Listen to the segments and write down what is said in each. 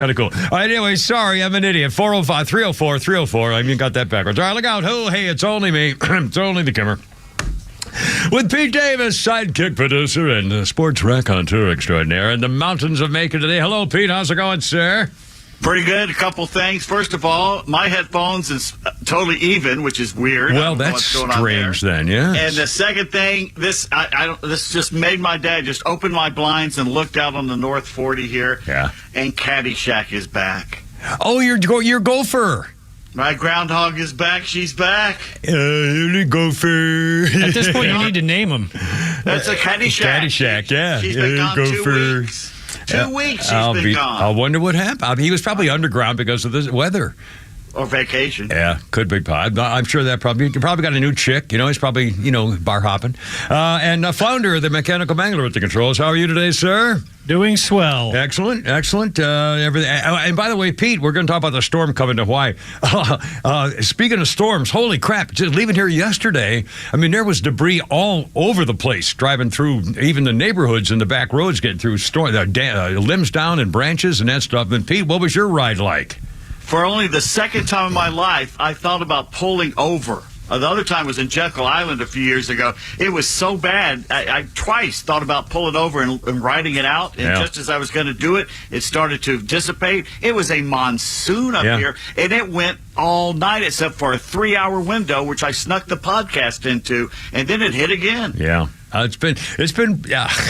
Kind of cool. All right, anyway, sorry, I'm an idiot. 405-304-304. I got that backwards. All right, look out. Oh, hey, it's only me. It's only the Kimmer. With Pete Davis, sidekick producer and sports raconteur extraordinaire in the mountains of Macon today. Hello, Pete. How's it going, sir? Pretty good. A couple things. First of all, my headphones is totally even, which is weird. Well, that's strange then, yeah. And the second thing, this just made my day. Just opened my blinds and looked out on the North 40 here. Yeah. And Caddyshack is back. Oh, your gopher. My groundhog is back. She's back. Gopher. At this point, you need to name him. That's a Caddyshack. Caddyshack, yeah. She's been gone Gopher. 2 weeks. 2 weeks she's been gone. I wonder what happened. He was probably underground because of the weather. Or vacation. Yeah, could be. I'm sure that you probably got a new chick. He's probably, bar hopping. And Flounder, the mechanical mangler at the controls. How are you today, sir? Doing swell. Excellent. Everything. And by the way, Pete, we're going to talk about the storm coming to Hawaii. Speaking of storms, holy crap! Just leaving here yesterday, I mean, there was debris all over the place. Driving through even the neighborhoods and the back roads, getting through limbs down and branches and that stuff. And Pete, what was your ride like? For only the second time in my life, I thought about pulling over. The other time was in Jekyll Island a few years ago. It was so bad, I twice thought about pulling over and riding it out. And just as I was going to do it, it started to dissipate. It was a monsoon up here, and it went all night except for a 3-hour window, which I snuck the podcast into, and then it hit again. Yeah. It's been.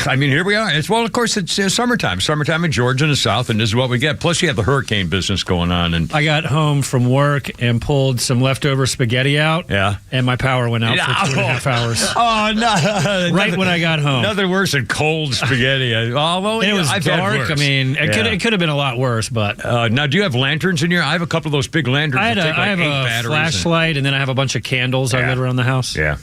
I mean, here we are. Of course, it's summertime in Georgia and the South, and this is what we get. Plus, you have the hurricane business going on. And I got home from work and pulled some leftover spaghetti out. Yeah, and my power went out for 2.5 hours. Oh no! Right when I got home. Nothing worse than cold spaghetti. Although it was I've dark. I mean, it could have been a lot worse. But now, do you have lanterns in here? I have a couple of those big lanterns. I have a flashlight, and then I have a bull of candles I lit around the house. Yeah.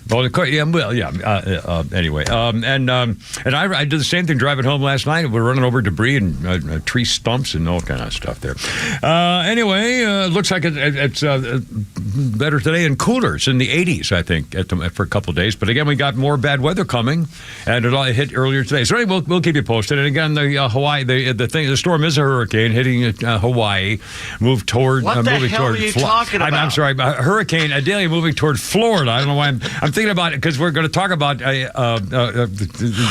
Anyway, and I did the same thing driving home last night. We're running over debris and tree stumps and all kind of stuff there. Anyway, looks like it's better today and cooler. It's in the 80s, I think, for a couple of days. But again, we got more bad weather coming, and it hit earlier today. So anyway, we'll keep you posted. And again, the Hawaii, the storm is a hurricane hitting Hawaii, moving toward. What the hell are you talking about? I'm sorry, Hurricane Adelia moving toward Florida. I don't know why I'm thinking about it because we're going to talk about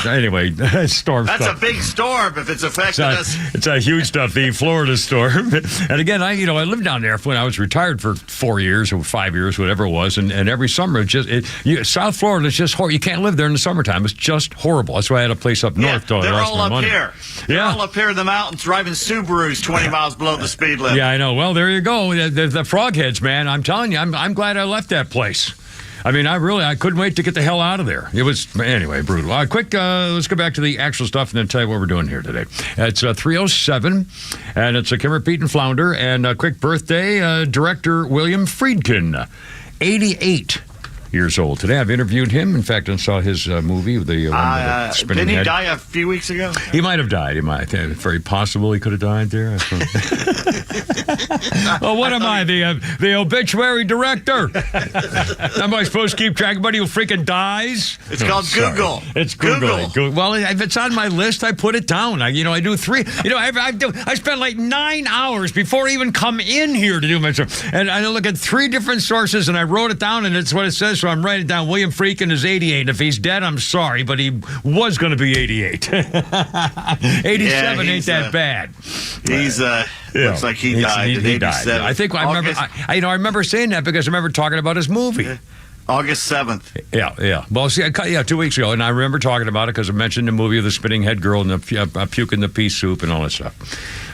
anyway, storm That's stuff. a big storm if it's affecting us. It's a huge stuff, the Florida storm. And again, I lived down there when I was retired for 4 years or 5 years, whatever it was. And every summer, South Florida is just horrible. You can't live there in the summertime. It's just horrible. That's why I had a place up north. They're all up here. They're all up here in the mountains driving Subarus 20 miles below the speed limit. Yeah, I know. Well, there you go. The frogheads, man. I'm telling you, I'm glad I left that place. I mean, I couldn't wait to get the hell out of there. It was, anyway, brutal. Let's go back to the actual stuff and then tell you what we're doing here today. It's 3:07, and it's a Kimmer, Pete, and Flounder. And a quick birthday, director William Friedkin, 88 years old today. I've interviewed him. In fact, I saw his movie, the spinning Didn't he head. die a few weeks ago? He might have died. Very possible he could have died there. Well, what am I, the obituary director? Am I supposed to keep track of anybody who freaking dies? It's called Google. It's Google. Well, if it's on my list, I put it down. I do 3. I spent like 9 hours before I even come in here to do my stuff. And I look at 3 different sources, and I wrote it down, and it's what it says. So I'm writing it down. William Friedkin is 88. If he's dead, I'm sorry, but he was going to be 88. 87 ain't that bad. He's looks like he died at 87. Died. I think I remember saying that because I remember talking about his movie. August 7th. Yeah. Well, see, 2 weeks ago, and I remember talking about it because I mentioned the movie of the spinning head girl and the puking the pea soup and all that stuff.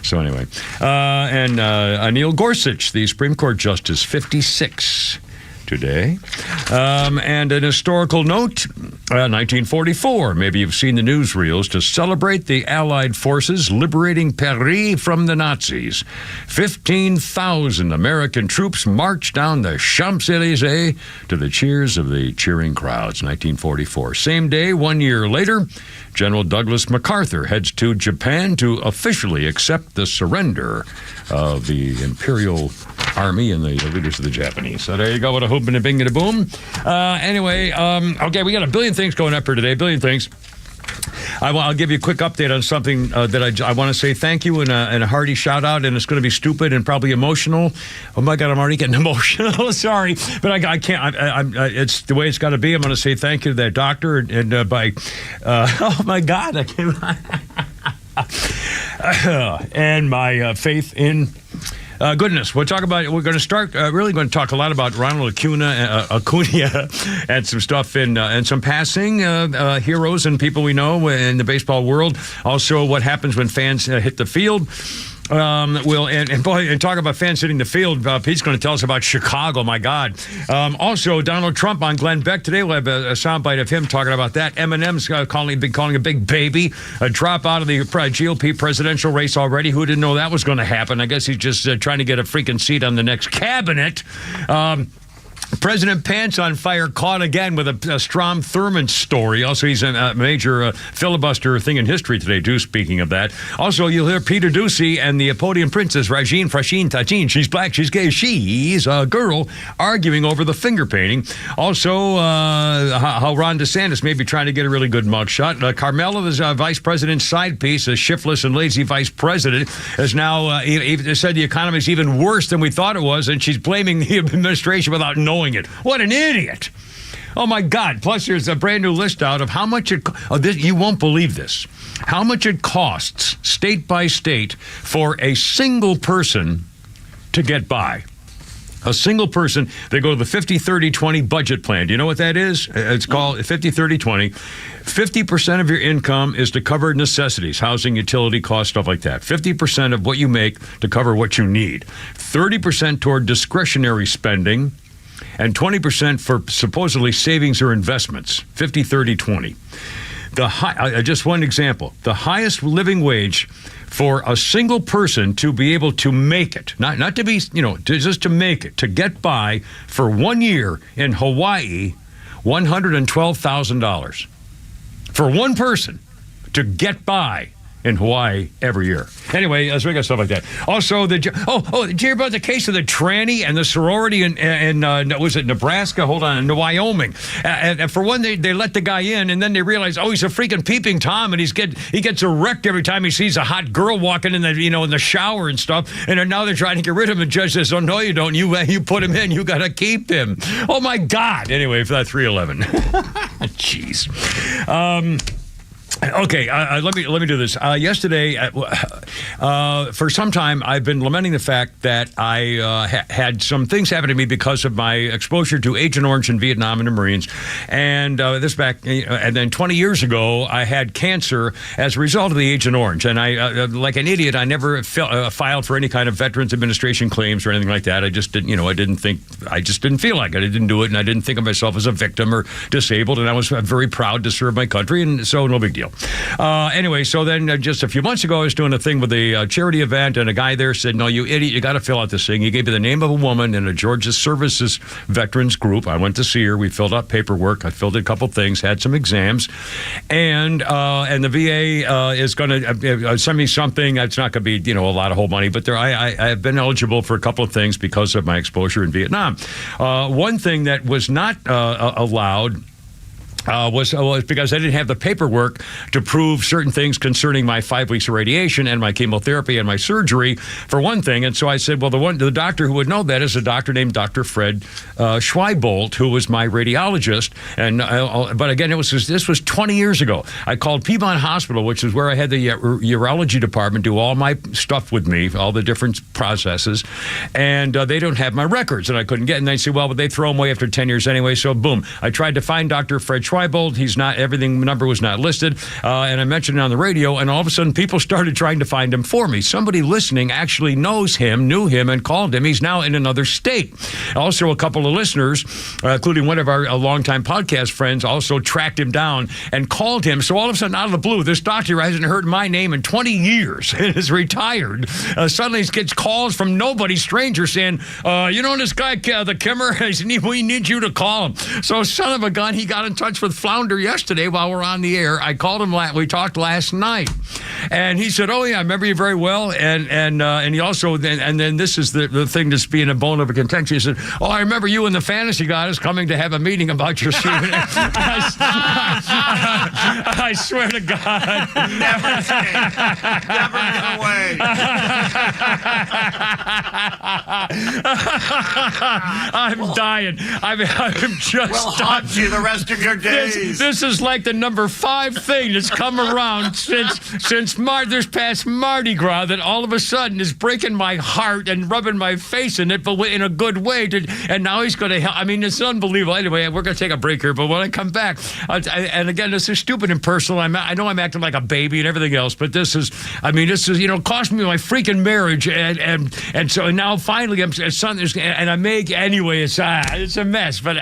So anyway, and Neil Gorsuch, the Supreme Court Justice, 56. Today. And an historical note, 1944. Maybe you've seen the newsreels. To celebrate the Allied forces liberating Paris from the Nazis, 15,000 American troops marched down the Champs-Élysées to the cheers of the cheering crowds. 1944. Same day, 1 year later, General Douglas MacArthur heads to Japan to officially accept the surrender of the Imperial Army and the leaders of the Japanese. So there you go with a hoop and a bing and a boom. Anyway, okay, we got a billion things going up here today. A billion things. I'll give you a quick update on something that I want to say thank you and a hearty shout out, and it's going to be stupid and probably emotional. Oh my God, I'm already getting emotional. Sorry, but I can't. It's the way it's got to be. I'm going to say thank you to that doctor and by. Oh my God, I can't. And my faith in. Goodness, we're going to start really going to talk a lot about Ronald Acuña and some stuff and some passing heroes and people we know in the baseball world. Also, what happens when fans hit the field. And talk about fans hitting the field. Pete's going to tell us about Chicago. My God. Also, Donald Trump on Glenn Beck today. We'll have a soundbite of him talking about that. Eminem's calling a big baby. A drop out of the GOP presidential race already. Who didn't know that was going to happen? I guess he's just trying to get a freaking seat on the next cabinet. President Pence on fire, caught again with a Strom Thurmond story. Also, he's a major filibuster thing in history today, too, speaking of that. Also, you'll hear Peter Doocy and the podium princess, Rajin Frashin Tajin. She's black, she's gay, she's a girl, arguing over the finger painting. Also, how Ron DeSantis may be trying to get a really good mugshot. Carmela, the vice president's side piece, a shiftless and lazy vice president, has now said the economy is even worse than we thought it was, and she's blaming the administration without knowing it. What an idiot. Oh, my God. Plus, there's a brand new list out of how much you won't believe this, how much it costs state by state for a single person to get by. A single person, they go to the 50-30-20 budget plan. Do you know what that is? It's called 50-30-20. 50% of your income is to cover necessities, housing, utility costs, stuff like that. 50% of what you make to cover what you need. 30% toward discretionary spending. And 20% for supposedly savings or investments. 50-30-20. Just one example. The highest living wage for a single person to be able to make it, not to be, just to make it, to get by for 1 year in Hawaii, $112,000. For one person to get by in Hawaii every year. Anyway, so we got stuff like that. Also, did you hear about the case of the tranny and the sorority in was it Nebraska? Hold on, in Wyoming. And for one, they let the guy in, and then they realize, he's a freaking peeping Tom, and he gets erect every time he sees a hot girl walking in the shower and stuff. And now they're trying to get rid of him. And the judge says, "Oh no, you don't. You put him in. You got to keep him." Oh my God. Anyway, for that 311. Jeez. Okay, let me do this. Yesterday, for some time, I've been lamenting the fact that I had some things happen to me because of my exposure to Agent Orange in Vietnam and the Marines. And and then 20 years ago, I had cancer as a result of the Agent Orange. And I, like an idiot, I never filed for any kind of Veterans Administration claims or anything like that. I just didn't, I just didn't feel like it. I didn't do it, and I didn't think of myself as a victim or disabled. And I was very proud to serve my country, and so no big deal. Anyway, so then just a few months ago, I was doing a thing with a charity event, and a guy there said, "No, you idiot, you got to fill out this thing." He gave me the name of a woman in a Georgia Services Veterans group. I went to see her. We filled out paperwork. I filled in a couple things, had some exams, and the VA is going to send me something. It's not going to be, a lot of whole money, but I have been eligible for a couple of things because of my exposure in Vietnam. One thing that was not allowed was because I didn't have the paperwork to prove certain things concerning my 5 weeks of radiation and my chemotherapy and my surgery, for one thing. And so I said, well, the doctor who would know that is a doctor named Dr. Fred Schweibolt, who was my radiologist. And but again, this was 20 years ago. I called Piedmont Hospital, which is where I had the urology department do all my stuff with me, all the different processes, and they don't have my records, and I couldn't get. And they said, well, but they throw them away after 10 years anyway. So boom, I tried to find Dr. Fred Schweibolt. He's not, everything number was not listed, and I mentioned it on the radio, and all of a sudden people started trying to find him for me. Somebody listening actually knew him, and called him. He's now in another state. Also, a couple of listeners, including one of our longtime podcast friends, also tracked him down and called him. So all of a sudden, out of the blue, this doctor hasn't heard my name in 20 years and is retired. Suddenly he gets calls from nobody, strangers, saying, this guy, the Kimmer, we need you to call him. So son of a gun, he got in touch lunch with Flounder yesterday while we're on the air. I called him. We talked last night, and he said, "Oh yeah, I remember you very well." And he also then this is the thing that's being a bone of a contention. He said, "Oh, I remember you and the fantasy goddess coming to have a meeting about your Stephen." I swear to God, Never change. Never get away. I'm dying. I'm just. We'll haunt you the rest of your days. This is like the number 5 thing that's come around since this past Mardi Gras that all of a sudden is breaking my heart and rubbing my face in it, but in a good way. And now he's going to help. I mean, it's unbelievable. Anyway, we're going to take a break here, but when I come back, and again, this is stupid and personal. I know I'm acting like a baby and everything else, but this is cost me my freaking marriage, and so now finally I make anyway. It's a mess, but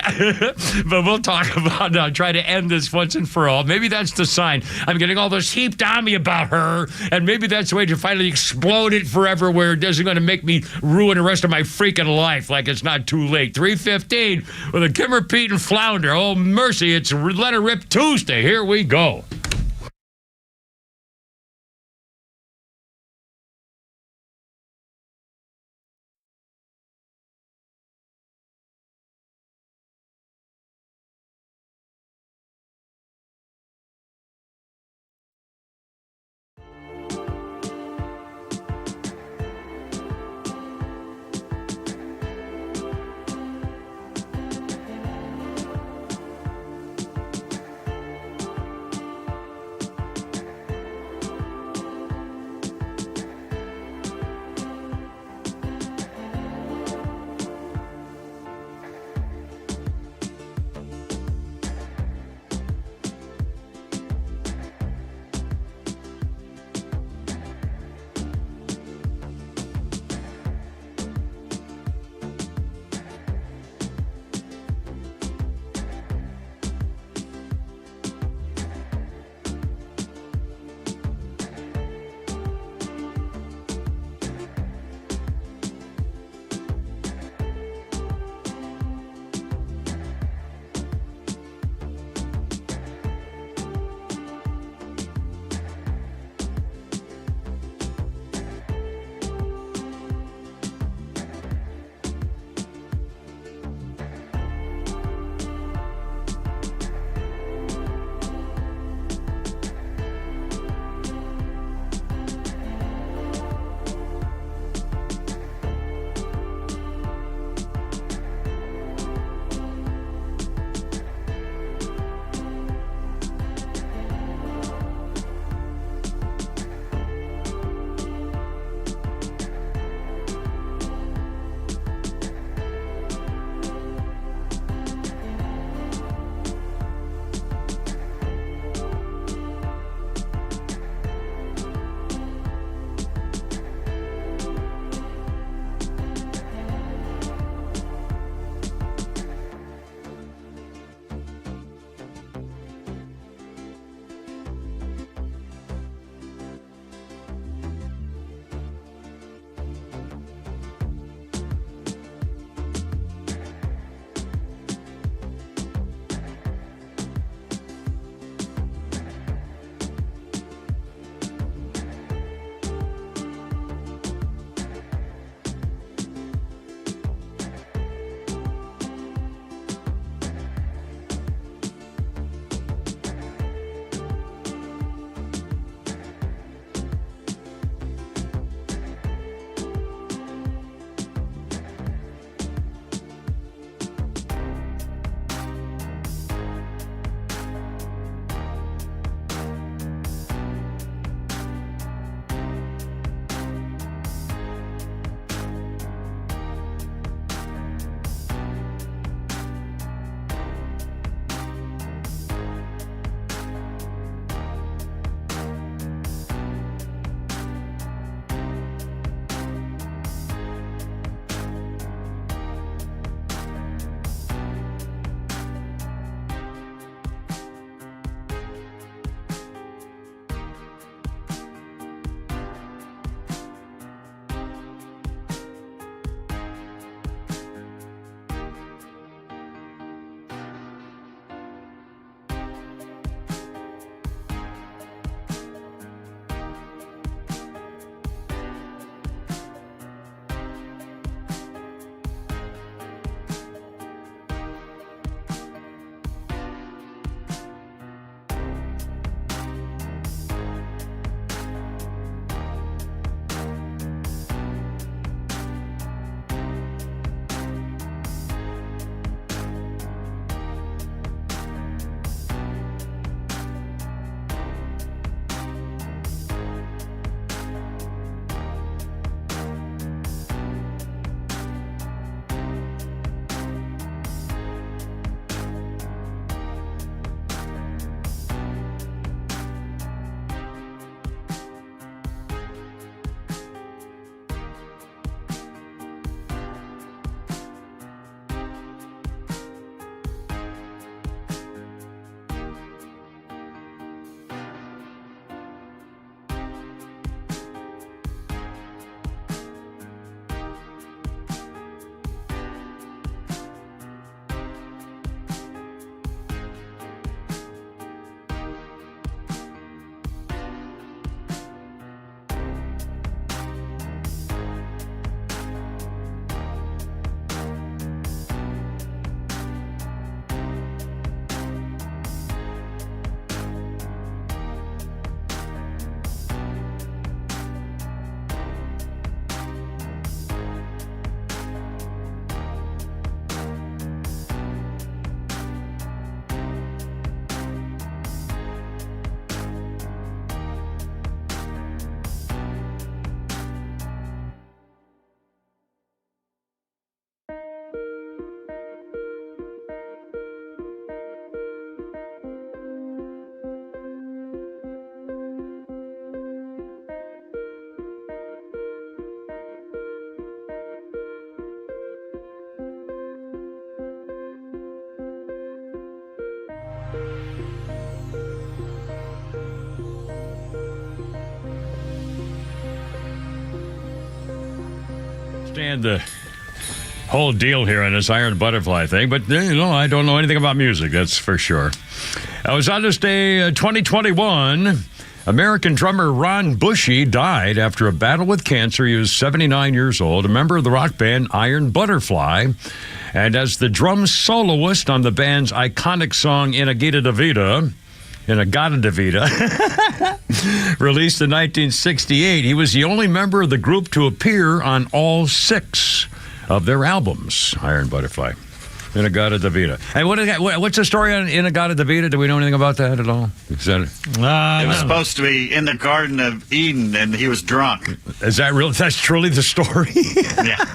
we'll talk about try to end this once and for all. Maybe that's the sign. I'm getting all this heaped on me about her, and maybe that's the way to finally explode it forever, where it isn't going to make me ruin the rest of my freaking life. Like it's not too late. 3:15 with a Kimmer, Pete, and Flounder. Oh mercy! It's Let Her Rip Tuesday. Here we go. understand the whole deal here on this Iron Butterfly thing, but I don't know anything about music, that's for sure. I was on this day, 2021. American drummer Ron Bushy died after a battle with cancer. He was 79 years old, a member of the rock band Iron Butterfly, and as the drum soloist on the band's iconic song In-A-Gadda-Da-Vida, released in 1968, he was the only member of the group to appear on all 6 of their albums, Iron Butterfly. In-A-Gadda-Da-Vida. And what's the story on In-A-Gadda-Da-Vida? Do we know anything about that at all? Is that it was supposed to be in the Garden of Eden, and he was drunk. Is that real? That's truly the story? Yeah.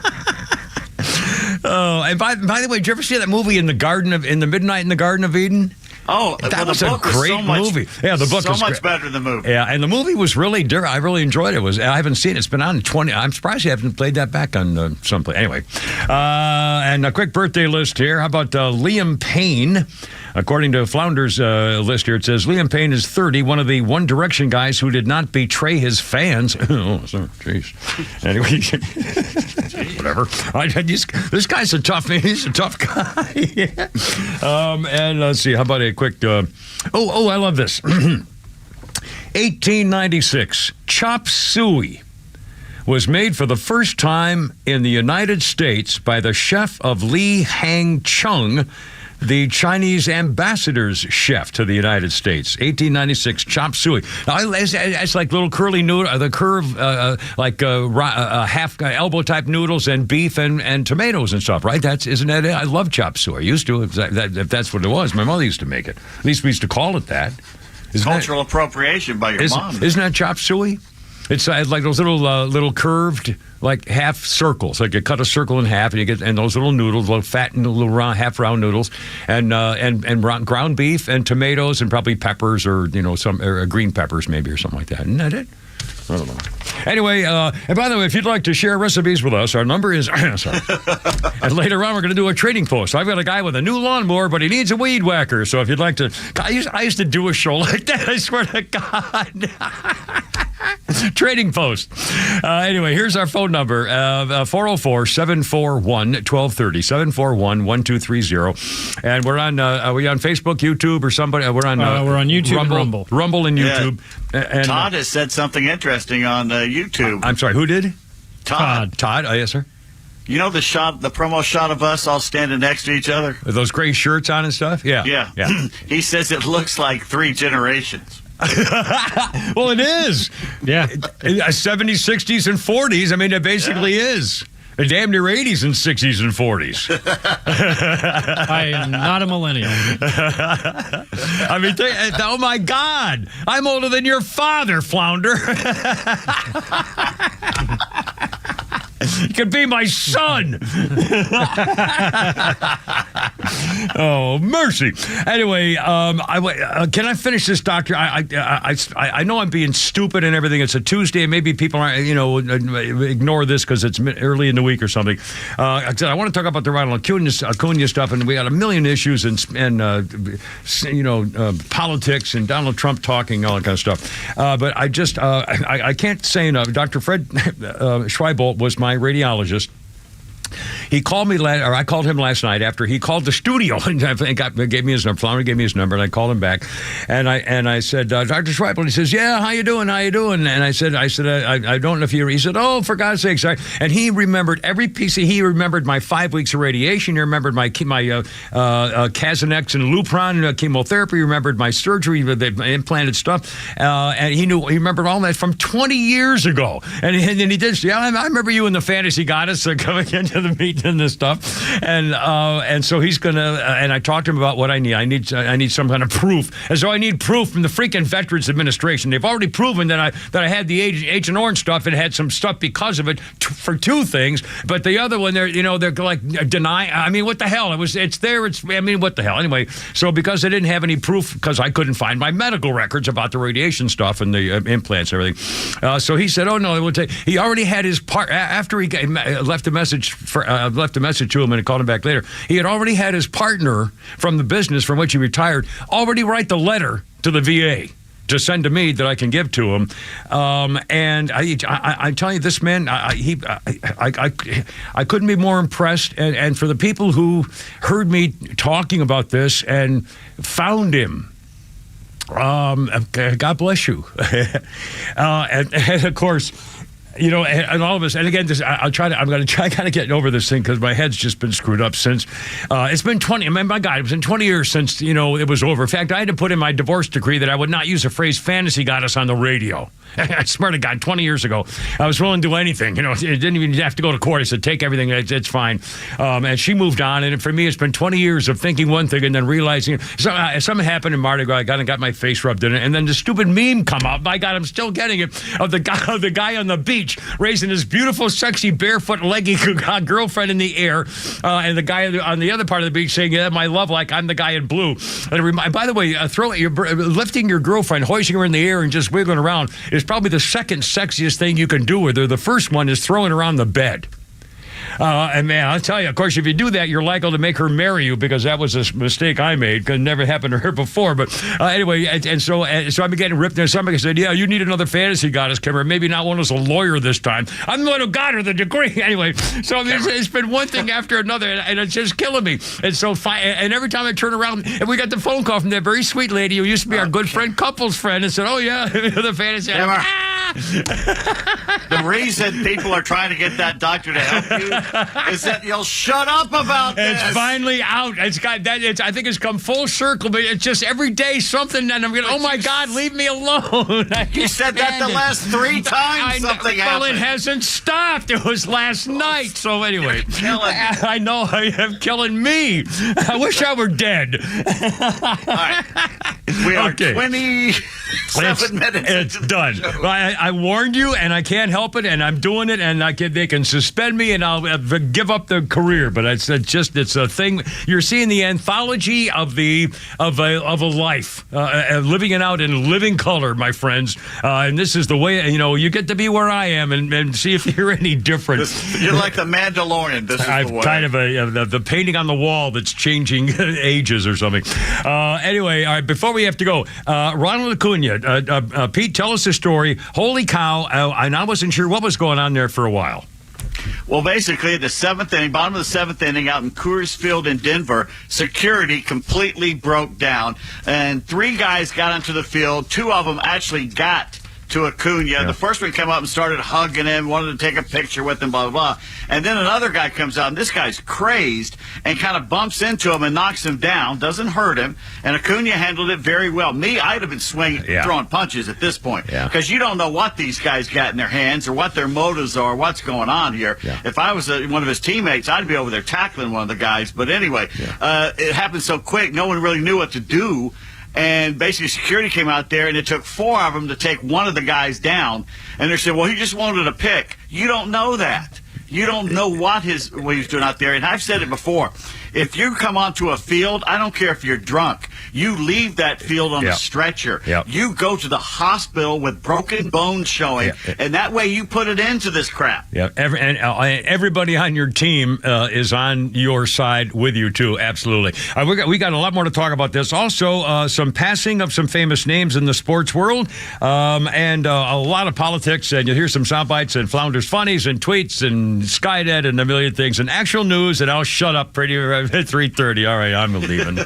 Oh, and by the way, did you ever see that movie in the Midnight in the Garden of Eden? Oh, that was a great movie. Yeah, the book was so much better than the movie. Yeah, and the movie was really different. I really enjoyed it. I haven't seen it. It's been on 20. I'm surprised you haven't played that back on someplace. Anyway, and a quick birthday list here. How about Liam Payne? According to Flounder's list here, it says Liam Payne is 30, one of the One Direction guys who did not betray his fans. Oh, jeez. Anyway, whatever. This guy's a tough man. He's a tough guy. Yeah. And let's see. How about a quick... I love this. 1896, chop suey was made for the first time in the United States by the chef of Li Hang Chung, the Chinese ambassador's chef to the United States. 1896, chop suey. Now, it's like little curly noodle, the curve, half elbow type noodles and beef and tomatoes and stuff, right? Isn't that it? I love chop suey. I used to, if that's what it was. My mother used to make it. At least we used to call it that. Cultural appropriation by your mom. Isn't that chop suey? It's like those little curved, like half circles. Like you cut a circle in half, and you get those little noodles, little fat and little round, half round noodles, and ground beef and tomatoes and probably peppers or some green peppers maybe or something like that. Isn't that it? I don't know. Anyway, and by the way, if you'd like to share recipes with us, our number is sorry. And later on, we're going to do a trading post. I've got a guy with a new lawnmower, but he needs a weed whacker. So if you'd like to, I used to do a show like that. I swear to God. Trading post. Anyway, here's our phone number, 404-741-1230, 741-1230. And we're on, are we on Facebook, YouTube, or somebody? We're on YouTube and Rumble. Rumble and YouTube. Yeah. And Todd has said something interesting on YouTube. I'm sorry, who did? Todd. Oh, yes, sir. You know the promo shot of us all standing next to each other? With those gray shirts on and stuff? Yeah. Yeah. He says it looks like 3 generations. Well, it is. Yeah. 70s, 60s, and 40s. I mean, it basically is. Damn near 80s and 60s and 40s. I am not a millennial. I mean, oh my God. I'm older than your father, Flounder. You could be my son. Oh, mercy. Anyway, can I finish this, Doctor? I know I'm being stupid and everything. It's a Tuesday, and maybe people aren't, ignore this because it's early in the week or something. I want to talk about the Ronald Acuña stuff, and we got a million issues and politics and Donald Trump talking, all that kind of stuff. But I can't say enough. Dr. Fred Schweibolt was my radiologist. He called me, or I called him last night after he called the studio and gave me his number. Flower gave me his number, and I called him back, and I said, Dr. Schweipel. He says, yeah, how you doing? And I said, I don't know if you. He said, oh, for God's sake, sorry. And he remembered every piece. He remembered my 5 weeks of radiation. He remembered my Casonex and Lupron chemotherapy. He remembered my surgery, the implanted stuff, and he remembered all that from 20 years ago. And he did. Yeah, I remember you in the fantasy goddess coming into the meeting and this stuff, and so he's gonna. And I talked to him about what I need. I need some kind of proof. And so I need proof from the freaking Veterans Administration. They've already proven that I had the Agent Orange stuff and had some stuff because of it for 2 things. But the other one, they're like denying. I mean, what the hell? It's there. What the hell? Anyway, so because I didn't have any proof, because I couldn't find my medical records about the radiation stuff and the implants and everything. So he said, oh no, it will take. He already had his part after he left a message to him and called him back later. He had already had his partner from the business from which he retired already write the letter to the VA to send to me that I can give to him. And I tell you, this man, I couldn't be more impressed. And for the people who heard me talking about this and found him, God bless you. And of course, you know, and all of us, and again, I'm going to try kind of getting over this thing because my head's just been screwed up since. It's been 20, I mean, my God, it's been 20 years since, you know, it was over. In fact, I had to put in my divorce decree that I would not use the phrase fantasy goddess on the radio. I swear to God, 20 years ago, I was willing to do anything. You know, it didn't even have to go to court. I said, take everything, it's fine. And she moved on, and for me, it's been 20 years of thinking one thing and then realizing something happened in Mardi Gras. I got my face rubbed in it, and then the stupid meme come out. My God, I'm still getting it, of the guy on the beach raising his beautiful, sexy, barefoot, leggy girlfriend in the air, and the guy on the other part of the beach saying, yeah, my love, like I'm the guy in blue. And by the way, lifting your girlfriend, hoisting her in the air and just wiggling around is probably the second sexiest thing you can do with her. The first one is throwing her on the bed. And man, I'll tell you, of course, if you do that, you're likely to make her marry you, because that was a mistake I made, because it never happened to her before. But anyway, so I've been getting ripped. And somebody said, yeah, you need another fantasy goddess, Kimmer. Maybe not one as a lawyer this time. I'm the one who got her the degree. Anyway, so it's been one thing after another, and it's just killing me. And so, and every time I turn around, and we got the phone call from that very sweet lady who used to be our good friend, couples friend, and said, oh, yeah, the fantasy. The reason people are trying to get that doctor to help you is that you'll shut up about this. It's finally out. It's got that. I think it's come full circle, but it's just every day something, and I'm going, oh my God, leave me alone. You said that the last 3 times something happened. Well, it hasn't stopped. It was last night. So anyway, I know I'm killing me. I wish I were dead. All right. We are 27 minutes. It's done. I warned you, and I can't help it, and I'm doing it, and they can suspend me, and I'll give up the career. But it's a thing. You're seeing the anthology of a life, living it out in living color, my friends. And this is the way, you know, you get to be where I am and see if you're any different. You're like the Mandalorian. This is I'm the way. kind of the painting on the wall that's changing ages or something. Anyway, all right, before we have to go, Ronald Acuña, Pete, tell us the story. Holy cow, and I wasn't sure what was going on there for a while. Well, basically, the 7th inning, bottom of the 7th inning, out in Coors Field in Denver, security completely broke down, and 3 guys got onto the field. 2 of them actually got to Acuña. Yeah. The first one came up and started hugging him, wanted to take a picture with him, blah, blah, blah. And then another guy comes out, and this guy's crazed, and kind of bumps into him and knocks him down, doesn't hurt him, and Acuña handled it very well. Me, I'd have been throwing punches at this point, because you don't know what these guys got in their hands or what their motives are, what's going on here. Yeah. If I was one of his teammates, I'd be over there tackling one of the guys. But anyway, it happened so quick, no one really knew what to do. And basically security came out there, and it took 4 of them to take one of the guys down. And they said, well, he just wanted a pick. You don't know that. You don't know what he was doing out there. And I've said it before. If you come onto a field, I don't care if you're drunk, you leave that field on a stretcher. Yep. You go to the hospital with broken bones showing, and that way you put it into this crap. Yeah, everybody on your team is on your side with you, too. Absolutely. We got a lot more to talk about this. Also, some passing of some famous names in the sports world, and a lot of politics, and you'll hear some sound bites and Flounders Funnies and tweets and Skynet and a million things and actual news, and I'll shut up pretty at 3:30. All right, I'm leaving.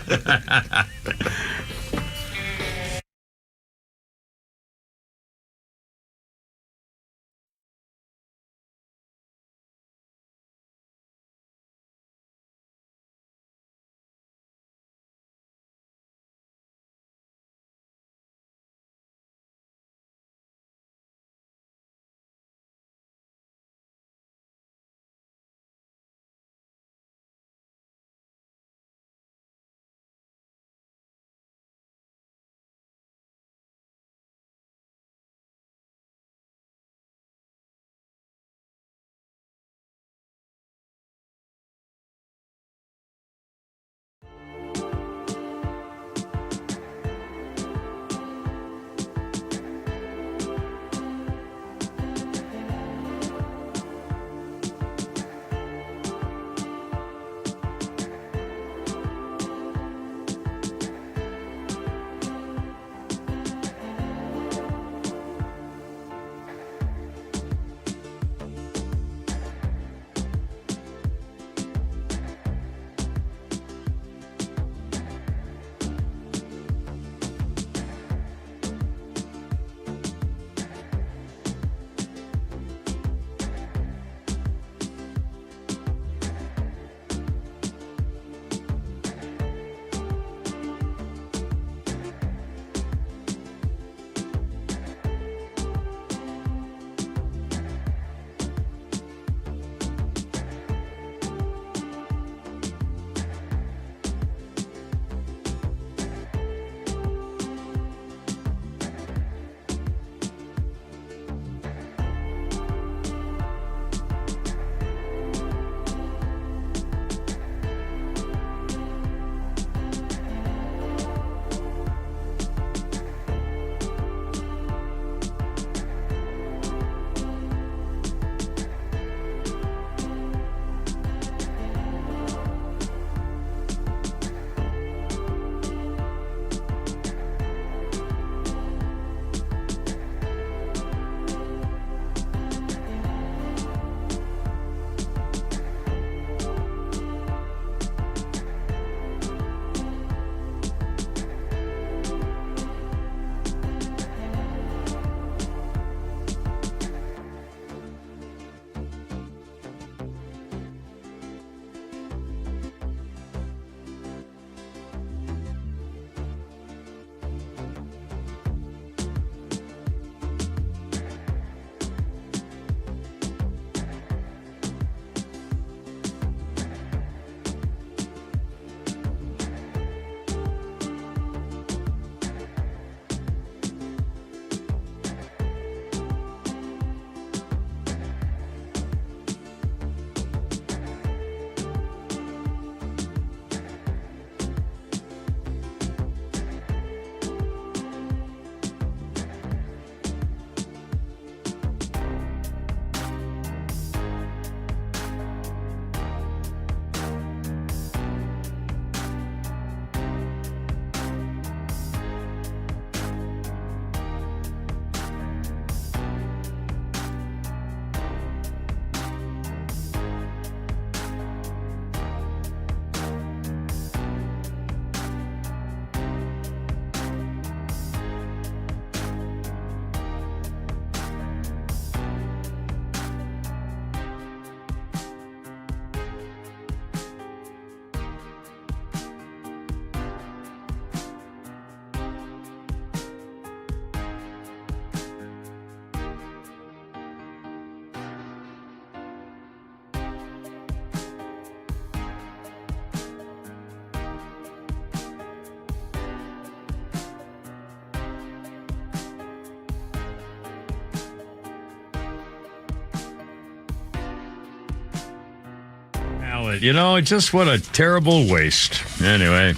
talent. Just what a terrible waste. Anyway,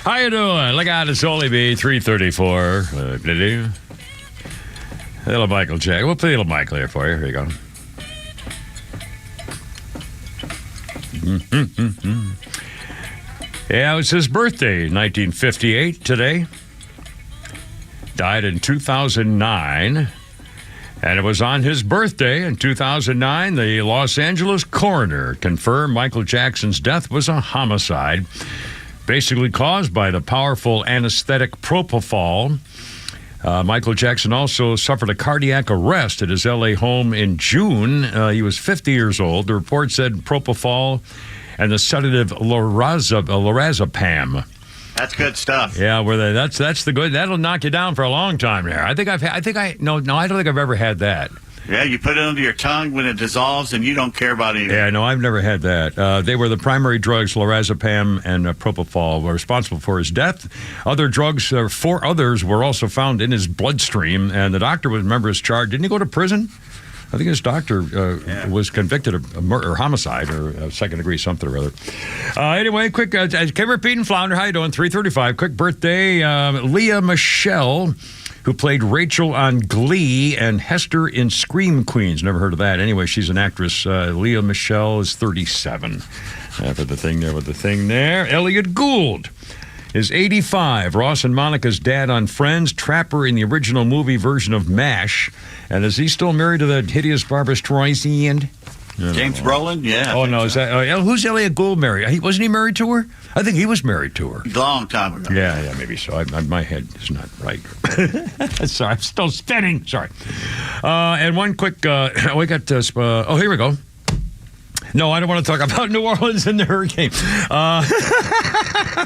how you doing? Look out, it's only me, 3:34. Little Michael Jackson. We'll play a little Michael here for you. Here you go. Yeah, it was his birthday, 1958 today. Died in 2009. And it was on his birthday in 2009, the Los Angeles coroner confirmed Michael Jackson's death was a homicide, basically caused by the powerful anesthetic propofol. Michael Jackson also suffered a cardiac arrest at his L.A. home in June. He was 50 years old. The report said propofol and the sedative lorazepam. That's good stuff. Yeah, that's the good. That'll knock you down for a long time there. I don't think I've ever had that. Yeah, you put it under your tongue when it dissolves, and you don't care about anything. Yeah, no, I've never had that. They were the primary drugs, lorazepam and propofol, were responsible for his death. Other drugs, 4 others, were also found in his bloodstream, and the doctor was, remember, his charge. Didn't he go to prison? I think his doctor was convicted of murder, homicide, or second-degree something or other. Anyway, quick, Kim Repeat and Flounder, how you doing? 3:35. Quick birthday, Leah Michelle, who played Rachel on Glee and Hester in Scream Queens. Never heard of that. Anyway, she's an actress. Leah Michelle is 37. For the thing there with the thing there. Elliot Gould is 85. Ross and Monica's dad on Friends, Trapper in the original movie version of MASH. And is he still married to that hideous Barbra Streisand? James Brolin? Yeah. Oh, no. Is that, who's Elliot Gould married? Wasn't he married to her? I think he was married to her. Long time ago. Yeah, maybe so. My head is not right. Sorry, I'm still spinning. Sorry. And one quick, we got this. Here we go. No, I don't want to talk about New Orleans and the hurricane.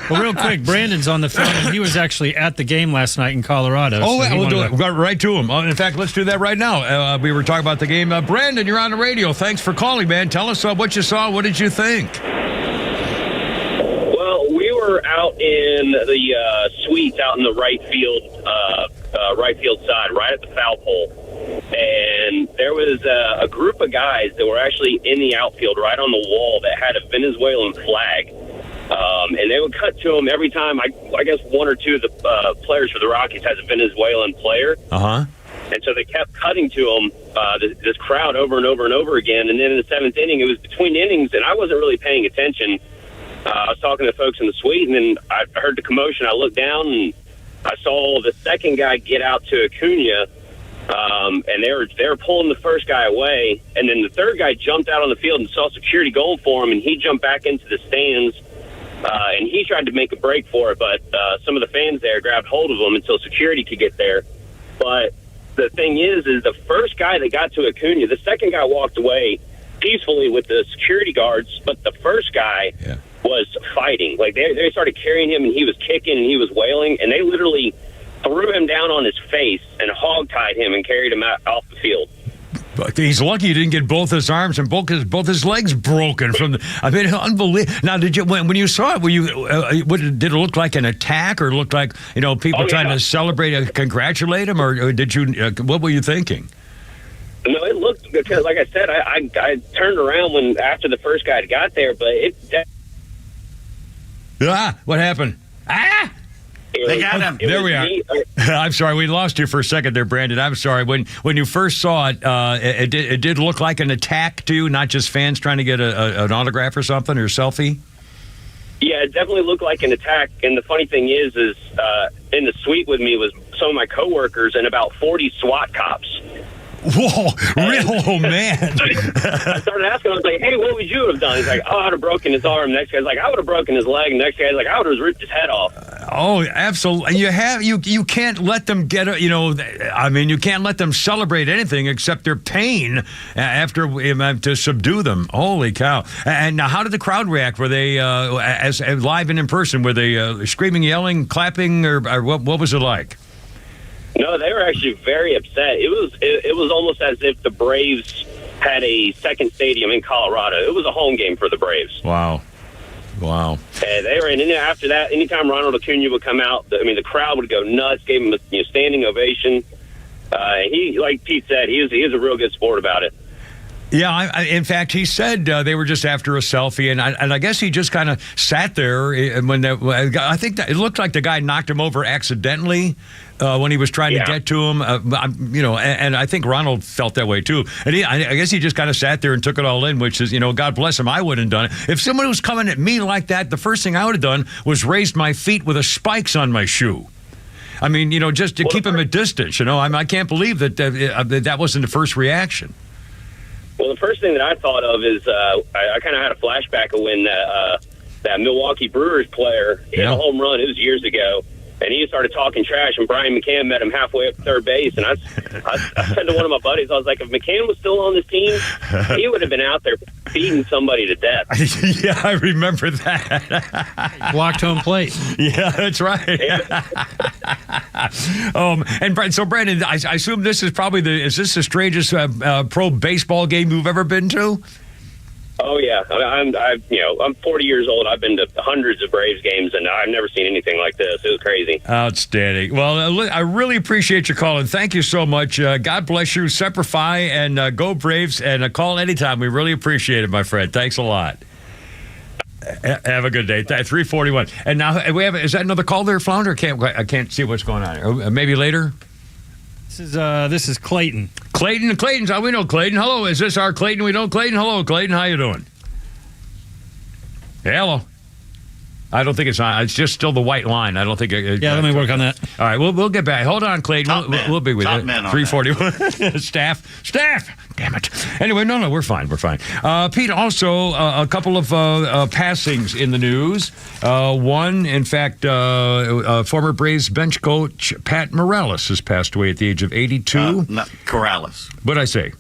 Well, real quick, Brandon's on the phone, and he was actually at the game last night in Colorado. We'll do it. We'll go right to him. In fact, let's do that right now. We were talking about the game. Brandon, you're on the radio. Thanks for calling, man. Tell us what you saw. What did you think? Well, we were out in the suites out in the right field side, right at the foul pole. And there was a group of guys that were actually in the outfield right on the wall that had a Venezuelan flag. And they would cut to them every time. I guess 1 or 2 of the players for the Rockies has a Venezuelan player. Uh-huh. And so they kept cutting to them, this crowd over and over and over again. And then in the 7th inning, it was between innings, and I wasn't really paying attention. I was talking to folks in the suite, and then I heard the commotion. I looked down, and I saw the second guy get out to Acuña. And they were pulling the first guy away, and then the third guy jumped out on the field and saw security going for him, and he jumped back into the stands, and he tried to make a break for it, but some of the fans there grabbed hold of him until security could get there. But the thing is the first guy that got to Acuña, the second guy walked away peacefully with the security guards, but the first guy was fighting. Like they started carrying him, and he was kicking and he was wailing, and they literally threw him down on his face and hog-tied him and carried him out off the field. But he's lucky he didn't get both his arms and both his legs broken from the. I mean, unbelievable. Now, did you when you saw it? Were you? Did it look like an attack, or look like people trying to celebrate and congratulate him, or did you? What were you thinking? No, it looked, because like I said, I turned around after the first guy got there, but what happened? They got him. There we are. I'm sorry, we lost you for a second there, Brandon. I'm sorry. When you first saw it, it did look like an attack to you, not just fans trying to get an autograph or something or selfie? Yeah, it definitely looked like an attack. And the funny thing is in the suite with me was some of my coworkers and about 40 SWAT cops. Whoa, oh, man. I started asking, I was like, hey, what would you have done? He's like, I would have broken his arm. Next guy's like, I would have broken his leg. Next guy's like, I would have ripped his head off. Oh, absolutely. You can't let them you can't let them celebrate anything except their pain after to subdue them. Holy cow. And now, how did the crowd react? Were they, as live and in person, were they screaming, yelling, clapping, or what was it like? No, they were actually very upset. It was almost as if the Braves had a second stadium in Colorado. It was a home game for the Braves. Wow. They were in. And after that, anytime Ronald Acuña would come out, the crowd would go nuts. Gave him a standing ovation. He, like Pete said, he was a real good sport about it. Yeah, in fact, he said they were just after a selfie, and I guess he just kind of sat there when I think that it looked like the guy knocked him over accidentally when he was trying to get to him. And I think Ronald felt that way too. And I guess he just kind of sat there and took it all in, which is, God bless him. I wouldn't have done it. If someone was coming at me like that, the first thing I would have done was raised my feet with the spikes on my shoe. I mean, just to keep him at distance. I can't believe that wasn't the first reaction. Well, the first thing that I thought of is I kind of had a flashback of when that Milwaukee Brewers player hit a home run. It was years ago, and he started talking trash, and Brian McCann met him halfway up third base. And I said to one of my buddies, I was like, if McCann was still on this team, he would have been out there beating somebody to death. Yeah, I remember that. Walked home plate. Yeah, that's right. Yeah. And so, Brandon, I assume this is probably is this the strangest pro baseball game you've ever been to? Oh yeah, I'm 40 years old. I've been to hundreds of Braves games, and I've never seen anything like this. It was crazy. Outstanding. Well, I really appreciate your calling. Thank you so much. God bless you. Semper Fi, and go Braves. And call anytime. We really appreciate it, my friend. Thanks a lot. Have a good day. 341. And now is that another call there, Flounder? I can't see what's going on here. Maybe later. This is Clayton. Clayton's we know Clayton. Hello, is this our Clayton? We know Clayton. Hello, Clayton. How you doing? Hello. I don't think it's on. It's just still the white line. I don't think. Let me work on that. All right, we'll get back. Hold on, Clayton. We'll be with you. 341. Staff. Damn it. Anyway, no, we're fine. Pete, also a couple of passings in the news. One, in fact, former Braves bench coach Pat Morales has passed away at the age of 82. Not Corrales. What'd I say?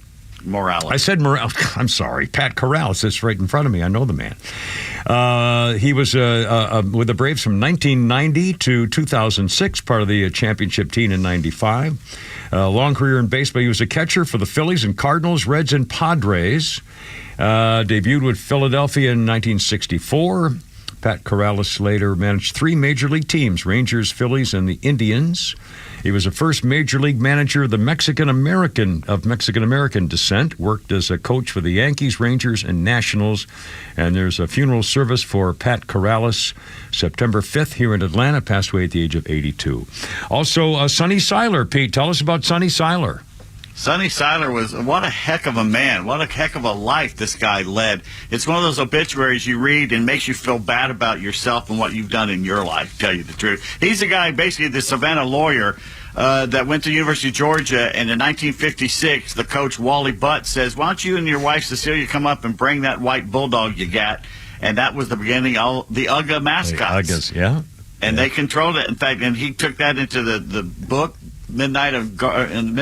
Morales. I said Morales. I'm sorry. Pat Corrales is right in front of me. I know the man. He was with the Braves from 1990 to 2006, part of the championship team in 95. Long career in baseball. He was a catcher for the Phillies and Cardinals, Reds, and Padres. Debuted with Philadelphia in 1964. Pat Corrales later managed 3 major league teams, Rangers, Phillies, and the Indians. He was the first major league manager of the Mexican-American descent, worked as a coach for the Yankees, Rangers, and Nationals. And there's a funeral service for Pat Corrales, September 5th here in Atlanta, passed away at the age of 82. Also, Sonny Seiler. Pete, tell us about Sonny Seiler. Sonny Seiler what a heck of a man. What a heck of a life this guy led. It's one of those obituaries you read and makes you feel bad about yourself and what you've done in your life, to tell you the truth. He's a guy, basically the Savannah lawyer, that went to the University of Georgia, and in 1956, the coach, Wally Butt, says, why don't you and your wife, Cecilia, come up and bring that white bulldog you got? And that was the beginning of the UGA mascots. The UGAs, yeah. And they controlled it. In fact, and he took that into the book, Midnight of Garden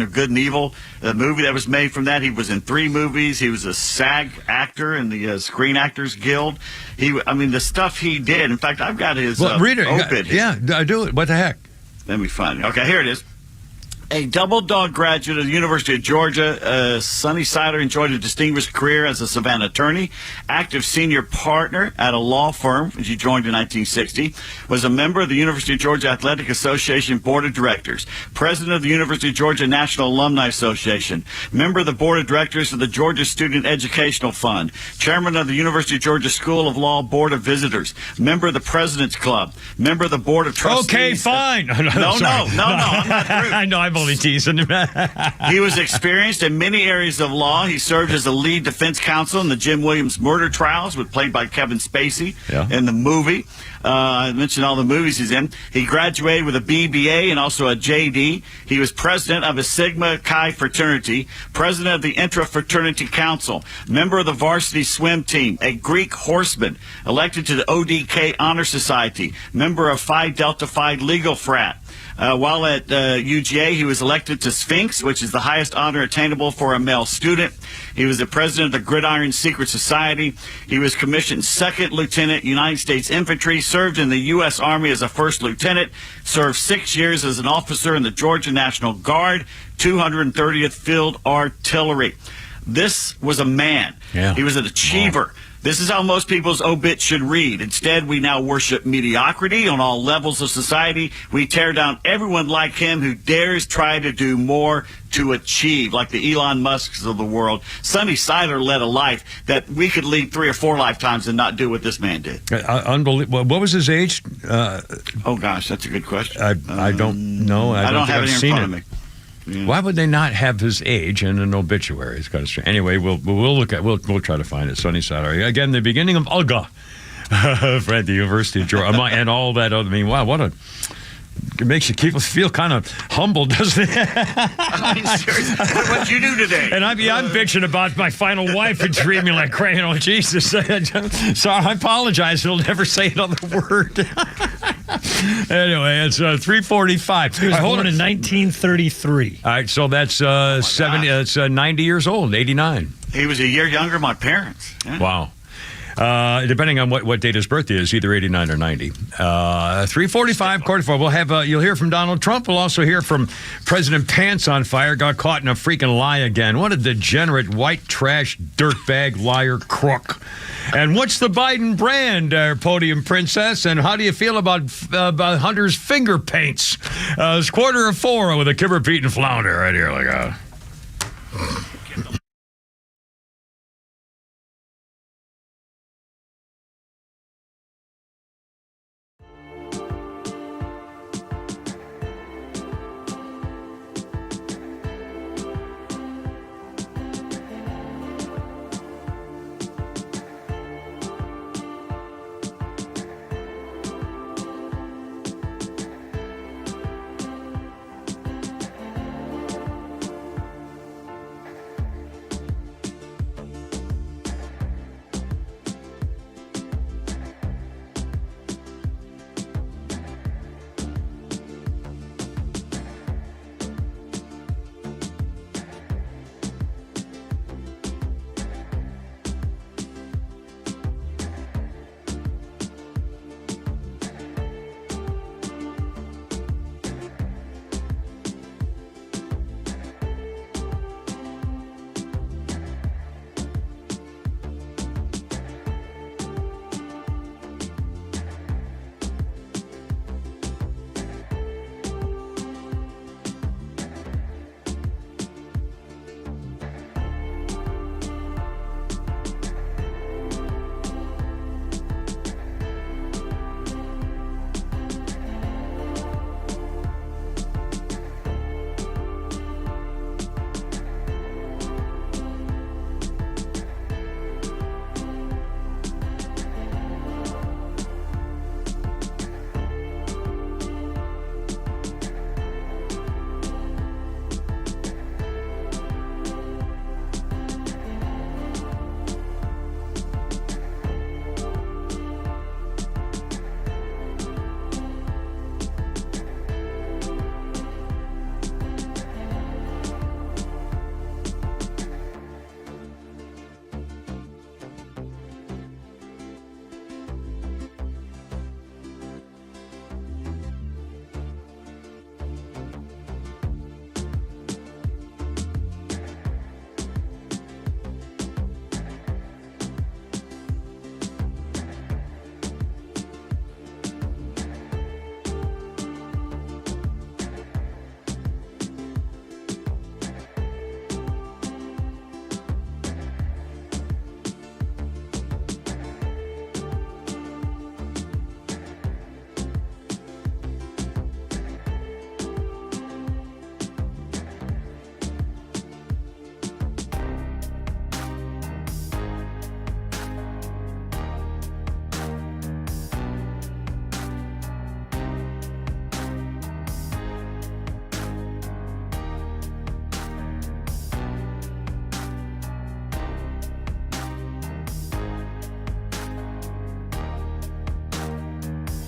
of Good and Evil, the movie that was made from that. He was in 3 movies. He was a SAG actor in the Screen Actors Guild. The stuff he did. In fact, I've got his read it. obit. Yeah, I do it. What the heck? Let me find it. Okay, here it is. A double-dog graduate of the University of Georgia, Sonny Seiler enjoyed a distinguished career as a Savannah attorney, active senior partner at a law firm, which he joined in 1960, was a member of the University of Georgia Athletic Association Board of Directors, president of the University of Georgia National Alumni Association, member of the Board of Directors of the Georgia Student Educational Fund, chairman of the University of Georgia School of Law Board of Visitors, member of the President's Club, member of the Board of Trustees. Okay, fine. No, I'm not through. I know, I'm only teasing him. He was experienced in many areas of law. He served as a lead defense counsel in the Jim Williams murder trials, played by Kevin Spacey in the movie. I mentioned all the movies he's in. He graduated with a BBA and also a JD. He was president of a Sigma Chi fraternity, president of the Intra-Fraternity Council, member of the varsity swim team, a Greek horseman, elected to the ODK Honor Society, member of Phi Delta Phi Legal Frat. While at UGA, he was elected to Sphinx, which is the highest honor attainable for a male student. He was the president of the Gridiron Secret Society. He was commissioned second lieutenant, United States Infantry, served in the U.S. Army as a first lieutenant, served 6 years as an officer in the Georgia National Guard, 230th Field Artillery. This was a man. Yeah. He was an achiever. This is how most people's obits should read. Instead, we now worship mediocrity on all levels of society. We tear down everyone like him who dares try to do more to achieve, like the Elon Musks of the world. Sonny Siler led a life that we could lead 3 or 4 lifetimes and not do what this man did. Unbelievable. What was his age? Oh, gosh, that's a good question. I don't know. I don't have it in front of me. Yeah. Why would they not have his age in an obituary? It's kind of strange. Anyway, we'll look at we'll try to find it. Sunny Saturday again. The beginning of Olga, at the University of Georgia, and all that other. I mean, wow, it makes you feel kind of humble, doesn't it? I mean, seriously, what'd you do today? And I'm bitching about my final wife who treated me like crap. Oh, Jesus. So I apologize. He'll never say another word. Anyway, it's 3:45. He was born in 1933. All right, so that's 70. It's 90 years old, 89. He was a year younger than my parents. Yeah. Wow. Depending on what date his birthday is, either 89 or 90. 3:45, quarter 4. We'll have you'll hear from Donald Trump. We'll also hear from President Pants on Fire. Got caught in a freaking lie again. What a degenerate white trash dirtbag liar crook. And what's the Biden brand, podium princess? And how do you feel about Hunter's finger paints? It's 3:45 with a Kipper, Pete, and Flounder right here. Like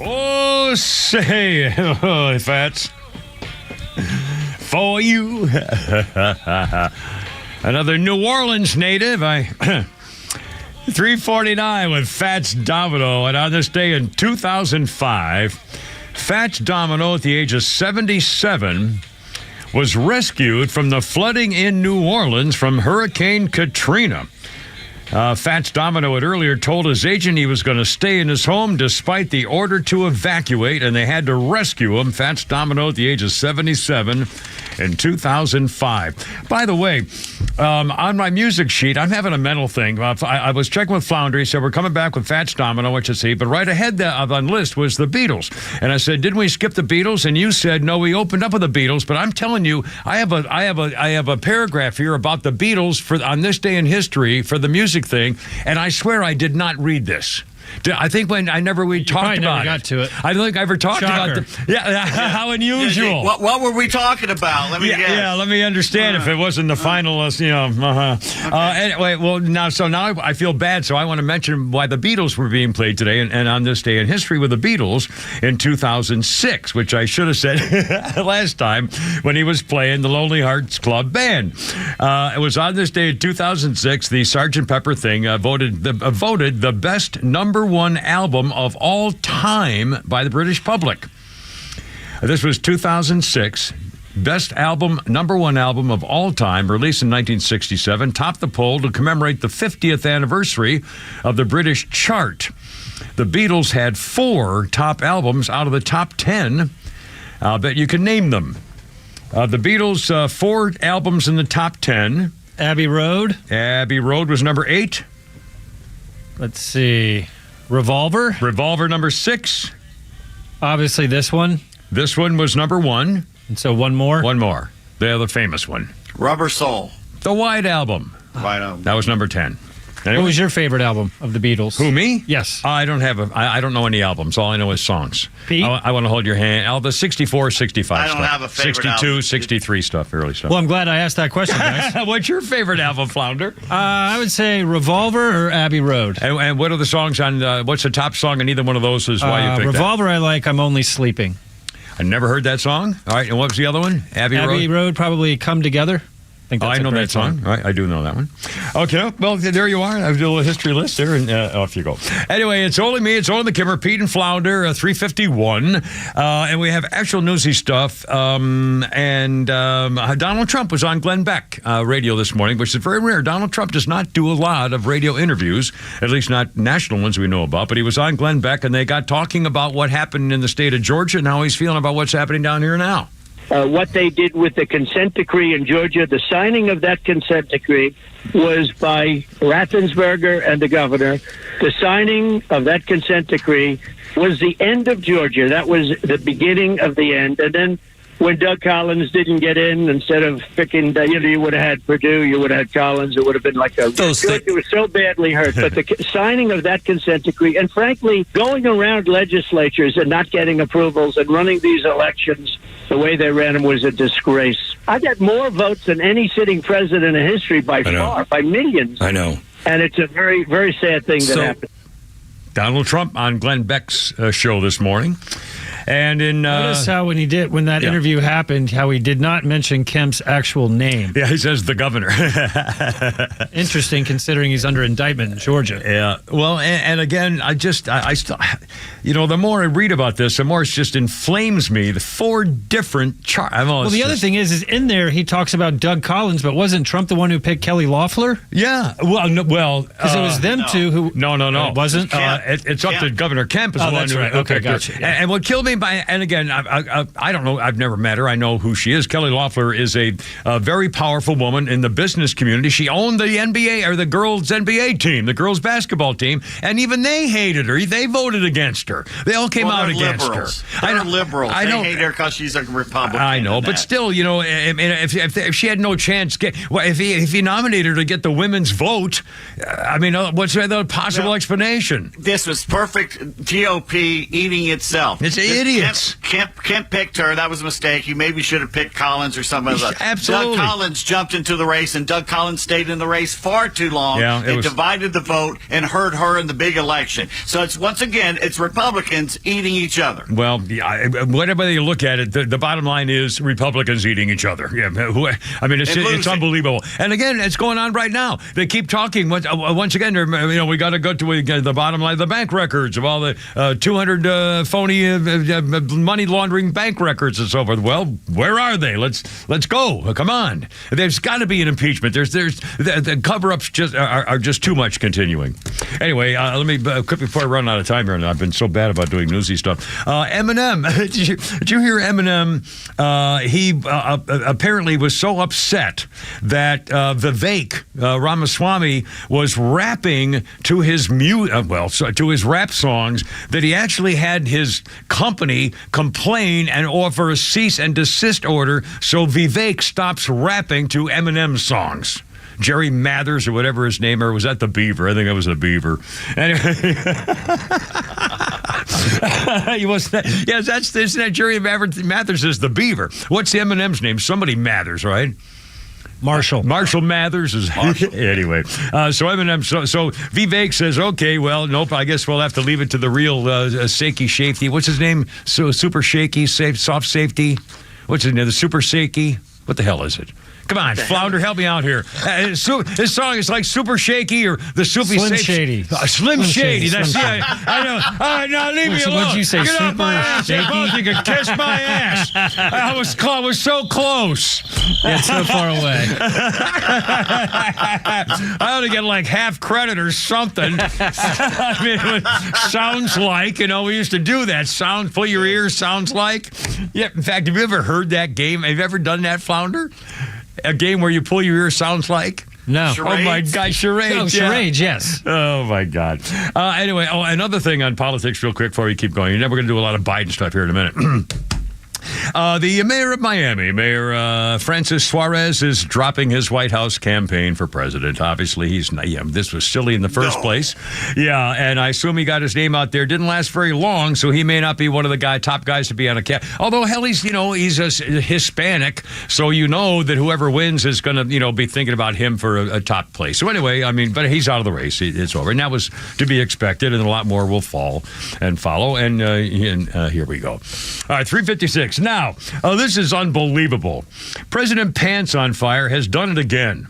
oh, say, oh, Fats, for you. Another New Orleans native. 3:49 with Fats Domino. And on this day in 2005, Fats Domino, at the age of 77, was rescued from the flooding in New Orleans from Hurricane Katrina. Fats Domino had earlier told his agent he was going to stay in his home despite the order to evacuate, and they had to rescue him. Fats Domino at the age of 77 in 2005. By the way, on my music sheet, I'm having a mental thing. I was checking with Flounder. He said, we're coming back with Fats Domino, which I see, but right ahead on the list was the Beatles. And I said, didn't we skip the Beatles? And you said, no, we opened up with the Beatles. But I'm telling you, I have a paragraph here about the Beatles on this day in history for the music thing, and I swear I did not read this. I think we talked about never got to it. I don't think I ever talked Shocker. about how unusual. What were we talking about? Let me guess. Let me understand if it wasn't the finalist, Anyway, well, now I feel bad, so I want to mention why the Beatles were being played today and on this day in history with the Beatles in 2006, which I should have said last time when he was playing the Lonely Hearts Club Band. It was on this day in 2006, the Sgt. Pepper thing voted the best number one album of all time by the British public. This was 2006. Best album, number one album of all time, released in 1967, topped the poll to commemorate the 50th anniversary of the British chart. The Beatles had 4 top albums out of the top 10. I'll bet you can name them. The Beatles, 4 albums in the top 10. Abbey Road. Abbey Road was number 8. Let's see. Revolver. Revolver number 6. Obviously this one. This one was number 1. And so one more. One more. The other famous one. Rubber Soul. The White Album. White Album. That was number 10. Anyway. What was your favorite album of the Beatles? Who, me? Yes. I don't know any albums. All I know is songs. Pete? I want to hold your hand. The 64, 65 I don't stuff. have a favorite 62, album. 63 stuff, early stuff. Well, I'm glad I asked that question, guys. What's your favorite album, Flounder? I would say Revolver or Abbey Road. And what are the songs on, what's the top song on either one of those is why you picked Revolver I like, I'm Only Sleeping. I never heard that song. All right, and what was the other one? Abbey Road, probably Come Together. I know that song. Right, I do know that one. Okay, well, there you are. I have a little history list there, and off you go. Anyway, it's only me. It's only the Kimmer, Pete and Flounder, 351. And we have actual newsy stuff. Donald Trump was on Glenn Beck radio this morning, which is very rare. Donald Trump does not do a lot of radio interviews, at least not national ones we know about. But he was on Glenn Beck, and they got talking about what happened in the state of Georgia and how he's feeling about what's happening down here now. What they did with the consent decree in Georgia, the signing of that consent decree was by Raffensperger and the governor. The signing of that consent decree was the end of Georgia. That was the beginning of the end. And then when Doug Collins didn't get in, instead of picking, you would have had Purdue, you would have had Collins. It would have been like it was so badly hurt. But the signing of that consent decree, and frankly, going around legislatures and not getting approvals and running these elections the way they ran them was a disgrace. I got more votes than any sitting president in history by far, by millions. I know. And it's a very, very sad thing that happened. Donald Trump on Glenn Beck's show this morning. And notice how when that interview happened, how he did not mention Kemp's actual name. Yeah, he says the governor. Interesting, considering he's under indictment in Georgia. Yeah. Well, and again, I still, the more I read about this, the more it just inflames me. The 4 different charges. Well, the other thing is in there he talks about Doug Collins, but wasn't Trump the one who picked Kelly Loeffler? Yeah. Well, because it was them two who. No. It wasn't. It's up to Governor Kemp. That's right. Okay, gotcha. Yeah. And what killed me and again, I don't know. I've never met her. I know who she is. Kelly Loeffler is a very powerful woman in the business community. She owned the NBA or the girls' NBA team, the girls' basketball team, and even they hated her. They voted against her. They all came out against her. They're liberals. They hate her because she's a Republican. I know, but still, if she had no chance, if he nominated her to get the women's vote, what's the possible explanation? This was perfect GOP eating itself. It's idiots. Kemp picked her. That was a mistake. He maybe should have picked Collins or somebody else. Absolutely. Doug Collins jumped into the race, and Doug Collins stayed in the race far too long. Yeah, it divided the vote and hurt her in the big election. So it's Republicans eating each other. Well, whatever you look at it, the bottom line is Republicans eating each other. Yeah, it's unbelievable. And again, it's going on right now. They keep talking. Once again, we got to go to the bottom line of the bank records of all the 200 phony money laundering bank records and so forth. Well, where are they? Let's go. Come on. There's got to be an impeachment. There's the cover-ups are just too much continuing. Anyway, let me quick before I run out of time here, and I've been so bad about doing newsy stuff. Eminem, did you hear Eminem? He apparently was so upset that Vivek Ramaswamy was rapping to his to his rap songs that he actually had his company complain and offer a cease and desist order so Vivek stops rapping to Eminem songs. Jerry Mathers or whatever his name, or was that the Beaver? I think it was the Beaver. Anyway, isn't that Jerry Mathers is the Beaver? What's the Eminem's name? Somebody Mathers, right? Marshall Mathers is anyway. So Eminem. So Vivek says, okay, well, nope. I guess we'll have to leave it to the real shaky safety. What's his name? So super shaky, soft safety. What's his name? The super shaky. What the hell is it? Come on, Flounder, help me out here. This song is like Super Shaky or the Soupy Slim Shady. Slim Shady. That's I know. All right, now leave me alone. What'd you say? Get off my ass. Both you can kiss my ass. I was so close. Yeah, so far away. I ought to get like half credit or something. I mean, it sounds like, we used to do that. Pull your ears, sounds like. Yeah, in fact, have you ever heard that game? Have you ever done that, Flounder? A game where you pull your ear sounds like? No. Charades? Oh, my God, charades. Oh, charades, yes. Oh, my God. Anyway, another thing on politics real quick before we keep going. You're never going to do a lot of Biden stuff here in a minute. The mayor of Miami, Mayor Francis Suarez, is dropping his White House campaign for president. Obviously, this was silly in the first place. Yeah, and I assume he got his name out there. Didn't last very long, so he may not be one of the top guys to be on a cap. Although, hell, he's a Hispanic, so that whoever wins is going to, be thinking about him for a top place. So anyway, but he's out of the race. It's over. And that was to be expected, and a lot more will fall and follow. And here we go. All right, 3:56. Now, this is unbelievable. President Pants on Fire has done it again.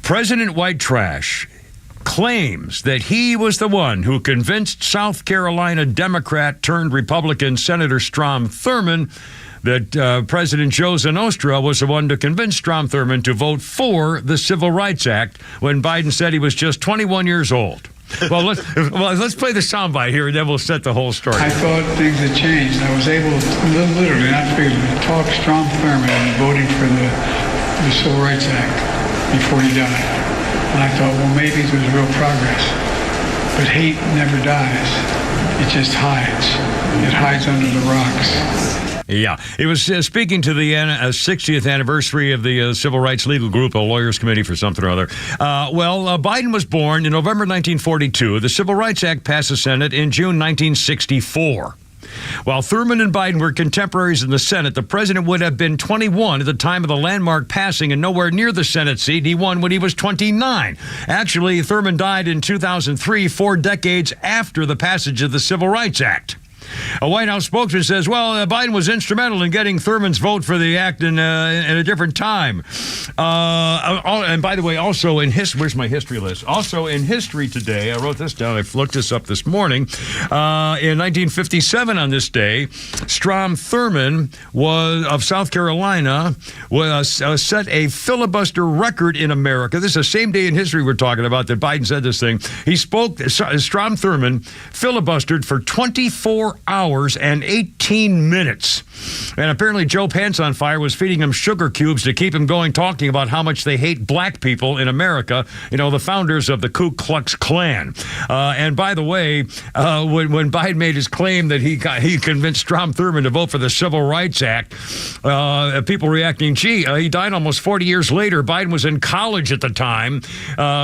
President White Trash claims that he was the one who convinced South Carolina Democrat turned Republican Senator Strom Thurmond that President Joe Zanostra was the one to convince Strom Thurmond to vote for the Civil Rights Act when Biden said he was just 21 years old. Well, let's play the soundbite here, and then we'll set the whole story. I thought things had changed. I was able, literally, not figuratively, to talk Strom Thurmond into voting for the Civil Rights Act before he died. And I thought, well, maybe there's real progress. But hate never dies. It just hides. It hides under the rocks. Yeah, he was speaking to the 60th anniversary of the Civil Rights Legal Group, a lawyers' committee for something or other. Biden was born in November 1942. The Civil Rights Act passed the Senate in June 1964. While Thurmond and Biden were contemporaries in the Senate, the president would have been 21 at the time of the landmark passing and nowhere near the Senate seat he won when he was 29. Actually, Thurmond died in 2003, 4 decades after the passage of the Civil Rights Act. A White House spokesman says, Biden was instrumental in getting Thurmond's vote for the act in a different time. And by the way, also in history, where's my history list? Also in history today, I wrote this down. I looked this up this morning. In 1957 on this day, Strom Thurmond of South Carolina set a filibuster record in America. This is the same day in history we're talking about that Biden said this thing. Strom Thurmond filibustered for 24 hours and 18 minutes. And apparently Joe Pants on Fire was feeding him sugar cubes to keep him going, talking about how much they hate black people in America, the founders of the Ku Klux Klan. And by the way, when Biden made his claim that he convinced Strom Thurmond to vote for the Civil Rights Act, people reacting, he died almost 40 years later. Biden was in college at the time,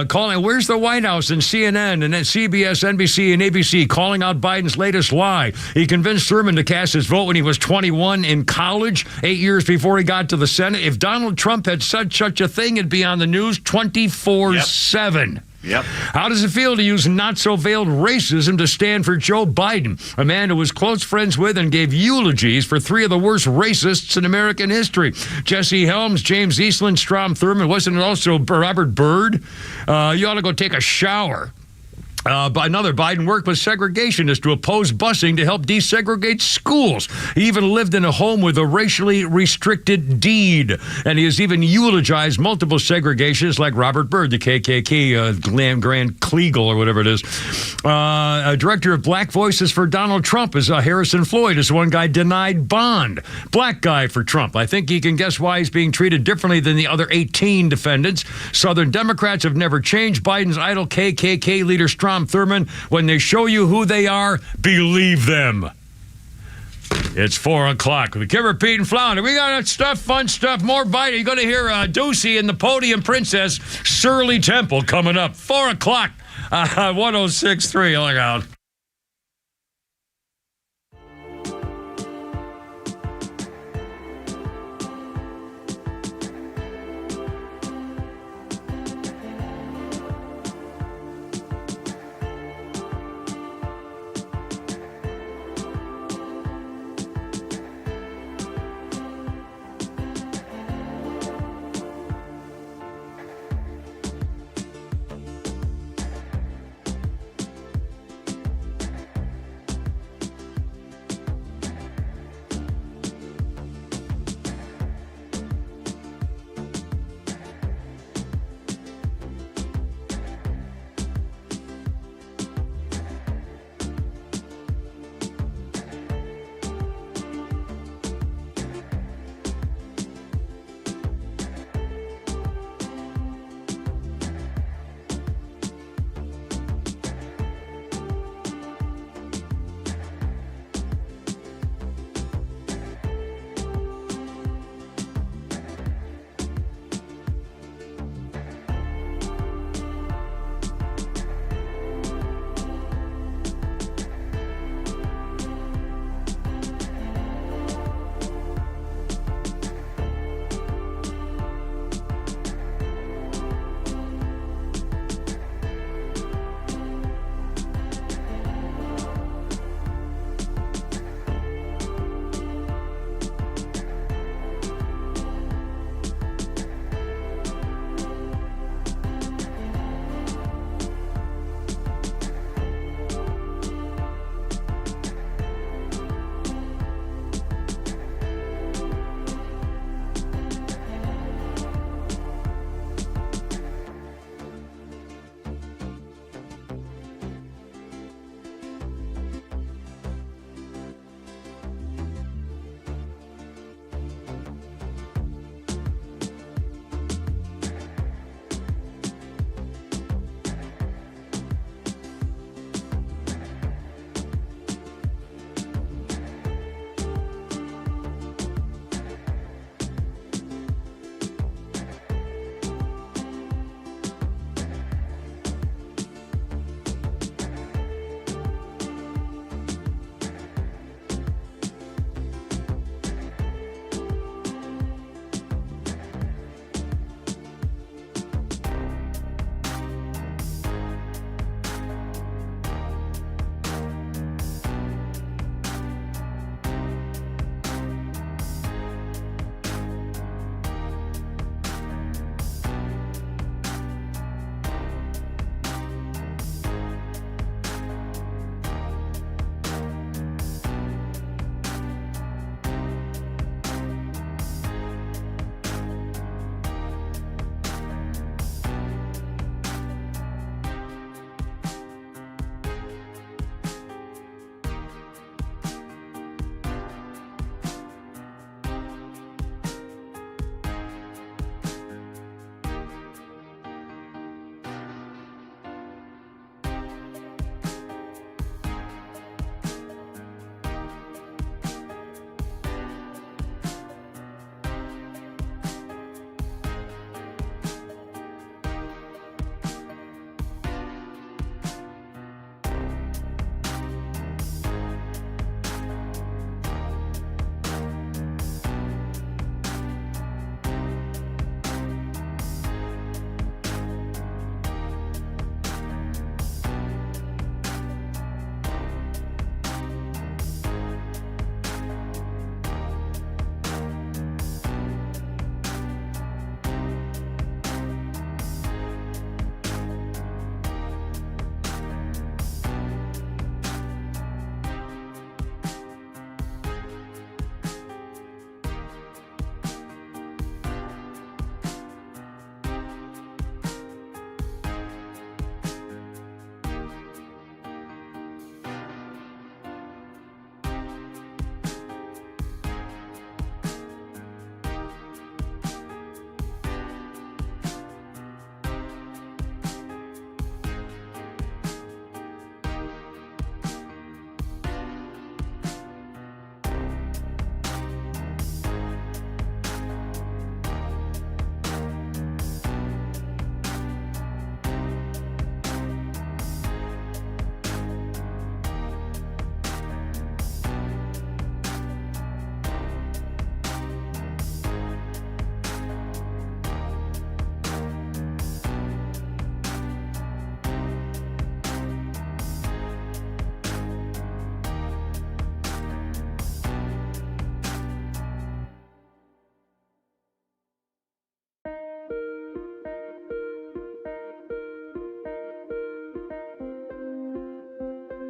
calling, where's the White House, and CNN and CBS, NBC, and ABC calling out Biden's latest lie. He convinced Thurmond to cast his vote when he was 21 in college, 8 years before he got to the Senate. If Donald Trump had said such a thing, it'd be on the news 24/7. Yep. How does it feel to use not-so-veiled racism to stand for Joe Biden, a man who was close friends with and gave eulogies for 3 of the worst racists in American history? Jesse Helms, James Eastland, Strom Thurmond. Wasn't it also Robert Byrd? You ought to go take a shower. Another, Biden worked with segregationists to oppose busing to help desegregate schools. He even lived in a home with a racially restricted deed. And he has even eulogized multiple segregationists like Robert Byrd, the KKK, Grand Kleagle, or whatever it is. A director of Black Voices for Donald Trump is Harrison Floyd. Is one guy denied bond. Black guy for Trump. I think you can guess why he's being treated differently than the other 18 defendants. Southern Democrats have never changed. Biden's idol KKK leader Strom Thurmond, when they show you who they are, believe them. It's 4 o'clock. We can repeat and flounder. We got stuff, fun stuff, more Biden. You're going to hear Ducey and the Podium Princess, Shirley Temple, coming up. 4 o'clock, 106.3. Look out.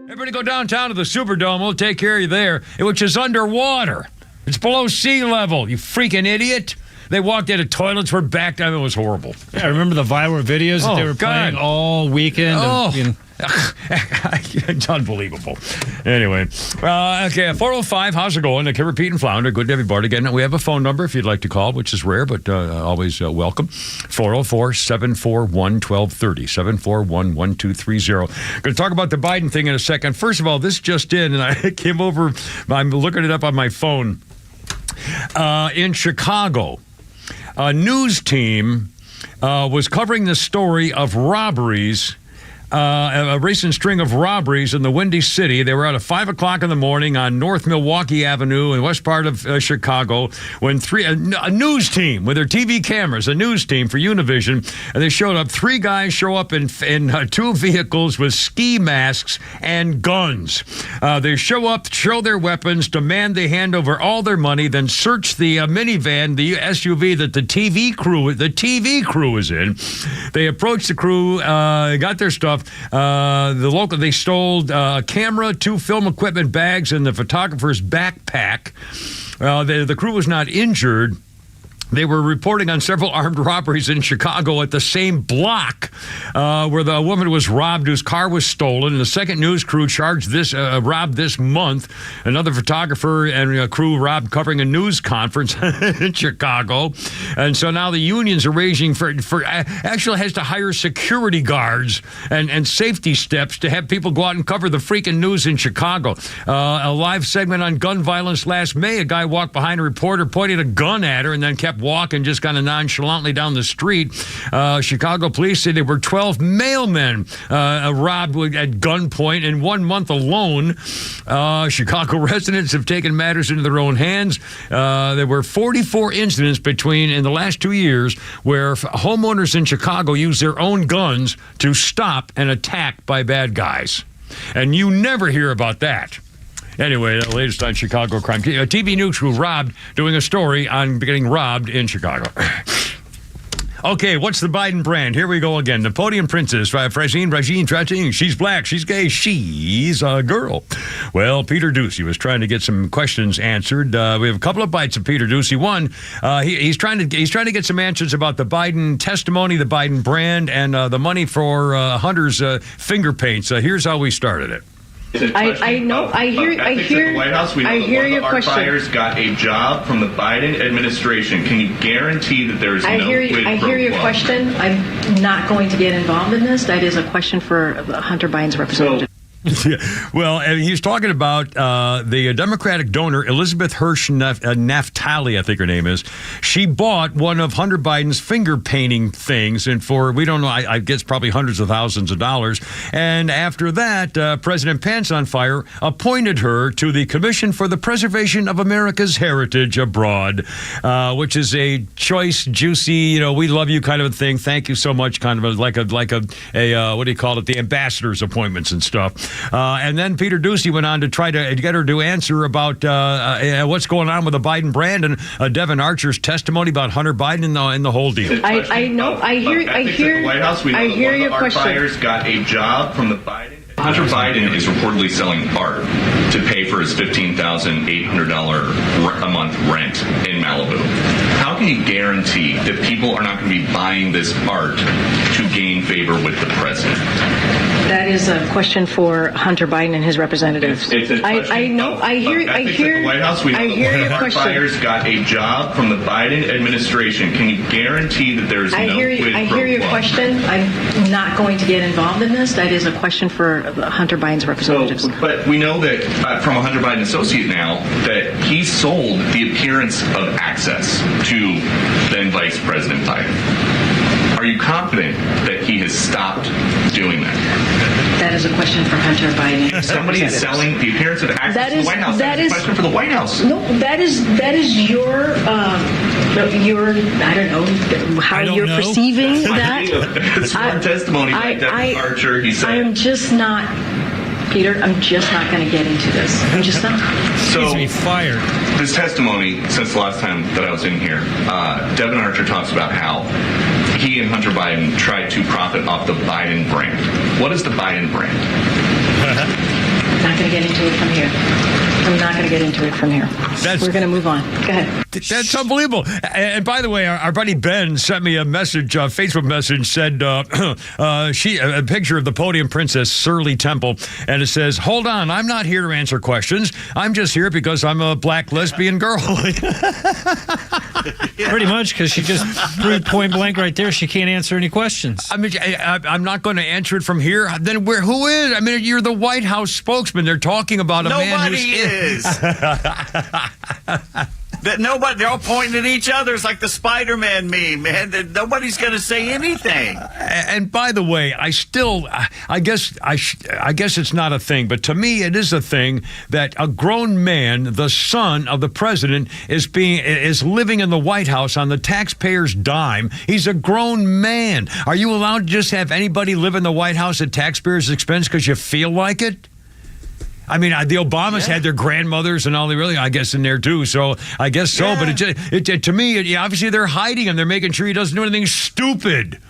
Everybody go downtown to the Superdome. We'll take care of you there, which is underwater. It's below sea level, you freaking idiot. They walked into toilets, were backed up. It was horrible. Yeah, I remember the viral videos that they were playing all weekend. It's unbelievable. Anyway, okay, 405, how's it going? I can repeat and flounder. Good to everybody. Again, we have a phone number if you'd like to call, which is rare, but always welcome. 404-741-1230, 741-1230. Going to talk about the Biden thing in a second. First of all, this just in, and I came over, I'm looking it up on my phone. In Chicago, a news team was covering the story of robberies, a recent string of robberies in the Windy City. They were out at 5 o'clock in the morning on North Milwaukee Avenue in west part of Chicago when a news team with their TV cameras, a news team for Univision, and they showed up. 3 guys show up in 2 vehicles with ski masks and guns. They show up, show their weapons, demand they hand over all their money, then search the minivan, the SUV that the TV crew is in. They approach the crew, got their stuff. They stole a camera, 2 film equipment bags, and the photographer's backpack. The crew was not injured. They were reporting on several armed robberies in Chicago at the same block where the woman was robbed whose car was stolen. And the second news crew robbed this month. Another photographer and a crew robbed covering a news conference in Chicago. And so now the unions are raging for actually has to hire security guards and safety steps to have people go out and cover the freaking news in Chicago. A live segment on gun violence last May, a guy walked behind a reporter, pointed a gun at her, and then kept walking just kind of nonchalantly down the street. Chicago police say there were 12 mailmen robbed at gunpoint in 1 month alone. Chicago residents have taken matters into their own hands. There were 44 incidents in the last 2 years where homeowners in Chicago used their own guns to stop an attack by bad guys. And you never hear about that. Anyway, the latest on Chicago crime. TV News crew doing a story on getting robbed in Chicago. Okay, what's the Biden brand? Here we go again. The podium princess, Francine, she's black, she's gay, she's a girl. Well, Peter Doocy was trying to get some questions answered. We have a couple of bites of Peter Doocy. One, he's trying to get some answers about the Biden testimony, the Biden brand, and the money for Hunter's finger paints. Here's how we started it. I know. I hear. The White House, we know I hear your our question. buyers got a job from the Biden administration. Can you guarantee that there is no quid pro quo? I hear your question. I'm not going to get involved in this. That is a question for Hunter Biden's representative. Yeah. Well, he's talking about the Democratic donor, Elizabeth Hirsch Naftali, I think her name is. She bought one of Hunter Biden's finger painting things, and for, we don't know, I guess probably hundreds of thousands of dollars. And after that, President Pants on Fire appointed her to the Commission for the Preservation of America's Heritage Abroad, which is a choice, juicy, we love you kind of a thing. Thank you so much, kind of like a what do you call it, the ambassador's appointments and stuff. And then Peter Doocy went on to try to get her to answer about what's going on with the Biden brand and Devin Archer's testimony about Hunter Biden and the whole deal. I know. I hear. The White House, we know I hear your our question. buyers got a job from the Biden. Hunter Biden is reportedly selling art to pay for his $15,800 a month rent in Malibu. How can you guarantee that people are not going to be buying this art to gain favor with the president? That is a question for Hunter Biden and his representatives. I know. I hear. The White House, we know I hear your our question. buyers got a job from the Biden administration. Can you guarantee that there is no quid pro quo? I hear your question. I'm not going to get involved in this. That is a question for Hunter Biden's representatives. But we know that from a Hunter Biden associate now that he sold the appearance of access to then Vice President Biden. Are you confident that he has stopped doing that? That is a question for Hunter Biden. Somebody is selling the appearance of access to the White House. That is a question for the White House. No, that is your I don't know how you're perceiving that. Sworn testimony by Devin Archer. He said, I'm just not. Peter, I'm just not going to get into this. I'm just not. So, Needs to be fired. This testimony, since the last time that I was in here, Devin Archer talks about how he and Hunter Biden tried to profit off the Biden brand. What is the Biden brand? get into it from here. I'm not going to get into it from here. We're going to move on. Go ahead. That's unbelievable. And by the way, our buddy Ben sent me a message, a Facebook message, said a picture of the podium princess, Shirley Temple, and it says, "Hold on, I'm not here to answer questions. I'm just here because I'm a black lesbian girl." Pretty much, because she just proved point blank right there she can't answer any questions. I mean, I'm not going to answer it from here. Then who is? I mean, you're the White House spokesman. They're talking about a man who's... Nobody is. They're all pointing at each other. It's like the Spider-Man meme, man. Nobody's going to say anything. And by the way, I guess it's not a thing, but to me it is a thing that a grown man, the son of the president, is living in the White House on the taxpayer's dime. He's a grown man. Are you allowed to just have anybody live in the White House at taxpayers' expense because you feel like it? I mean, the Obamas had their grandmothers and all I guess, in there too. So I guess so. Yeah. But to me, obviously they're hiding him. They're making sure he doesn't do anything stupid.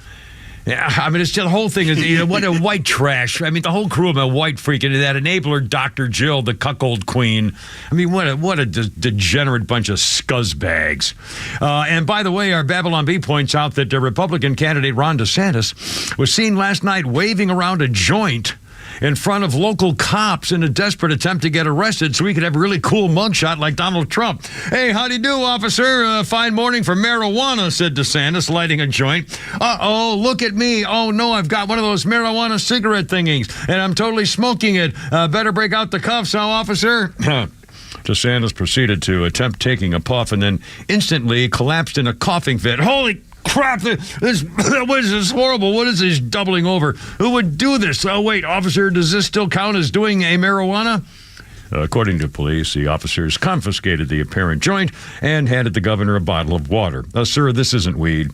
Yeah, I mean, it's just the whole thing is, what a white trash. I mean, the whole crew of a white freaking that enabler, Dr. Jill, the cuckold queen. I mean, what a degenerate bunch of scuzzbags. And by the way, our Babylon Bee points out that Republican candidate Ron DeSantis was seen last night waving around a joint in front of local cops in a desperate attempt to get arrested so he could have a really cool mugshot like Donald Trump. "Hey, howdy do, officer. Fine morning for marijuana," said DeSantis, lighting a joint. "Uh-oh, look at me. Oh, no, I've got one of those marijuana cigarette thingies, and I'm totally smoking it. Better break out the cuffs, huh, officer?" DeSantis proceeded to attempt taking a puff and then instantly collapsed in a coughing fit. Holy crap, this is horrible. What is this doubling over? Who would do this? Oh, wait, officer, does this still count as doing a marijuana? According to police, the officers confiscated the apparent joint and handed the governor a bottle of water. "Sir, this isn't weed.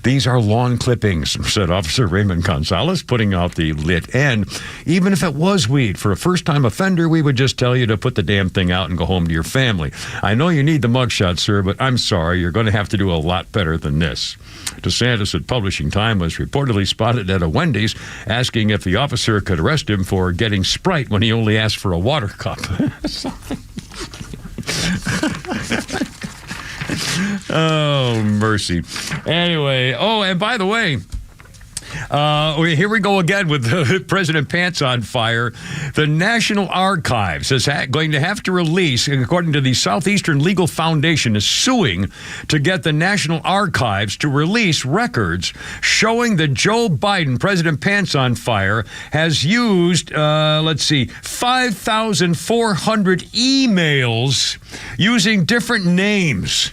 These are lawn clippings," said Officer Raymond Gonzalez, putting out the lit end. "Even if it was weed, for a first-time offender, we would just tell you to put the damn thing out and go home to your family. I know you need the mugshot, sir, but I'm sorry. You're going to have to do a lot better than this." DeSantis at Publishing Time was reportedly spotted at a Wendy's asking if the officer could arrest him for getting Sprite when he only asked for a water cup. Oh, mercy. Anyway, and by the way, here we go again with President Pants on fire. The National Archives is going to have to release, according to the Southeastern Legal Foundation, is suing to get the National Archives to release records showing that Joe Biden, President Pants on fire, has used, 5,400 emails using different names.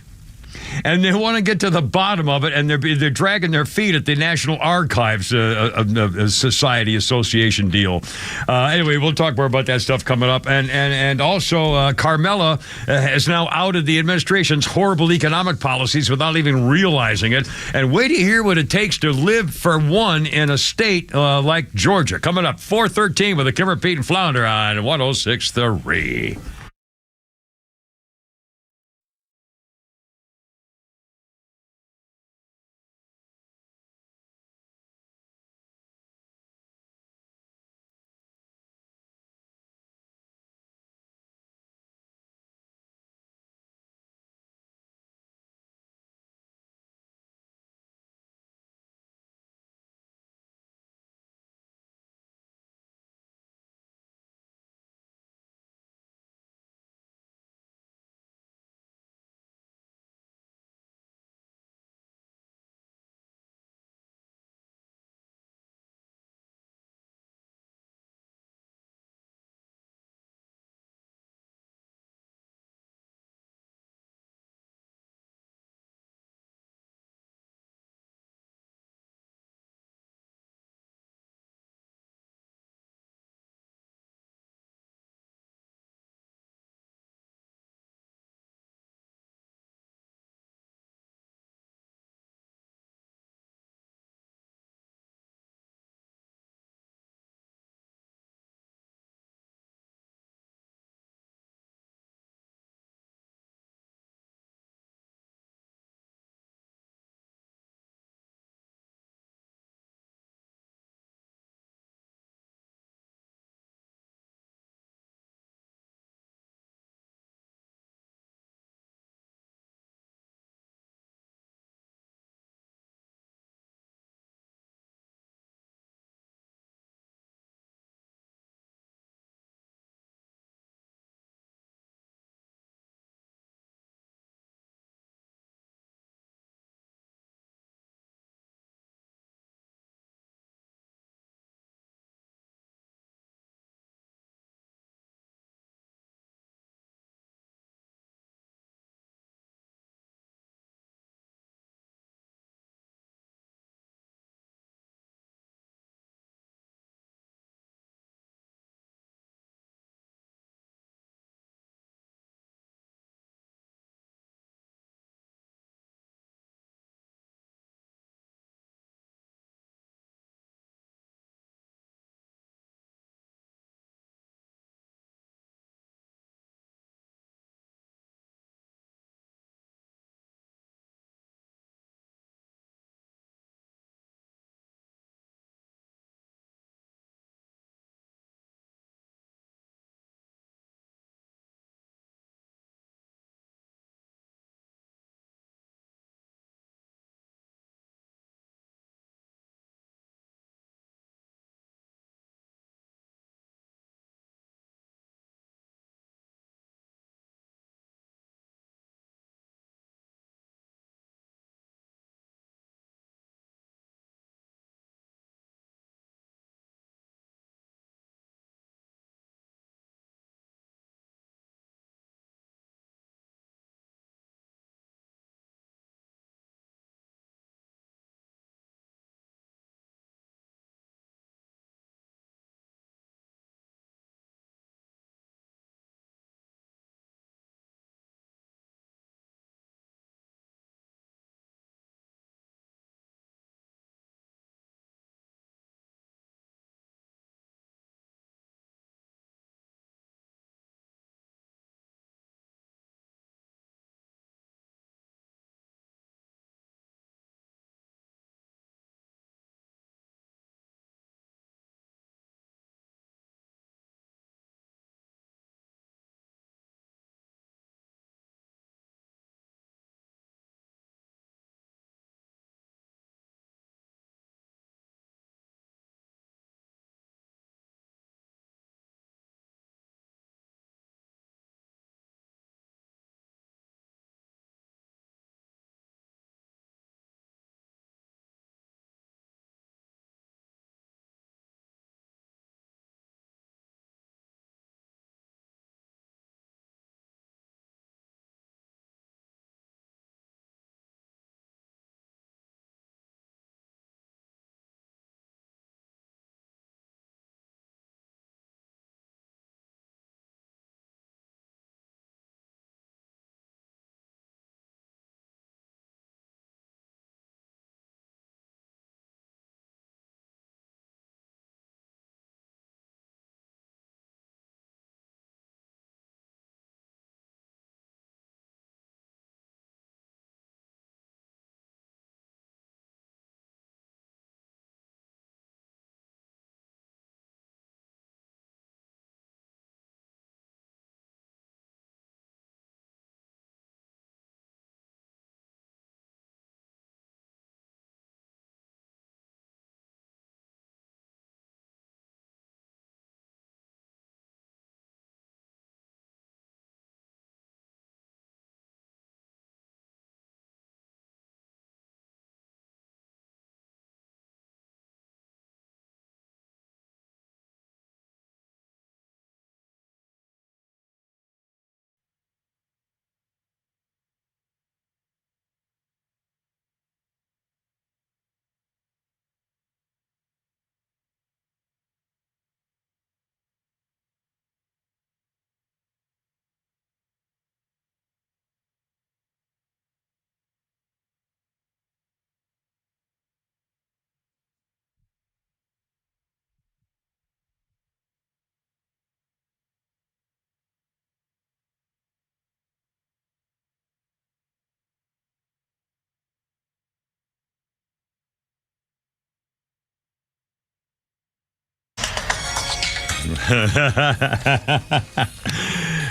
And they want to get to the bottom of it, and they're dragging their feet at the National Archives Society Association deal. Anyway, we'll talk more about that stuff coming up. And also, Carmela has now outed the administration's horrible economic policies without even realizing it. And wait to hear what it takes to live for one in a state like Georgia. Coming up, 4:13 with the Kimmer, Pete, and Flounder on 106.3.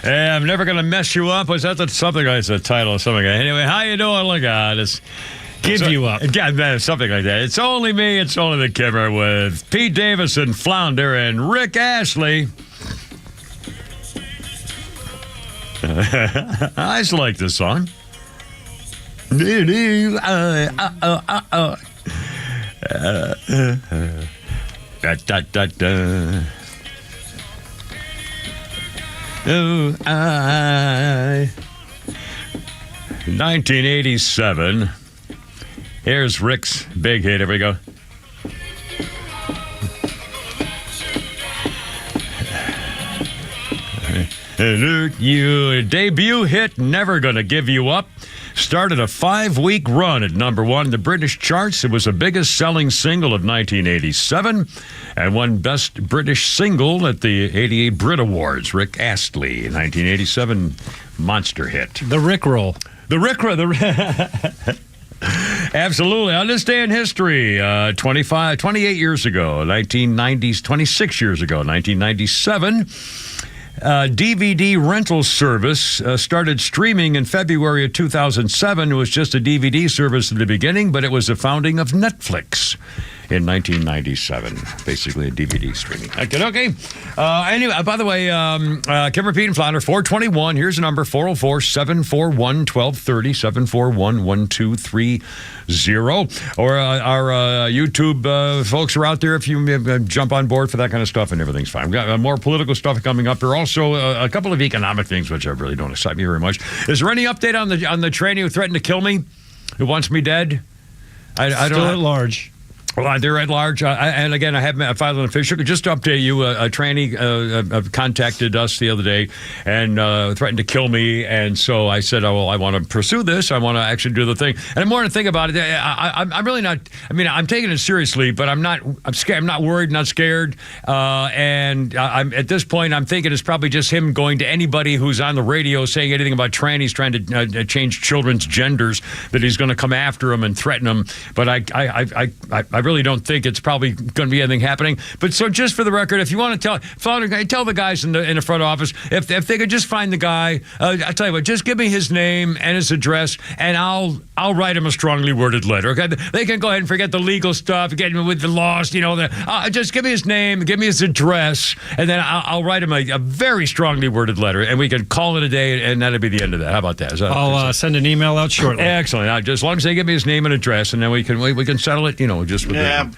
Hey, I'm never going to mess you up. Was that something like the title of something? Anyway, how you doing? Look at this. Give you up. Yeah, something like that. It's only me. It's only the Kimmer with Pete Davison, Flounder, and Rick Astley. I just like this song. Oh, 1987. Here's Rick's big hit. Here we go. Your debut hit, Never Gonna Give You Up, started a 5-week run at number 1 in the British charts. It was the biggest selling single of 1987 and won Best British Single at the 88 Brit Awards. Rick Astley, 1987 monster hit. The Rickroll. The Rickroll. Absolutely. On this day in history, 28 years ago, 1990s, 26 years ago, 1997, DVD rental service started streaming in February of 2007. It was just a DVD service at the beginning, but it was the founding of Netflix in 1997. Basically a DVD streaming. Okay. Anyway, by the way, Kimmer, Pete, and Flounder, 421. Here's the number, 404-741-1230, 741-1230. Or our YouTube folks are out there if you jump on board for that kind of stuff, and everything's fine. We've got more political stuff coming up. There are also a couple of economic things, which I really don't excite me very much. Is there any update on the tranny who threatened to kill me, who wants me dead? I don't know. Still at large. Well, they're at large. And again, I have filed an official. Just to update you, a tranny contacted us the other day and threatened to kill me. And so I said, oh, well, I want to pursue this. I want to actually do the thing. And the more I think about it, I'm really not. I mean, I'm taking it seriously, but I'm not. I'm scared. I'm not worried. Not scared. And I'm at this point, I'm thinking it's probably just him going to anybody who's on the radio saying anything about trannies trying to change children's genders, that he's going to come after them and threaten them. But I really don't think it's probably going to be anything happening. But so just for the record, if you want to tell the guys in the front office, if they could just find the guy, I'll tell you what, just give me his name and his address, and I'll write him a strongly worded letter. Okay, they can go ahead and forget the legal stuff, get him with the lost, just give me his name, give me his address, and then I'll write him a very strongly worded letter, and we can call it a day, and that'll be the end of that. How about that? I'll send an email out shortly. Excellent. Just as long as they give me his name and address, and then we can settle it. Just with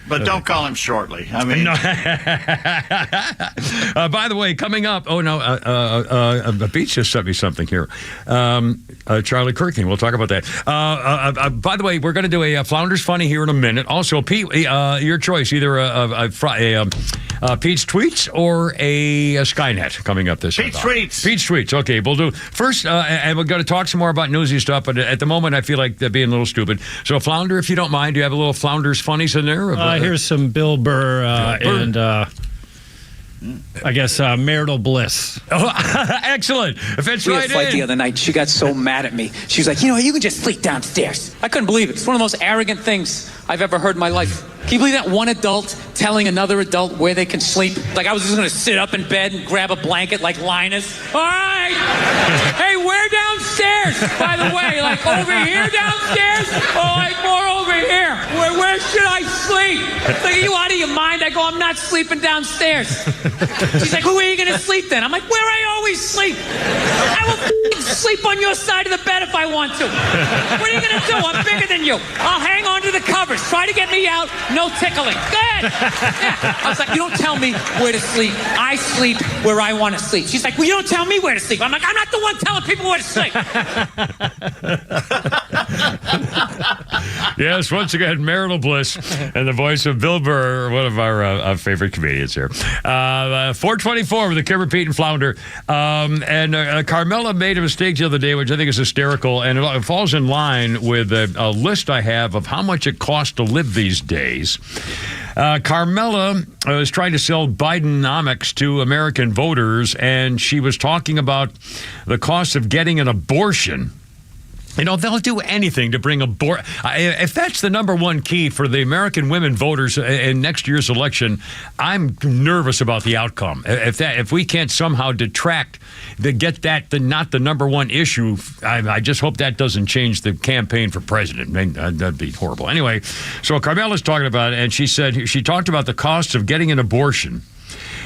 but don't call him shortly. I mean, no. By the way, coming up. Oh no, Beach just sent me something here. Charlie Kirking. We'll talk about that. By the way, we're going to do a Flounders Funny here in a minute. Also, Pete, your choice, either Pete's tweets or a Skynet coming up this. Pete's tweets. Pete's tweets. Okay, we'll do first, and we're going to talk some more about newsy stuff. But at the moment, I feel like they're being a little stupid. So, Flounder, if you don't mind, do you have a little Flounders Funnies in there? Here's some Bill Burr and I guess marital bliss. Oh, excellent. Fits we right had a fight in. the other night. She got so mad at me. She was like, you can just sleep downstairs. I couldn't believe it. It's one of the most arrogant things I've ever heard in my life. Can you believe that? One adult telling another adult where they can sleep? Like I was just going to sit up in bed and grab a blanket like Linus. All right. Hey, we're downstairs, by the way. Like over here downstairs? Or like more over here? Where should I sleep? Like, are you out of your mind? I go, I'm not sleeping downstairs. She's like, where are you going to sleep then? I'm like, where I always sleep. I will sleep on your side of the bed if I want to. What are you going to do? I'm bigger than you. I'll hang on to the covers. Try to get me out. No tickling. Go ahead. Yeah. I was like, you don't tell me where to sleep. I sleep where I want to sleep. She's like, well, you don't tell me where to sleep. I'm like, I'm not the one telling people where to sleep. Yes, once again, marital bliss and the voice of Bill Burr, one of our favorite comedians here. 424 with the Kimmer, Pete, and Flounder. And Carmela made a mistake the other day, which I think is hysterical, and it falls in line with a list I have of how much it costs to live these days. Carmela was trying to sell Bidenomics to American voters, and she was talking about the cost of getting an abortion. They'll do anything to bring abortion. If that's the number one key for the American women voters in next year's election, I'm nervous about the outcome. If we can't somehow get that not the number one issue, I just hope that doesn't change the campaign for president. That'd be horrible. Anyway, so Carmela's talking about it, and she talked about the cost of getting an abortion.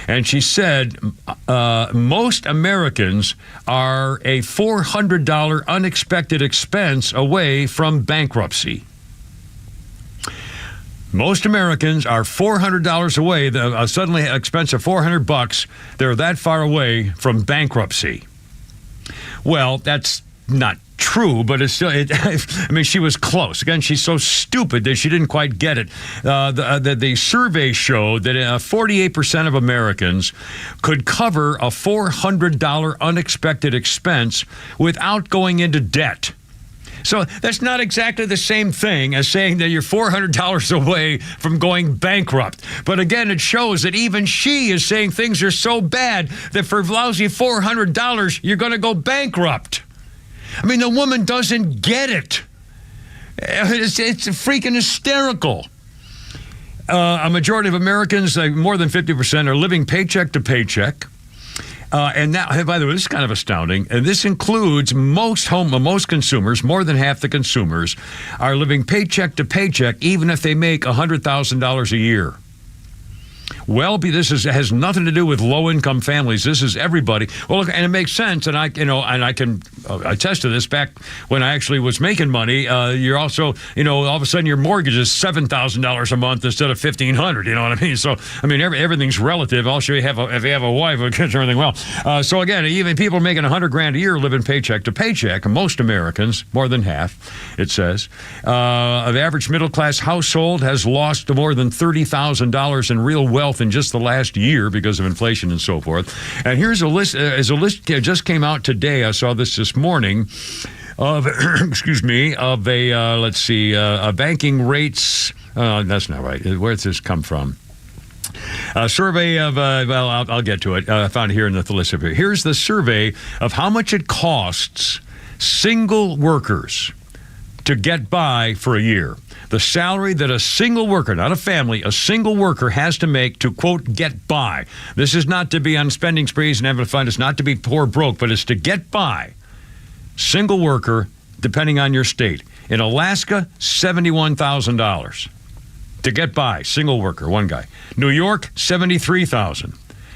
And she said most Americans are a $400 unexpected expense away from bankruptcy. Most Americans are $400 away, the suddenly expense of $400. They're that far away from bankruptcy. Well, that's not true, but it's still. She was close. Again, she's so stupid that she didn't quite get it. The survey showed that 48% of Americans could cover a $400 unexpected expense without going into debt. So that's not exactly the same thing as saying that you're $400 away from going bankrupt. But again, it shows that even she is saying things are so bad that for lousy $400, you're going to go bankrupt. The woman doesn't get it. It's freaking hysterical. A majority of Americans, more than 50%, are living paycheck to paycheck. And now, by the way, this is kind of astounding. And this includes most consumers, more than half the consumers, are living paycheck to paycheck, even if they make $100,000 a year. Well, this has nothing to do with low-income families. This is everybody. Well, look, and it makes sense, and I can attest to this. Back when I actually was making money, you're also, all of a sudden your mortgage is $7,000 a month instead of $1,500. You know what I mean? So, everything's relative. I'll show you if you have a wife, it gets everything well. So again, even people making $100,000 a year living paycheck to paycheck. Most Americans, more than half, it says, of the average middle-class household has lost more than $30,000 in real wealth in just the last year because of inflation and so forth. And here's a list. A list just came out today. I saw this morning of a banking rates. That's not right. Where's this come from? A survey of, I'll get to it. I found it here in the list. Here's the survey of how much it costs single workers to get by for a year. The salary that a single worker, not a family, a single worker has to make to, quote, get by. This is not to be on spending sprees and having fun. It's not to be poor broke, but it's to get by. Single worker, depending on your state. In Alaska, $71,000 to get by. Single worker, one guy. New York, $73,000.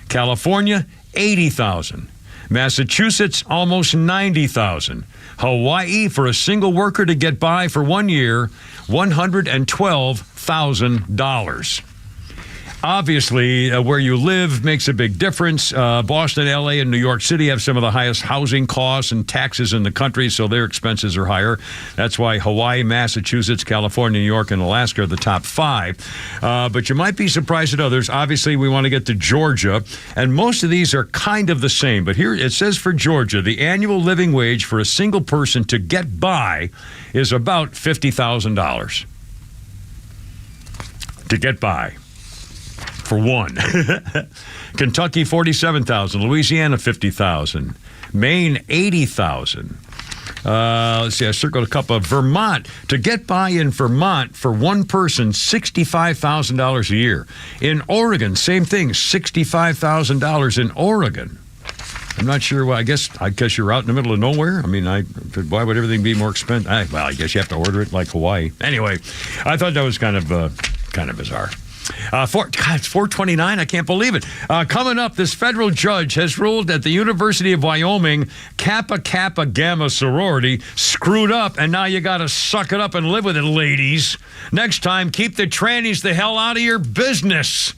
California, $80,000. Massachusetts, almost $90,000. Hawaii, for a single worker to get by for 1 year, $112,000. Obviously, where you live makes a big difference. Boston, L.A., and New York City have some of the highest housing costs and taxes in the country, so their expenses are higher. That's why Hawaii, Massachusetts, California, New York, and Alaska are the top 5. But you might be surprised at others. Obviously, we want to get to Georgia, and most of these are kind of the same. But here it says for Georgia, the annual living wage for a single person to get by is about $50,000. To get by. For one. Kentucky, $47,000. Louisiana, $50,000. Maine, $80,000. Let's see, I circled a couple of Vermont. To get by in Vermont for one person, $65,000 a year. In Oregon, same thing, $65,000 in Oregon. I'm not sure. Well, I guess you're out in the middle of nowhere. Why would everything be more expensive? I guess you have to order it like Hawaii. Anyway, I thought that was kind of bizarre. It's 429. I can't believe it. Coming up, this federal judge has ruled that the University of Wyoming Kappa Kappa Gamma sorority screwed up, and now you got to suck it up and live with it, ladies. Next time, keep the trannies the hell out of your business.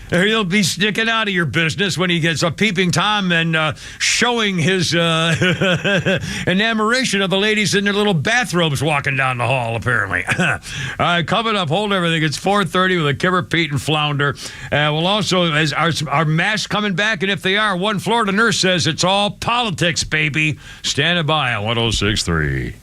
He'll be sticking out of your business when he gets a peeping Tom and showing his enamoration of the ladies in their little bathrobes walking down the hall, apparently. All right, coming up, hold everything. It's 4:30 with a Kipper, Pete, and Flounder. We'll also, as our masks coming back, and if they are, one Florida nurse says it's all politics, baby. Standing by on 106.3.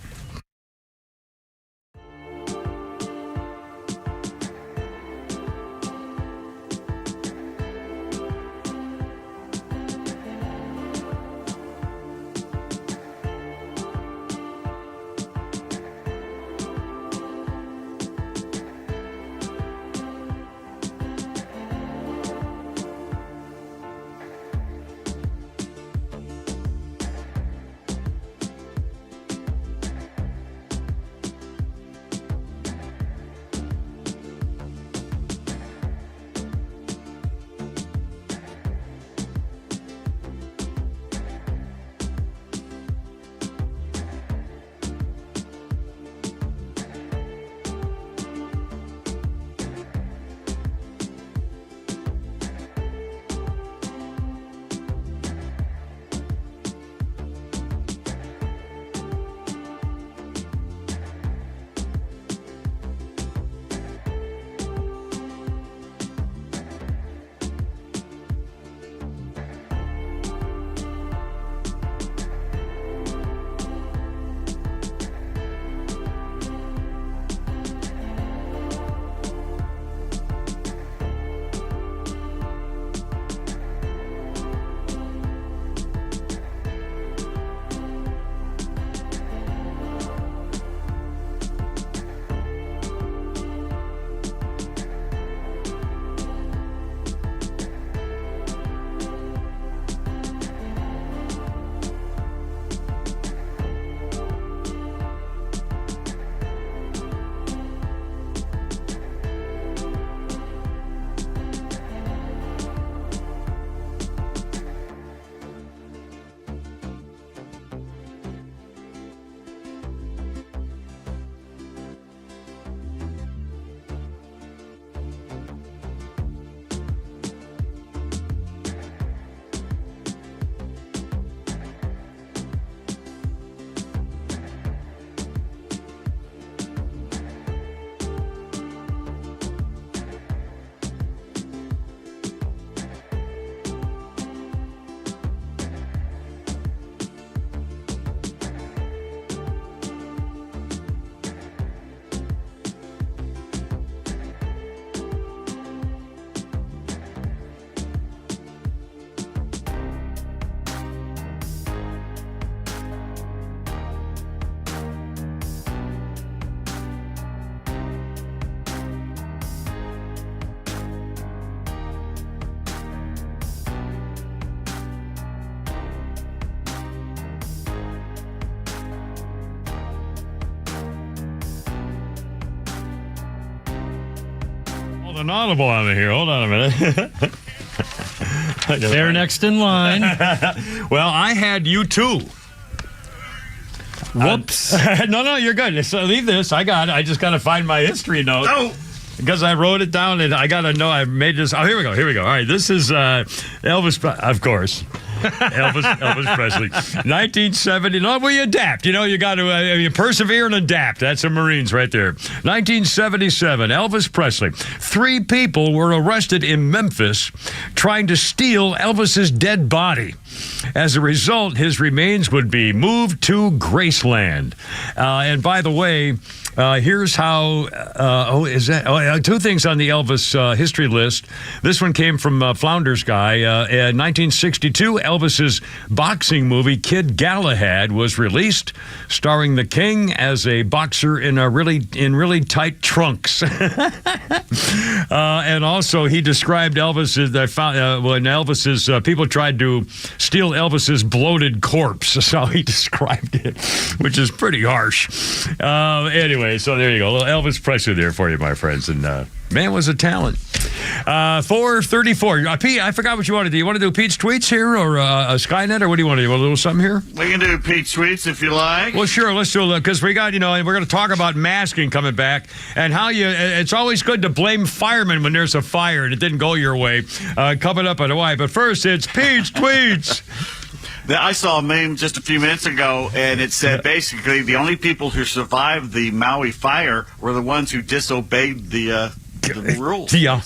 an audible on me here. Hold on a minute. They're next in line. Well, I had you too. Whoops. No, you're good. So leave this. I just got to find my history note. Oh. Because I wrote it down and I got to know I made this. Oh, here we go. All right. This is Elvis, of course. Elvis Presley. 1970. No, we adapt. You got to you persevere and adapt. That's the Marines right there. 1977. Elvis Presley. 3 people were arrested in Memphis trying to steal Elvis's dead body. As a result, his remains would be moved to Graceland. And by the way, here's how. 2 things on the Elvis history list. This one came from Flounders Guy. In 1962, Elvis's boxing movie Kid Galahad was released, starring the King as a boxer in really tight trunks. And also, he described Elvis when Elvis's people tried to steal Elvis's bloated corpse. That's how he described it, which is pretty harsh. Anyway, so there you go. A little Elvis Presley there for you, my friends. And man was a talent. 4:34. Pete, I forgot what you want to do. You want to do Pete's tweets here or Skynet, or what do you want to do? You want a little something here? We can do Pete's tweets if you like. Well, sure. Let's do it because we got, and we're going to talk about masking coming back and how it's always good to blame firemen when there's a fire and it didn't go your way. Coming up on Hawaii. But first, it's Pete's tweets. I saw a meme just a few minutes ago, and it said basically the only people who survived the Maui fire were the ones who disobeyed the rules. Yeah.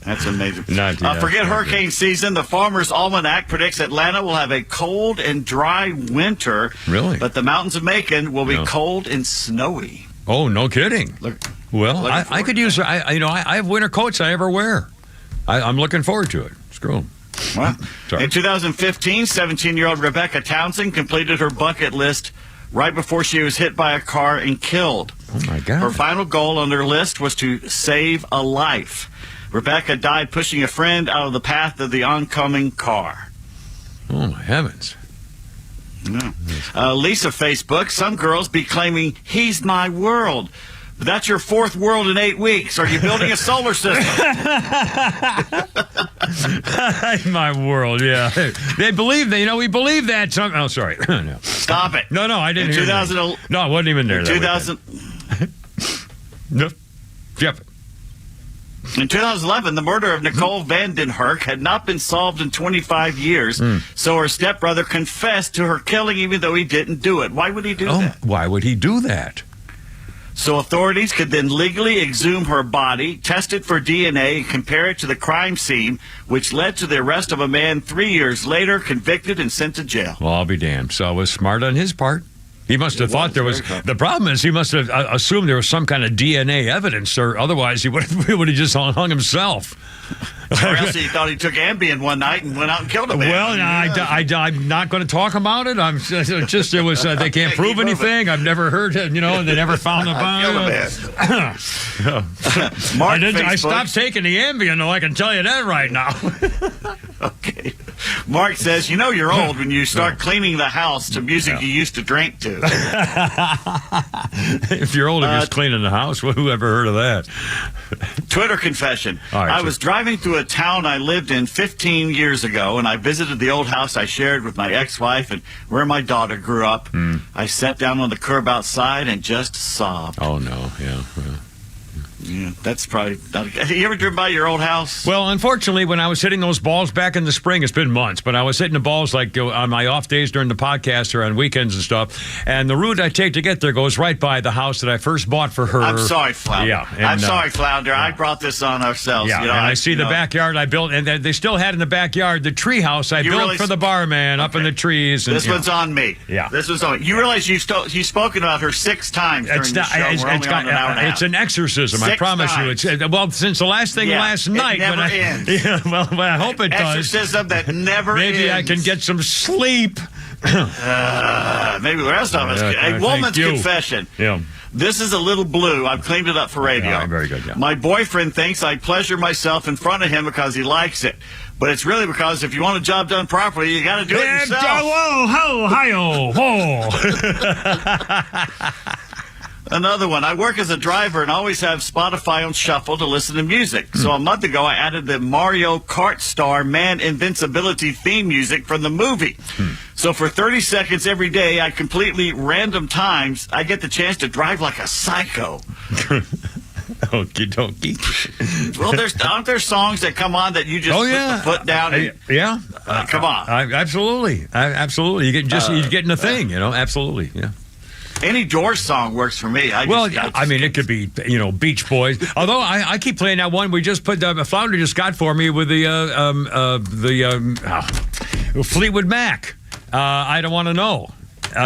That's amazing. Okay. Forget hurricane season. The Farmer's Almanac predicts Atlanta will have a cold and dry winter. Really? But the mountains of Macon will be cold and snowy. Oh, no kidding. Well, I could use. I have winter coats I ever wear. I'm looking forward to it. Screw them. Well, in 2015, 17-year-old Rebecca Townsend completed her bucket list right before she was hit by a car and killed. Oh, my God. Her final goal on her list was to save a life. Rebecca died pushing a friend out of the path of the oncoming car. Oh, my heavens. No. Lisa Facebook, some girls be claiming, he's my world. But that's your 4th world in 8 weeks. Are you building a solar system? My world, yeah. They believe that, we believe that. Oh, sorry. No. Stop it. No, I didn't hear that. No, I wasn't even there. 2000. Nope. Yep. In 2011, the murder of Nicole Van Den Herk had not been solved in 25 years, so her stepbrother confessed to her killing even though he didn't do it. Why would he do that? Why would he do that? So authorities could then legally exhume her body, test it for DNA, and compare it to the crime scene, which led to the arrest of a man 3 years later, convicted and sent to jail. Well, I'll be damned. So it was smart on his part. He must have thought there was. The problem is he must have assumed there was some kind of DNA evidence, or otherwise he would have just hung himself. Or else he thought he took Ambien one night and went out and killed a man. Well, I'm not going to talk about it. I'm just it was they can't prove anything. I've never heard it. They never found about it. I stopped taking the Ambien, though. I can tell you that right now. Okay. Mark says, you're old when you start cleaning the house to music you used to drink to. If you're old and you're cleaning the house, who ever heard of that? Twitter confession. Right, I was driving through a town I lived in 15 years ago, and I visited the old house I shared with my ex-wife and where my daughter grew up. I sat down on the curb outside and just sobbed. Oh, no. Yeah. Yeah, that's probably not. Have you ever driven by your old house? Well, unfortunately, when I was hitting those balls back in the spring, it's been months, but I was hitting the balls like on my off days during the podcast or on weekends and stuff. And the route I take to get there goes right by the house that I first bought for her. I'm sorry, Flounder. Yeah, I'm sorry, Flounder. I brought this on ourselves. Yeah, and I see the backyard I built, and they still had in the backyard the tree house I built for the barman up in the trees. And, this one's on me. Yeah. This was on me. You realize you've spoken about her 6 times during the show. We're only on an hour and a half. It's an exorcism. I promise you. It's since the last thing last night. It never ends. Yeah, well, I hope it does. Exorcism that never Maybe ends. I can get some sleep. Maybe the rest of us. A woman's confession. Yeah. This is a little blue. I've cleaned it up for radio. Yeah, very good, yeah. My boyfriend thinks I pleasure myself in front of him because he likes it. But it's really because if you want a job done properly, you got to do it yourself. Whoa, ho, hi-oh, ho. Another one. I work as a driver and always have Spotify on shuffle to listen to music. So a month ago, I added the Mario Kart star Man Invincibility theme music from the movie. So for 30 seconds every day, at completely random times, I get the chance to drive like a psycho. Okie dokie. Well, aren't there songs that come on that you just put the foot down? And, come on. Absolutely. Absolutely. You're getting a thing, Absolutely. Yeah. Any Doors song works for me. It could be, Beach Boys. Although I keep playing that one we just put, Flounder just got for me with the Fleetwood Mac. I Don't Want to Know.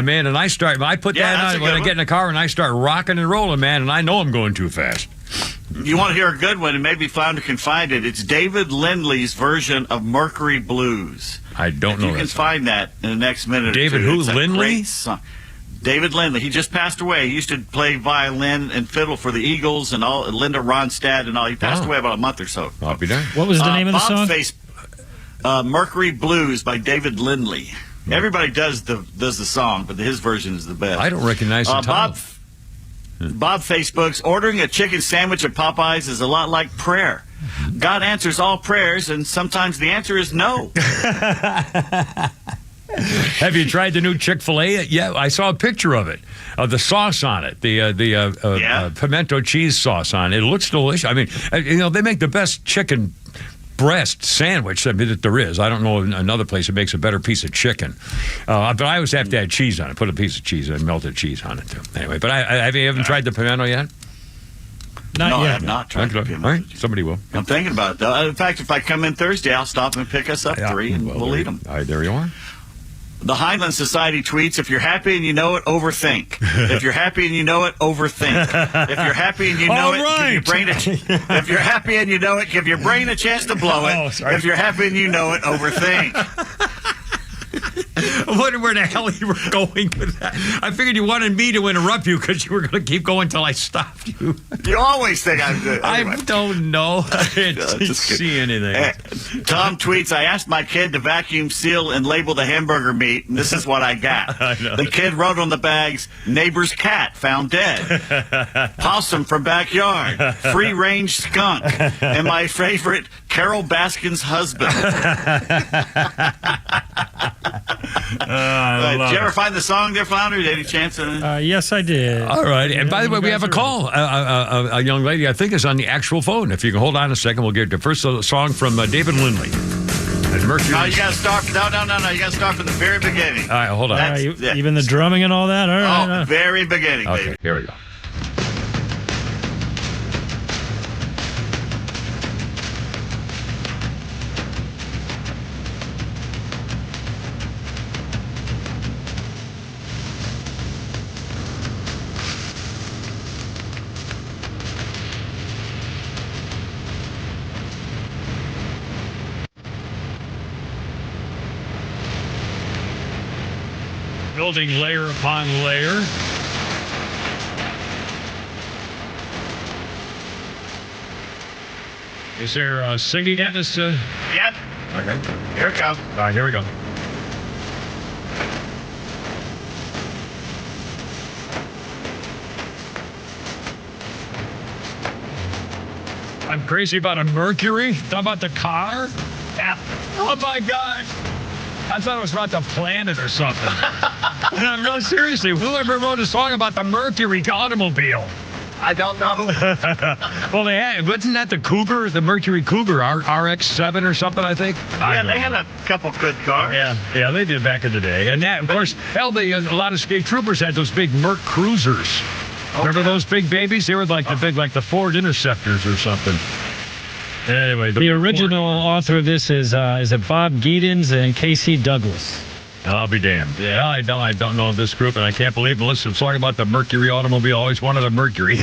Man, and I put that on when I get in the car and I start rocking and rolling, man, and I know I'm going too fast. You want to hear a good one, and maybe Flounder can find it. It's David Lindley's version of Mercury Blues. I don't know. You can find that in the next minute David or two. who? It's Lindley? David Lindley. He just passed away. He used to play violin and fiddle for the Eagles and all. Linda Ronstadt and all. He passed away about a month or so. I'll be darned. What was the name of the song? Mercury Blues by David Lindley. Everybody does the song, but his version is the best. I don't recognize the title. Bob Facebook's ordering a chicken sandwich at Popeyes is a lot like prayer. God answers all prayers, and sometimes the answer is no. Have you tried the new Chick-fil-A? Yeah, I saw a picture of it, of the sauce on it, the pimento cheese sauce on it. It looks delicious. I mean, they make the best chicken breast sandwich that there is. I don't know another place that makes a better piece of chicken. But I always have to add cheese on it. Put a piece of cheese and melted cheese on it, too. Anyway, but you haven't tried the pimento yet? No, I have not tried the pimento. All right, somebody will. I'm thinking about it, though. In fact, if I come in Thursday, I'll stop and pick us up 3, and we'll eat them. All right, there you are. The Highland Society tweets, if you're happy and you know it, overthink. If you're happy and you know it, overthink. If you're happy and you know it, give your brain if you're happy and you know it, give your brain a chance to blow it. If you're happy and you know it, overthink. I wonder where the hell you were going with that. I figured you wanted me to interrupt you because you were going to keep going until I stopped you. You always think I'm good. Anyway. I don't know. I didn't see anything. Tom tweets, I asked my kid to vacuum seal and label the hamburger meat, and this is what I got. The kid wrote on the bags, neighbor's cat found dead. Possum from backyard. Free-range skunk. And my favorite, Carol Baskin's husband. Did you ever find the song there, Flounder? Any chance of it? Yes, I did. All right. And by the way, we have a call. A young lady, I think, is on the actual phone. If you can hold on a second, we'll get the first song from David Lindley. Mercury. No, you got to start. No. You got to start from the very beginning. All right, hold on. Even the drumming and all that? All right. Very beginning, okay, baby. Here we go. Building layer upon layer. Is there singing at this? Yep. Okay. Here it comes. All right, here we go. I'm crazy about a Mercury. Talking about the car? Yeah. Oh my God. I thought it was about the planet or something. No, seriously, whoever wrote a song about the Mercury automobile? I don't know. Well, they had, wasn't that the Cougar, the Mercury Cougar, RX-7 or something, I think? Yeah, they had a couple good cars. Yeah, they did back in the day. And that, of course, a lot of state troopers had those big Merc Cruisers. Okay. Remember those big babies? They were like the Ford Interceptors or something. Anyway, the original author of this is it Bob Giedens and Casey Douglas. I'll be damned. Yeah, I don't know this group, and I can't believe Melissa was talking about the Mercury automobile. Always wanted a Mercury.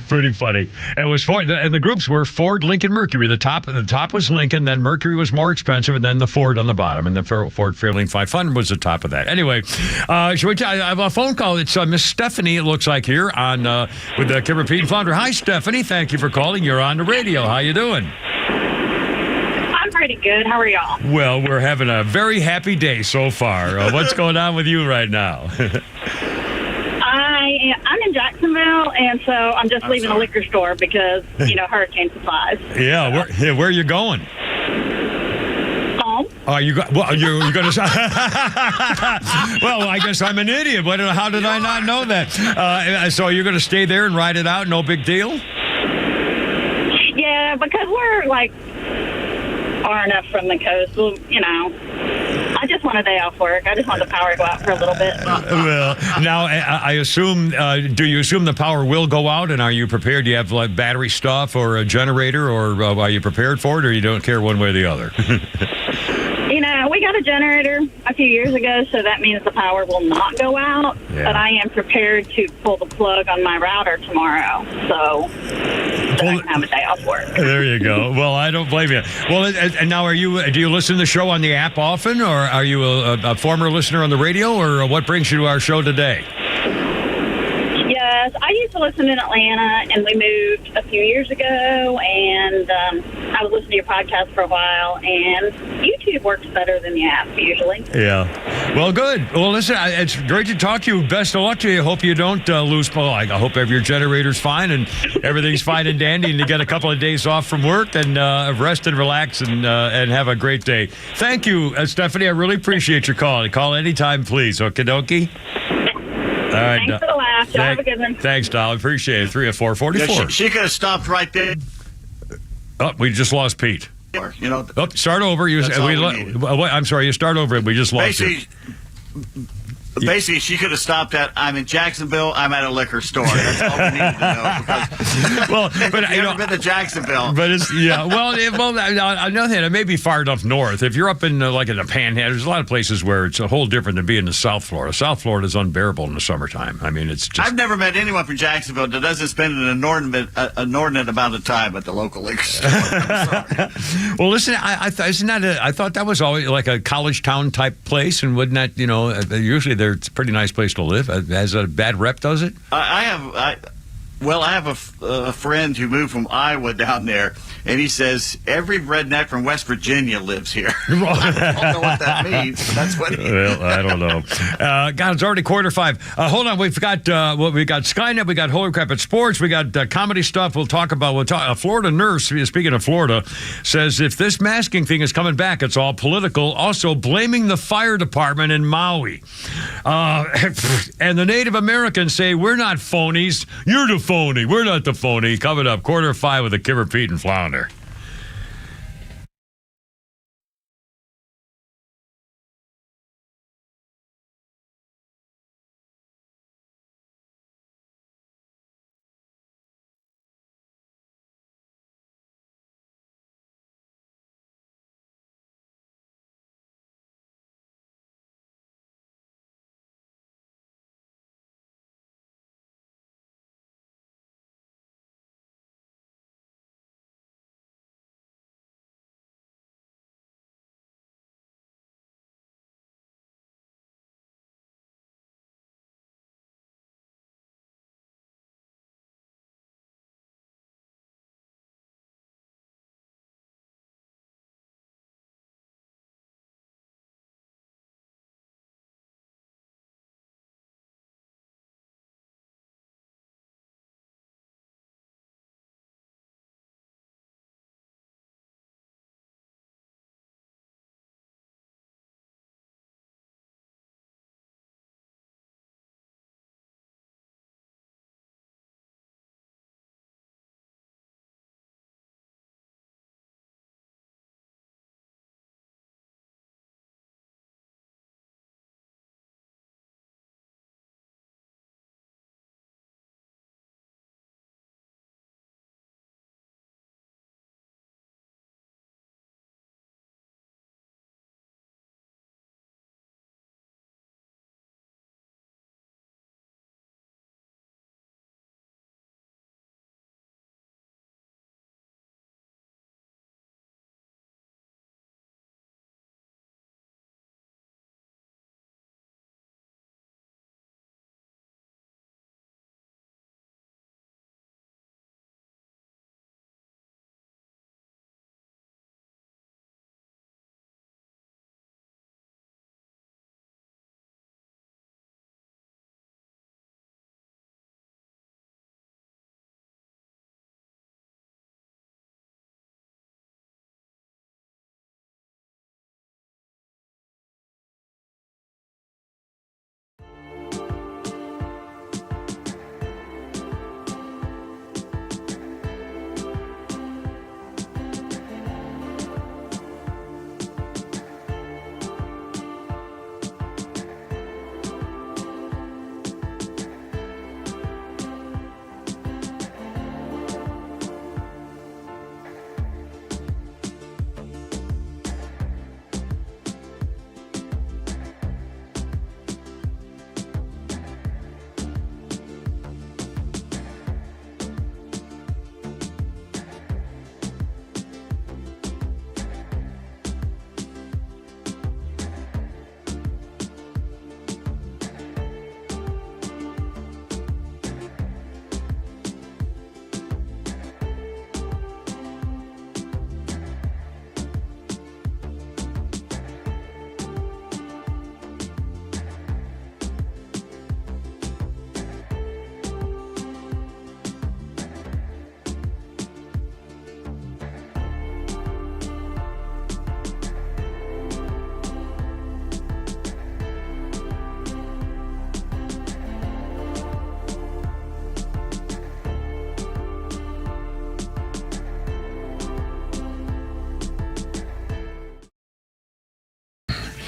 Pretty funny. It was Ford, and the groups were Ford, Lincoln, Mercury. The top was Lincoln, then Mercury was more expensive, and then the Ford on the bottom, and the Ford Fairlane 500 was the top of that. Anyway, I have a phone call. It's Miss Stephanie. It looks like here on with the Kimber Pete and Flounder. Hi, Stephanie. Thank you for calling. You're on the radio. How you doing? Pretty good. How are y'all? Well, we're having a very happy day so far. What's going on with you right now? I I'm in Jacksonville, and so I'm just leaving the liquor store because, hurricane supplies. Yeah, where are you going? Home. You're going to. Well, I guess I'm an idiot. How did I not know that? So you're going to stay there and ride it out? No big deal? Yeah, because we're far enough from the coast. Well, I just want a day off work. I just want the power to go out for a little bit. Well, now I assume. Do you assume the power will go out? And are you prepared? Do you have battery stuff or a generator, or are you prepared for it, or you don't care one way or the other? We got a generator a few years ago, so that means the power will not go out. Yeah. But I am prepared to pull the plug on my router tomorrow, so I can have a day off work. There you go. Well, I don't blame you. Well, and now do you listen to the show on the app often, or are you a former listener on the radio, or what brings you to our show today? Yes, I used to listen in Atlanta, and we moved a few years ago, and I was listening to your podcast for a while, and YouTube works better than the app usually. Yeah. Well, good. Well, listen, it's great to talk to you. Best of luck to you. Hope you don't lose. Well, I hope your generator's fine and everything's fine and dandy, and you get a couple of days off from work and rest and relax and have a great day. Thank you, Stephanie. I really appreciate your call. Call anytime, please. Okie dokie. All right. Thanks for the laugh. Have a good one. Thanks, Doll. I appreciate it. 304-44. Yeah, she could have stopped right there. Oh, we just lost Pete. Start over. I'm sorry. You start over. We just lost you. Basically, she could have stopped at, I'm in Jacksonville, I'm at a liquor store. That's all we needed to know. Because but you've never been to Jacksonville. But it's, yeah, well, on the other hand, it may be far enough north. If you're up in, in the Panhandle, there's a lot of places where it's a whole different than being in South Florida. South Florida is unbearable in the summertime. I mean, it's just... I've never met anyone from Jacksonville that doesn't spend an inordinate amount of time at the local liquor store. Well, listen, I thought that was always like a college town type place, and wouldn't that, usually it's a pretty nice place to live. Has a bad rep, does it? I have a friend who moved from Iowa down there, and he says every redneck from West Virginia lives here. I don't know what that means, but that's what he... Well, I don't know. God, it's already 4:45. Hold on, we've got Skynet, we got Holy Crap at Sports, we got comedy stuff. We'll talk. A Florida nurse, speaking of Florida, says if this masking thing is coming back, it's all political. Also blaming the fire department in Maui. And the Native Americans say, we're not phonies. You're the phony. We're not the phony. Coming up, 4:45 with the Kipper, Pete, and Flounder.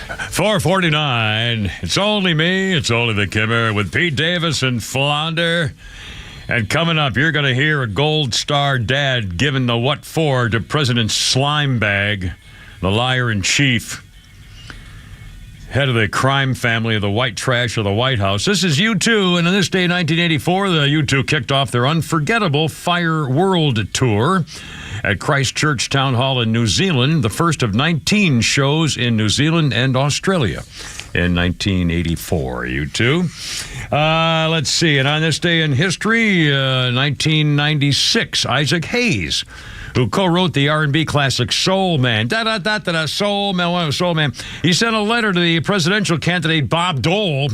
4:49. It's only me. It's only the Kimmer with Pete Davis and Flounder. And coming up, you're going to hear a Gold Star dad giving the what for to President Slimebag, the liar in chief, head of the crime family of the white trash of the White House. This is U2, and on this day, 1984, the U2 kicked off their unforgettable Fire World Tour at Christchurch Town Hall in New Zealand, the first of 19 shows in New Zealand and Australia in 1984. U2. Let's see. And on this day in history, 1996, Isaac Hayes, who co-wrote the R&B classic Soul Man. Da-da-da-da-da, Soul Man, Soul Man. He sent a letter to the presidential candidate Bob Dole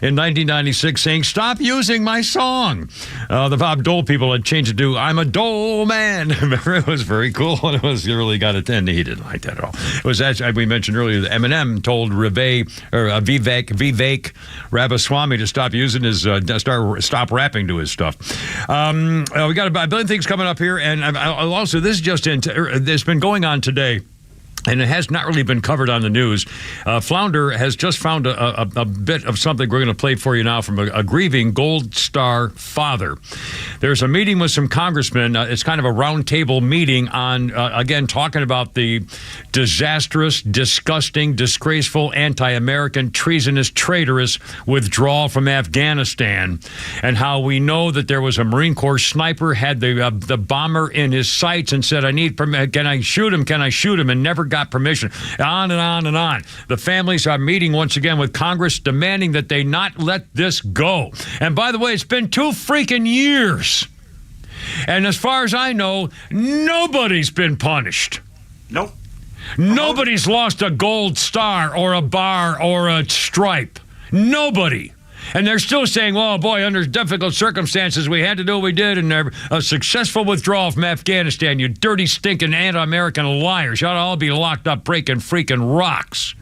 in 1996 saying, stop using my song. The Bob Dole people had changed it to I'm a Dole Man. It was very cool. It was, you really got it then. He didn't like that at all. It was, as we mentioned earlier, that Eminem told Vivek Ramaswamy to stop using his, stop rapping to his stuff. We got a billion things coming up here, and I'll also, this is just it's been going on today, and it has not really been covered on the news. Flounder has just found a bit of something we're going to play for you now from a grieving Gold Star father. There's a meeting with some congressmen. It's kind of a roundtable meeting on, again, talking about the disastrous, disgusting, disgraceful, anti-American, treasonous, traitorous withdrawal from Afghanistan, and how we know that there was a Marine Corps sniper, had the bomber in his sights and said, can I shoot him, and never got permission. On and on and on. The families are meeting once again with Congress, demanding that they not let this go. And by the way, it's been 2 freaking years. And as far as I know, nobody's been punished. Nope. Nobody's lost a gold star or a bar or a stripe. Nobody. And they're still saying, oh, boy, under difficult circumstances, we had to do what we did, and a successful withdrawal from Afghanistan, you dirty, stinking, anti-American liars. You ought to all be locked up breaking freaking rocks.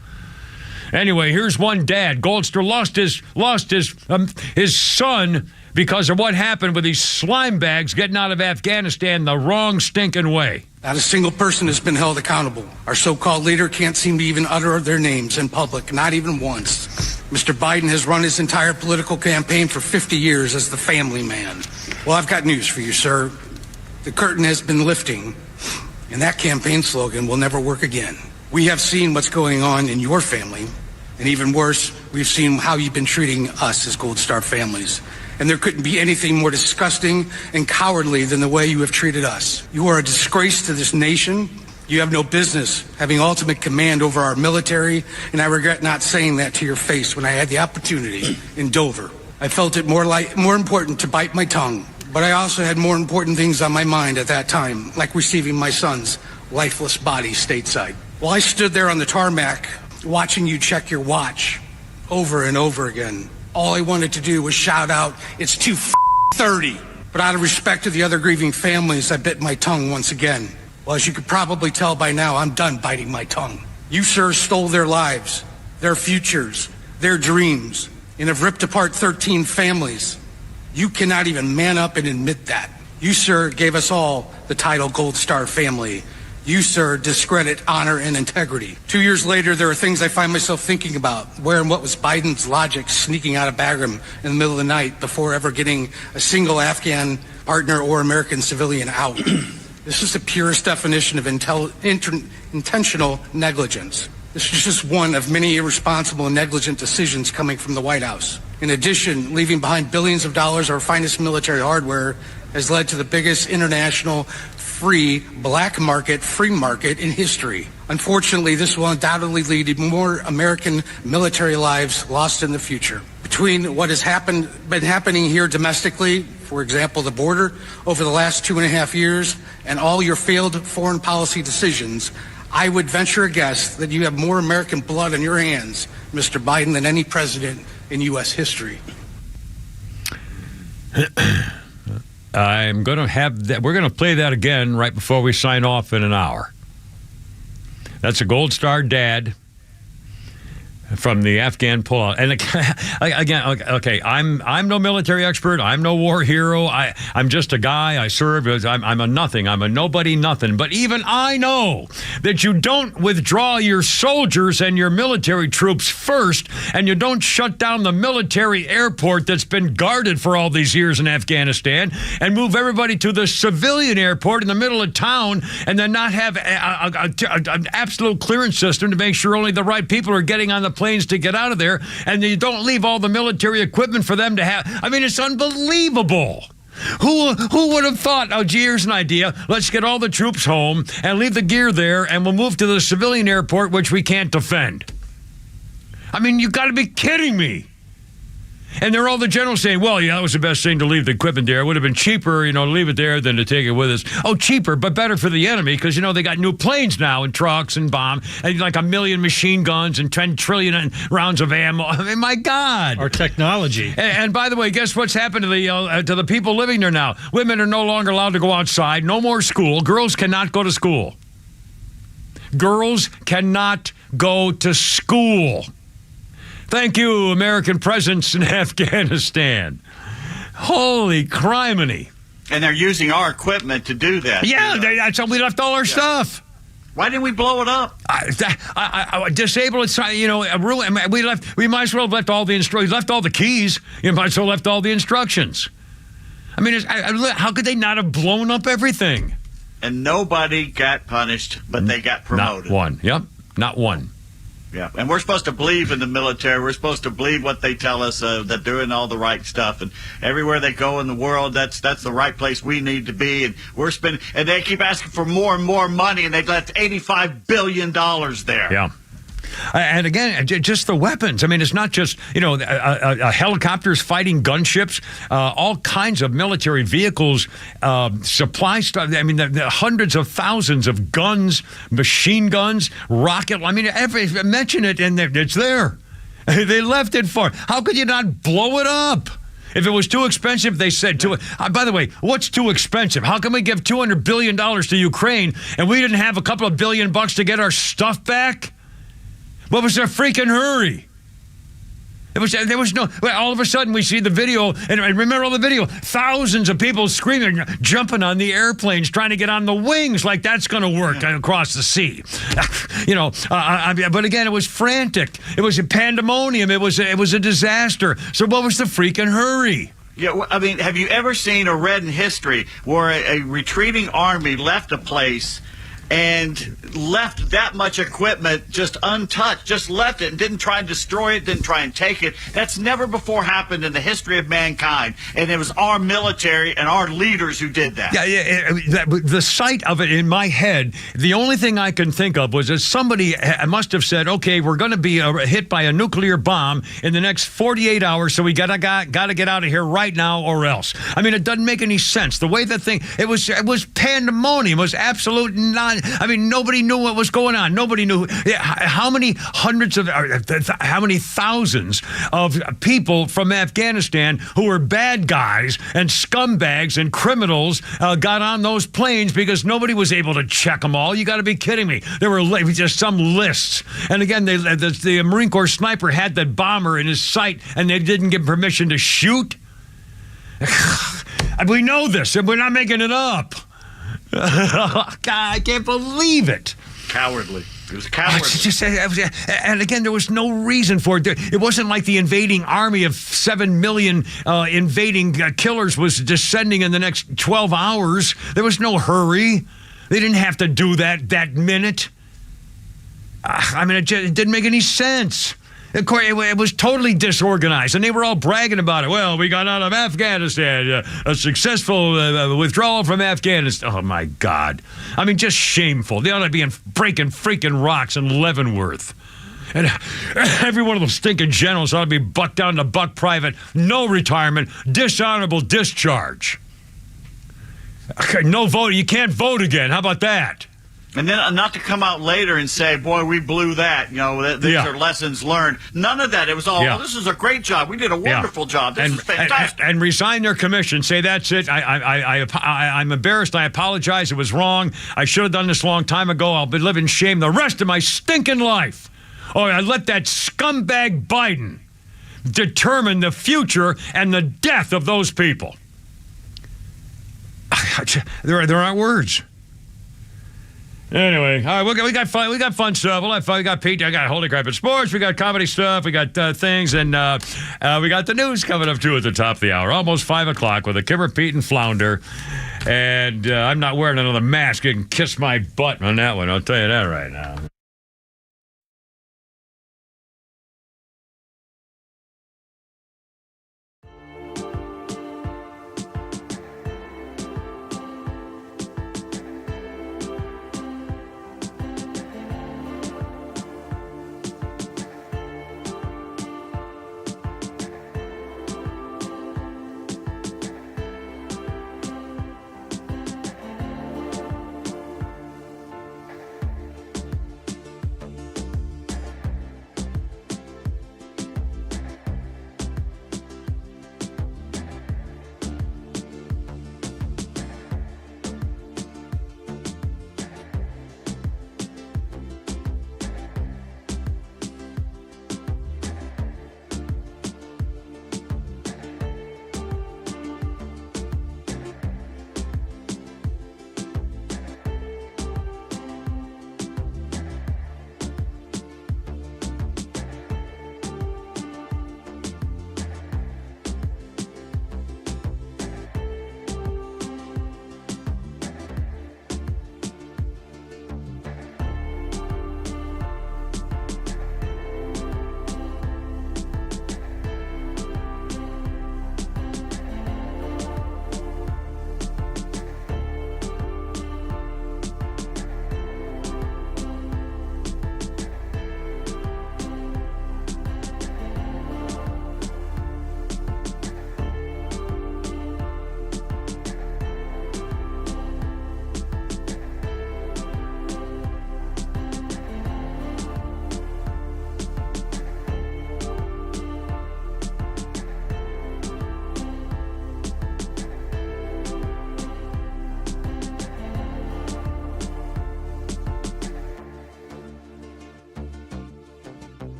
Anyway, here's one dad. Goldster lost his son because of what happened with these slime bags getting out of Afghanistan the wrong stinking way. Not a single person has been held accountable. Our so-called leader can't seem to even utter their names in public, not even once. Mr. Biden has run his entire political campaign for 50 years as the family man. Well, I've got news for you, sir. The curtain has been lifting, and that campaign slogan will never work again. We have seen what's going on in your family, and even worse, we've seen how you've been treating us as Gold Star families. And there couldn't be anything more disgusting and cowardly than the way you have treated us. You are a disgrace to this nation. You have no business having ultimate command over our military, and I regret not saying that to your face when I had the opportunity in Dover. I felt it more important to bite my tongue, but I also had more important things on my mind at that time, like receiving my son's lifeless body stateside. While I stood there on the tarmac, watching you check your watch over and over again, all I wanted to do was shout out, it's 2:30. But out of respect to the other grieving families, I bit my tongue once again. Well, as you could probably tell by now, I'm done biting my tongue. You, sir, stole their lives, their futures, their dreams, and have ripped apart 13 families. You cannot even man up and admit that. You, sir, gave us all the title Gold Star family. You, sir, discredit honor and integrity. 2 years later, there are things I find myself thinking about. Where and what was Biden's logic sneaking out of Bagram in the middle of the night before ever getting a single Afghan partner or American civilian out? This is the purest definition of intentional negligence. This is just one of many irresponsible and negligent decisions coming from the White House. In addition, leaving behind billions of dollars of our finest military hardware has led to the biggest international free market in history. Unfortunately, this will undoubtedly lead to more American military lives lost in the future. Between what has been happening here domestically, for example, the border, over the last 2.5 years, and all your failed foreign policy decisions, I would venture a guess that you have more American blood on your hands, Mr. Biden, than any president in U.S. history. I'm going to have that. We're going to play that again right before we sign off in an hour. That's a Gold Star dad from the Afghan pullout. And again, okay, I'm no military expert. I'm no war hero. I'm just a guy. I serve. I'm a nothing. I'm a nobody nothing. But even I know that you don't withdraw your soldiers and your military troops first, and you don't shut down the military airport that's been guarded for all these years in Afghanistan and move everybody to the civilian airport in the middle of town, and then not have an absolute clearance system to make sure only the right people are getting on the planes to get out of there, and you don't leave all the military equipment for them to have. I mean, it's unbelievable. Who would have thought, oh, gee, here's an idea. Let's get all the troops home and leave the gear there, and we'll move to the civilian airport, which we can't defend. I mean, you got to be kidding me. And they're all the generals saying, well, yeah, that was the best thing to leave the equipment there. It would have been cheaper, to leave it there than to take it with us. Oh, cheaper, but better for the enemy because, they got new planes now and trucks and bombs and like 1 million machine guns and 10 trillion rounds of ammo. I mean, my God. Our technology. And by the way, guess what's happened to the people living there now? Women are no longer allowed to go outside. No more school. Girls cannot go to school. Girls cannot go to school. Thank you, American presence in Afghanistan. Holy criminy. And they're using our equiment to do that. Yeah, that's how we left all our stuff. Why didn't we blow it up? Disable it, we might as well have left all the instructions, left all the keys. You might as well left all the instructions. I mean, how could they not have blown up everything? And nobody got punished, but they got promoted. Not one. Yep, not one. Yeah, and we're supposed to believe in the military. We're supposed to believe what they tell us, that doing all the right stuff. And everywhere they go in the world, that's the right place we need to be. And we're spending, and they keep asking for more and more money, and they've left $85 billion there. Yeah. And again, just the weapons. I mean, it's not just, helicopters fighting gunships, all kinds of military vehicles, supply stuff. I mean, the hundreds of thousands of guns, machine guns, rocket. I mean, mention it and it's there. They left it for. How could you not blow it up? If it was too expensive, they said to it. By the way, what's too expensive? How can we give $200 billion to Ukraine and we didn't have a couple of $billion to get our stuff back? What was their freaking hurry? There was no. All of a sudden, we see the video, and remember all the video. Thousands of people screaming, jumping on the airplanes, trying to get on the wings, like that's going to work across the sea. But again, it was frantic. It was a pandemonium. It was a disaster. So what was the freaking hurry? Yeah, I mean, have you ever seen or read in history where a retreating army left a place and left that much equipment just untouched, just left it and didn't try and destroy it, didn't try and take it? That's never before happened in the history of mankind. And it was our military and our leaders who did that. Yeah, the sight of it in my head, the only thing I can think of was that somebody must have said, okay, we're going to be hit by a nuclear bomb in the next 48 hours, so we got to get out of here right now or else. I mean, it doesn't make any sense. The way that thing, it was pandemonium. It was absolute nonsense. I mean, nobody knew what was going on. Nobody knew how many thousands of people from Afghanistan who were bad guys and scumbags and criminals got on those planes because nobody was able to check them all. You got to be kidding me. There were just some lists. And again, the Marine Corps sniper had that bomber in his sight and they didn't give permission to shoot. We know this and we're not making it up. God, I can't believe it. Cowardly. It was cowardly. And again, there was no reason for it. It wasn't like the invading army of 7 million invading killers was descending in the next 12 hours. There was no hurry. They didn't have to do that minute. I mean, it didn't make any sense. Of course, it was totally disorganized, and they were all bragging about it. Well, we got out of Afghanistan, a successful withdrawal from Afghanistan. Oh, my God. I mean, just shameful. They ought to be breaking freaking rocks in Leavenworth. And every one of those stinking generals ought to be bucked down to buck private, no retirement, dishonorable discharge. Okay, no vote. You can't vote again. How about that? And then not to come out later and say, boy, we blew that. These are lessons learned. None of that. It was all, this is a great job. We did a wonderful job. This is fantastic. And resign their commission. Say, that's it. I'm embarrassed. I apologize. It was wrong. I should have done this a long time ago. I'll be living shame the rest of my stinking life Oh, I let that scumbag Biden determine the future and the death of those people. There aren't words. Anyway, all right, we got fun stuff. We'll have fun. We got Pete. I got Holy Crap in Sports. We got comedy stuff. We got things, and we got the news coming up too at the top of the hour. Almost 5 o'clock with a Kimmer, Pete, and Flounder. And I'm not wearing another mask. You can kiss my butt on that one. I'll tell you that right now.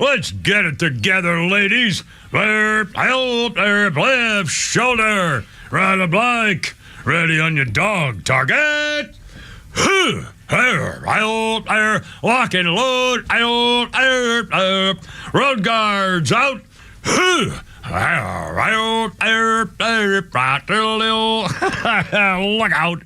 Let's get it together, ladies. Left shoulder, right of blank, ready on your dog. Target. Lock and load. Road guards out. Look out.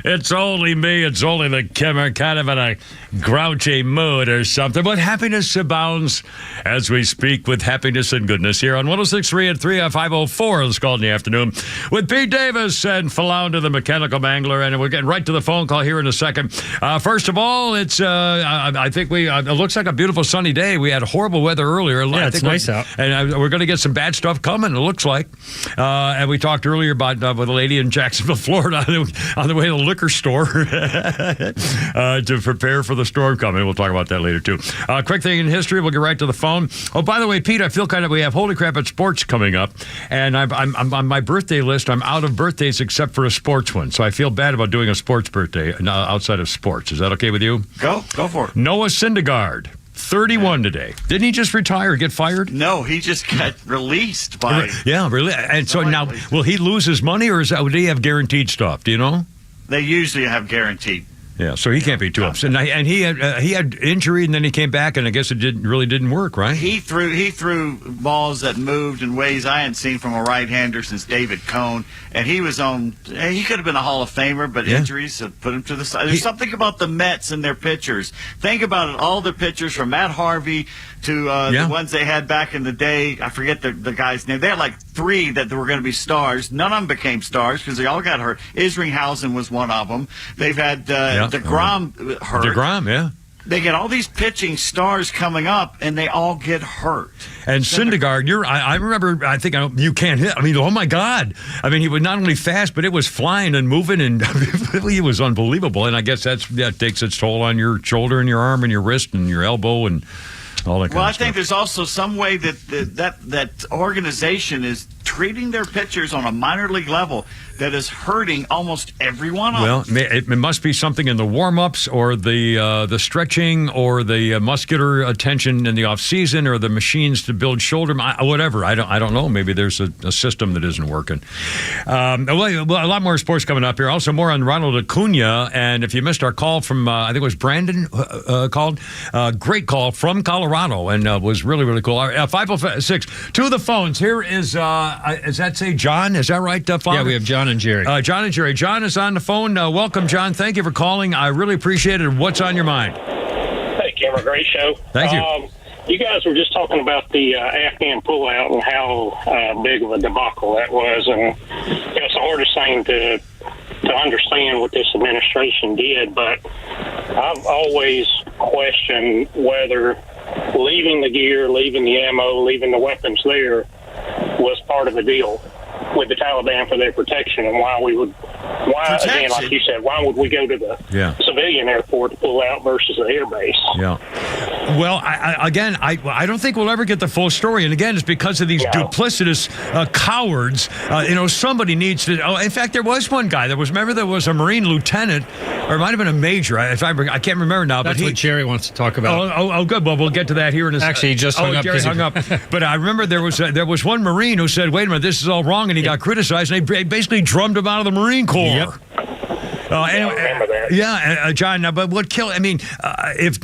It's only me. It's only the Kimmer, kind of in a grouchy mood or something. But happiness abounds as we speak with happiness and goodness here on 106.3 at 30504. Let's call in the afternoon with Pete Davis and Flounder, the mechanical mangler. And we're getting right to the phone call here in a second. First of all, it's I think it looks like a beautiful sunny day. We had horrible weather earlier. Yeah, it's nice out. And we're going to get some bad stuff coming, it looks like. And we talked earlier about with a lady in Jacksonville, Florida, on the way to the liquor store to prepare for the storm coming. We'll talk about that later, too. Quick thing in history. We'll get right to the phone. Oh, by the way, Pete, I feel we have Holy Crap at Sports coming up. And I'm on my birthday list. I'm out of birthdays except for a sports one. So I feel bad about doing a sports birthday outside of sports. Is that okay with you? Go for it. Noah Syndergaard. 31 today. Didn't he just retire or get fired? No, he just got released by... Yeah, really. And so now, will he lose his money or would he have guaranteed stuff? Do you know? They usually have guaranteed. Yeah, so he can't be too upset. And he had injury, and then he came back, and I guess it really didn't work, right? He threw balls that moved in ways I hadn't seen from a right-hander since David Cohn, and he was on. He could have been a Hall of Famer, but injuries have put him to the side. There's something about the Mets and their pitchers. Think about it. All the pitchers from Matt Harvey to the ones they had back in the day. I forget the guy's name. They had like 3 that were going to be stars. None of them became stars because they all got hurt. Isringhausen was one of them. They've had DeGrom hurt. DeGrom, yeah. They get all these pitching stars coming up, and they all get hurt. And Syndergaard, I remember, I think you can't hit. I mean, oh, my God. I mean, he was not only fast, but it was flying and moving, and he was unbelievable. And I guess that takes its toll on your shoulder and your arm and your wrist and your elbow and all that kind of stuff. Well, I think there's also some way that organization is treating their pitchers on a minor league level that is hurting almost every one of them. Well, it must be something in the warm-ups or the stretching or the muscular attention in the off-season or the machines to build shoulder, whatever. I don't know. Maybe there's a system that isn't working. A lot more sports coming up here. Also more on Ronald Acuña. And if you missed our call from, I think it was Brandon called, great call from Colorado and was really, really cool. 506, to the phones. Here is that say John? Is that right, Father? Yeah, we have John and Jerry. John and Jerry. John is on the phone. Welcome, John. Thank you for calling. I really appreciate it. What's on your mind? Hey, Cameron. Great show. Thank you. You guys were just talking about the Afghan pullout and how big of a debacle that was. And it's the hardest thing to understand what this administration did. But I've always questioned whether leaving the gear, leaving the ammo, leaving the weapons there was part of the deal with the Taliban for their protection, and again, like you said, why would we go to the civilian airport to pull out versus the air base? Yeah. Well, I don't think we'll ever get the full story, and again, it's because of these duplicitous cowards. Somebody needs to. Oh, in fact, there was one guy. There was a Marine lieutenant, or it might have been a major. I can't remember now. That's what Jerry wants to talk about. Oh, good. Well, we'll get to that here in a second. Actually, he just hung up. Jerry hung up. But I remember there was one Marine who said, "Wait a minute, this is all wrong," and he got criticized, and they basically drummed him out of the Marine Corps. Yep. John, but what killed? I mean, if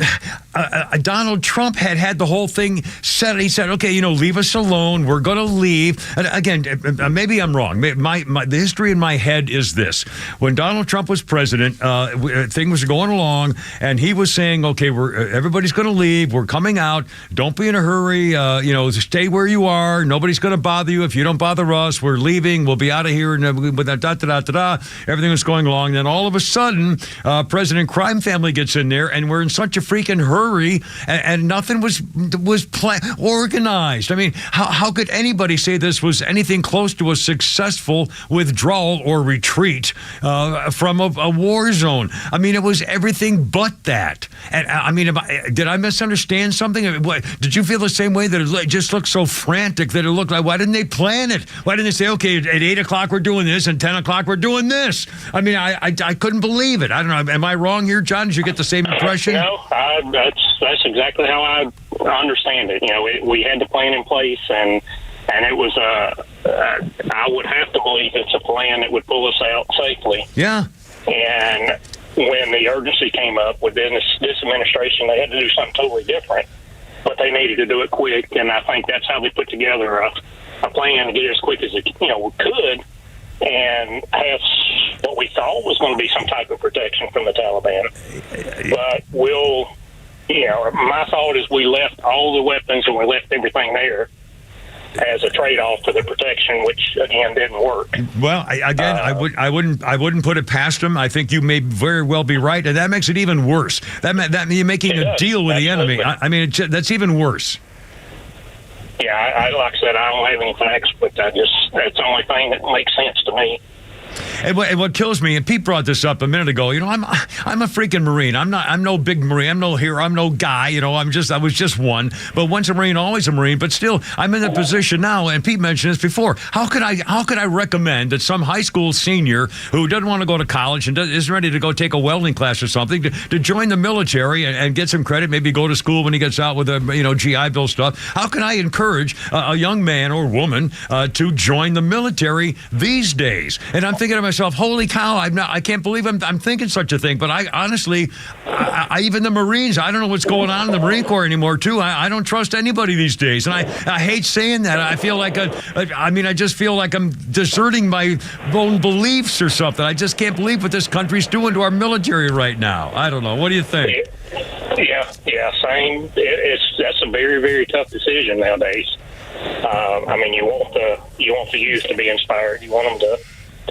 Donald Trump had the whole thing set, he said, "Okay, leave us alone. We're going to leave." And again, maybe I'm wrong. The history in my head is this: when Donald Trump was president, things was going along, and he was saying, "Okay, everybody's going to leave. We're coming out. Don't be in a hurry. Stay where you are. Nobody's going to bother you. If you don't bother us, we're leaving. We'll be out of here." And everything was going along. Then all of a sudden, President Crime Family gets in there, and we're in such a freaking hurry, and nothing was organized. I mean, how could anybody say this was anything close to a successful withdrawal or retreat from a war zone? I mean, it was everything but that. And I mean, did I misunderstand something? Did you feel the same way, that it just looked so frantic that it looked like, why didn't they plan it? Why didn't they say, okay, at 8 o'clock we're doing this, and 10 o'clock we're doing this? I mean, I couldn't believe it. I don't know. Am I wrong here, John? Did you get the same impression? No, that's exactly how I understand it. We had the plan in place, and it was I would have to believe it's a plan that would pull us out safely. Yeah. And when the urgency came up within this administration, they had to do something totally different, but they needed to do it quick, and I think that's how they put together a plan to get it as quick as it could. and have what we thought was going to be some type of protection from the Taliban. But my thought is we left all the weapons and we left everything there as a trade-off for the protection, which again didn't work. Well, I wouldn't put it past them. I think you may very well be right, and that makes it even worse. That you're making a deal with the enemy. I mean, that's even worse. Yeah, I like I said, I don't have any facts, but that's the only thing that makes sense to me. And what kills me, and Pete brought this up a minute ago, I'm a freaking Marine. I'm no big Marine. I'm no hero. I'm no guy. I was just one. But once a Marine, always a Marine. But still, I'm in a position now, and Pete mentioned this before. How could I recommend that some high school senior who doesn't want to go to college and isn't ready to go take a welding class or something to join the military and get some credit, maybe go to school when he gets out with the GI Bill stuff? How can I encourage a young man or woman to join the military these days? And I'm thinking to myself, holy cow, I can't believe I'm thinking such a thing. But I honestly, even the Marines, I don't know what's going on in the Marine Corps anymore, too. I don't trust anybody these days. And I hate saying that. I feel like I just feel like I'm deserting my own beliefs or something. I just can't believe what this country's doing to our military right now. I don't know. What do you think? Yeah, same. That's a very, very tough decision nowadays. You want the youth to be inspired. You want them to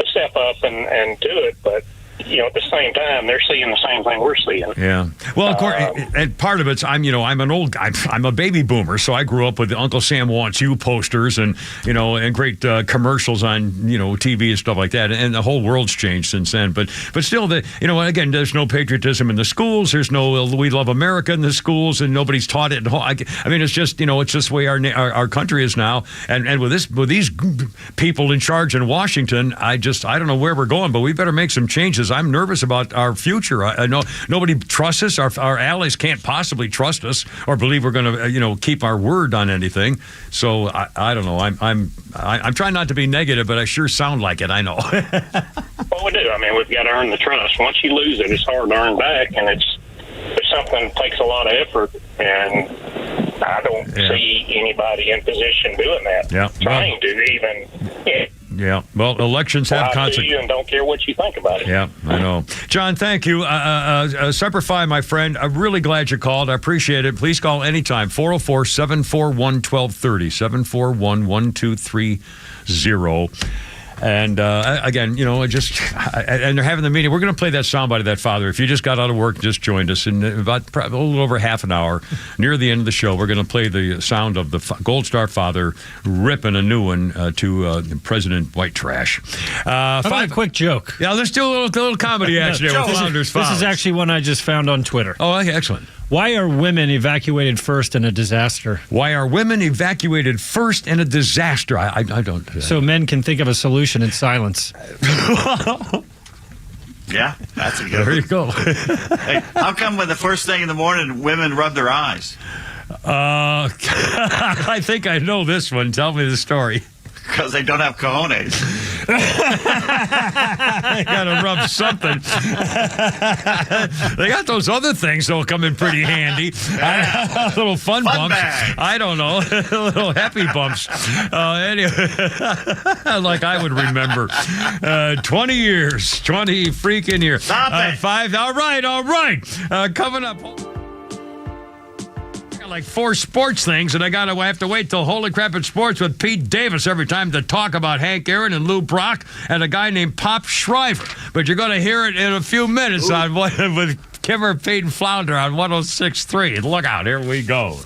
step up and do it, but at the same time, they're seeing the same thing we're seeing. Yeah. Well, of course, and part of it's I'm a baby boomer, so I grew up with the Uncle Sam Wants You posters and great commercials on TV and stuff like that, and the whole world's changed since then. But still, again, there's no patriotism in the schools. There's no "We Love America" in the schools, and nobody's taught it. It's just it's just the way our country is now, and with these people in charge in Washington, I don't know where we're going, but we better make some changes. I'm nervous about our future. I know nobody trusts us. Our allies can't possibly trust us or believe we're going to, keep our word on anything. So I don't know. I'm trying not to be negative, but I sure sound like it. I know. Well, we do. We've got to earn the trust. Once you lose it, it's hard to earn back, and it's something that takes a lot of effort. And I don't see anybody in position doing that. Yeah. Trying to even. Yeah, well, elections have consequences. And don't care what you think about it. Yeah, I know. John, thank you. Semper Fi, my friend. I'm really glad you called. I appreciate it. Please call anytime. 404-741-1230, 741-1230. And again, and they're having the meeting. We're going to play that soundbite of that father. If you just got out of work and just joined us, in about a little over half an hour, near the end of the show, we're going to play the sound of the Gold Star father ripping a new one to President White Trash. How about a quick joke? Yeah, let's do a little comedy action there with Flounder's Father. This is actually one I just found on Twitter. Oh, okay, excellent. Why are women evacuated first in a disaster? Why are women evacuated first in a disaster? I don't. So men can think of a solution in silence. Yeah, that's a good There you go. Hey, how come when the first thing in the morning, women rub their eyes? I think I know this one. Tell me the story. Because they don't have cojones. They got to rub something. They got those other things that'll come in pretty handy. Little fun bumps. Bags. I don't know. Little happy bumps. Anyway, like I would remember. 20 years. 20 freaking years. Stop it. 5. All right. Coming up. Like 4 sports things, and I have to wait till Holy Crap at Sports with Pete Davis every time to talk about Hank Aaron and Lou Brock and a guy named Pop Shriver. But you're going to hear it in a few minutes on with Kimmer, Pete, and Flounder on 106.3. Look out, here we go.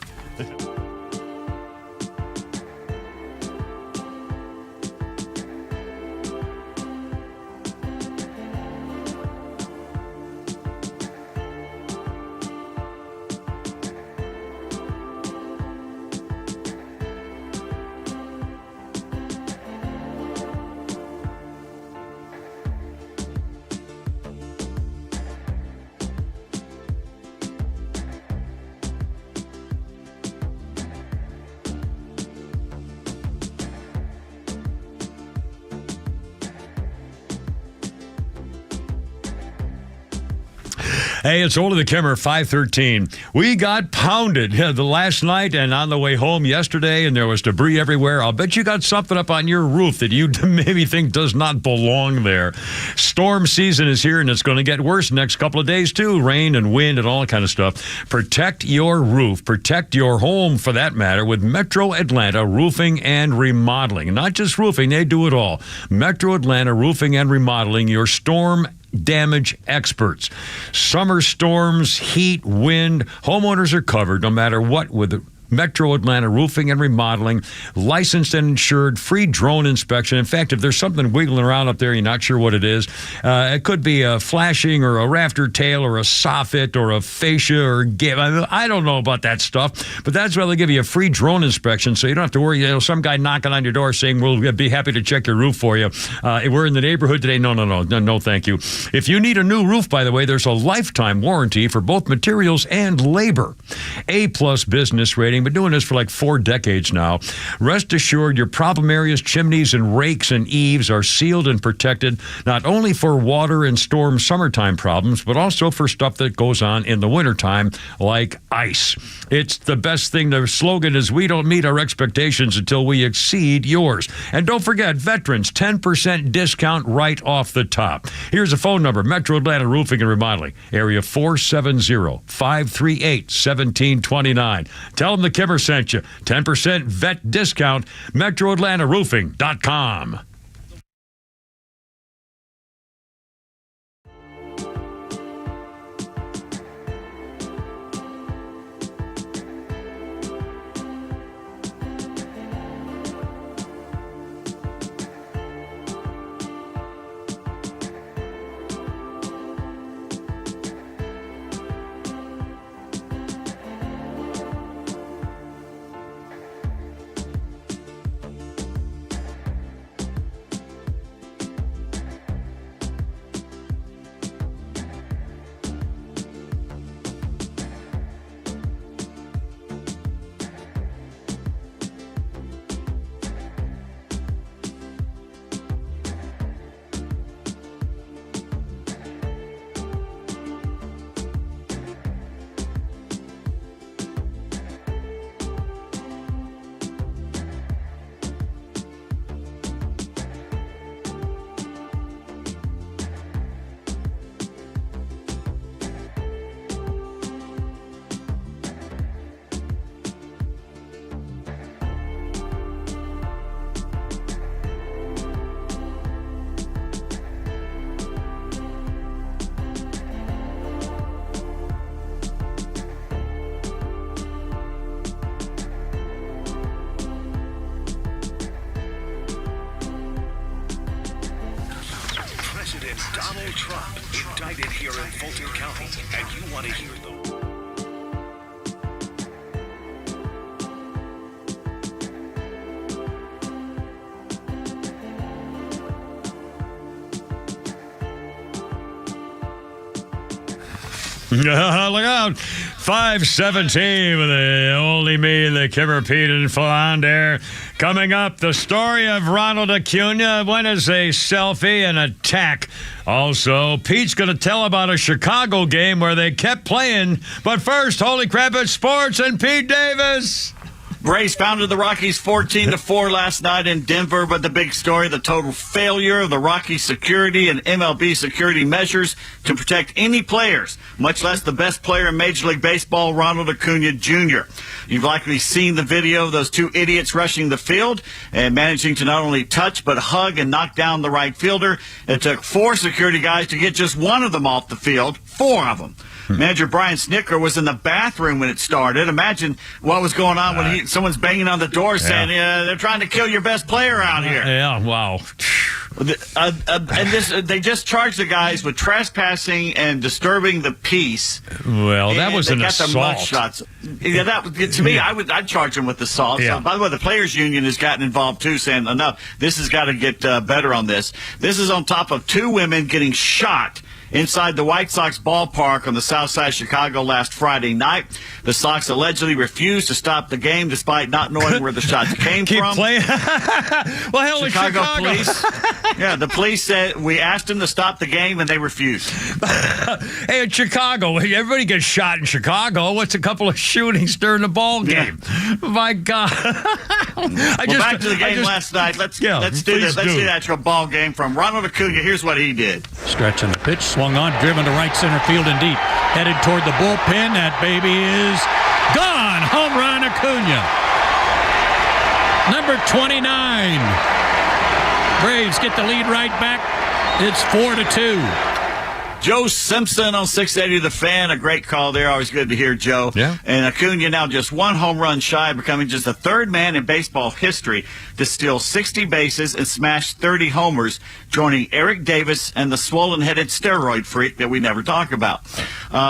Hey, it's Old of the Kimmer, 513. We got pounded the last night and on the way home yesterday, and there was debris everywhere. I'll bet you got something up on your roof that you maybe think does not belong there. Storm season is here, and it's going to get worse next couple of days, too. Rain and wind and all that kind of stuff. Protect your roof. Protect your home, for that matter, with Metro Atlanta Roofing and Remodeling. Not just roofing, they do it all. Metro Atlanta Roofing and Remodeling, your storm damage experts. Summer storms, heat, wind, homeowners are covered no matter what with Metro Atlanta Roofing and Remodeling, licensed and insured, free drone inspection. In fact, if there's something wiggling around up there, you're not sure what it is, it could be a flashing or a rafter tail or a soffit or a fascia or I don't know about that stuff, but that's why they give you a free drone inspection, so you don't have to worry, some guy knocking on your door saying, we'll be happy to check your roof for you. We're in the neighborhood today. No, thank you. If you need a new roof, by the way, there's a lifetime warranty for both materials and labor. A+ business rating. Been doing this for like 4 decades now. Rest assured, your problem areas, chimneys and rakes and eaves are sealed and protected, not only for water and storm summertime problems, but also for stuff that goes on in the wintertime, like ice. It's the best thing. The slogan is, we don't meet our expectations until we exceed yours. And don't forget, veterans, 10% discount right off the top. Here's a phone number, Metro Atlanta Roofing and Remodeling, area 470-538-1729. Tell them the Kimmer sent you. 10% vet discount, MetroAtlantaRoofing.com. Donald Trump indicted here in Fulton County, and you want to hear them. Look out. 517 with the only me, the Kimmer, Pete, and Flander. Coming up, the story of Ronald Acuña. When is a selfie and attack? Also, Pete's going to tell about a Chicago game where they kept playing. But first, holy crap, it's sports and Pete Davis. Braves pounded the Rockies 14-4 last night in Denver, but the big story, the total failure of the Rockies security and MLB security measures to protect any players, much less the best player in Major League Baseball, Ronald Acuña Jr. You've likely seen the video of those two idiots rushing the field and managing to not only touch but hug and knock down the right fielder. It took 4 security guys to get just one of them off the field, 4 of them. Manager Brian Snicker was in the bathroom when it started. Imagine what was going on when someone's banging on the door saying, they're trying to kill your best player out here. Yeah, wow. And they just charged the guys with trespassing and disturbing the peace. Well, that was an assault. Mugshots. Yeah, to me, I'd charge them with assault. Yeah. So, by the way, the Players Union has gotten involved too, saying enough. This has got to get better on this. This is on top of 2 women getting shot inside the White Sox ballpark on the south side of Chicago last Friday night. The Sox allegedly refused to stop the game despite not knowing where the shots came Keep from. playing. Well, hell, in Chicago. Police. Yeah, the police said we asked them to stop the game and they refused. Hey, in Chicago, everybody gets shot in Chicago. What's a couple of shootings during the ball game? Yeah. My God. Back to the game last night. Let's do this. Let's see the actual ball game from Ronald Acuña. Here's what he did. Stretching the pitch, swung on, driven to right center field and deep. Headed toward the bullpen. That baby is gone. Home run, Acuña. Number 29. Braves get the lead right back. It's 4-2. Joe Simpson on 680 The Fan. A great call there. Always good to hear Joe. Yeah. And Acuña now just one home run shy of becoming just the third man in baseball history to steal 60 bases and smash 30 homers, joining Eric Davis and the swollen-headed steroid freak that we never talk about.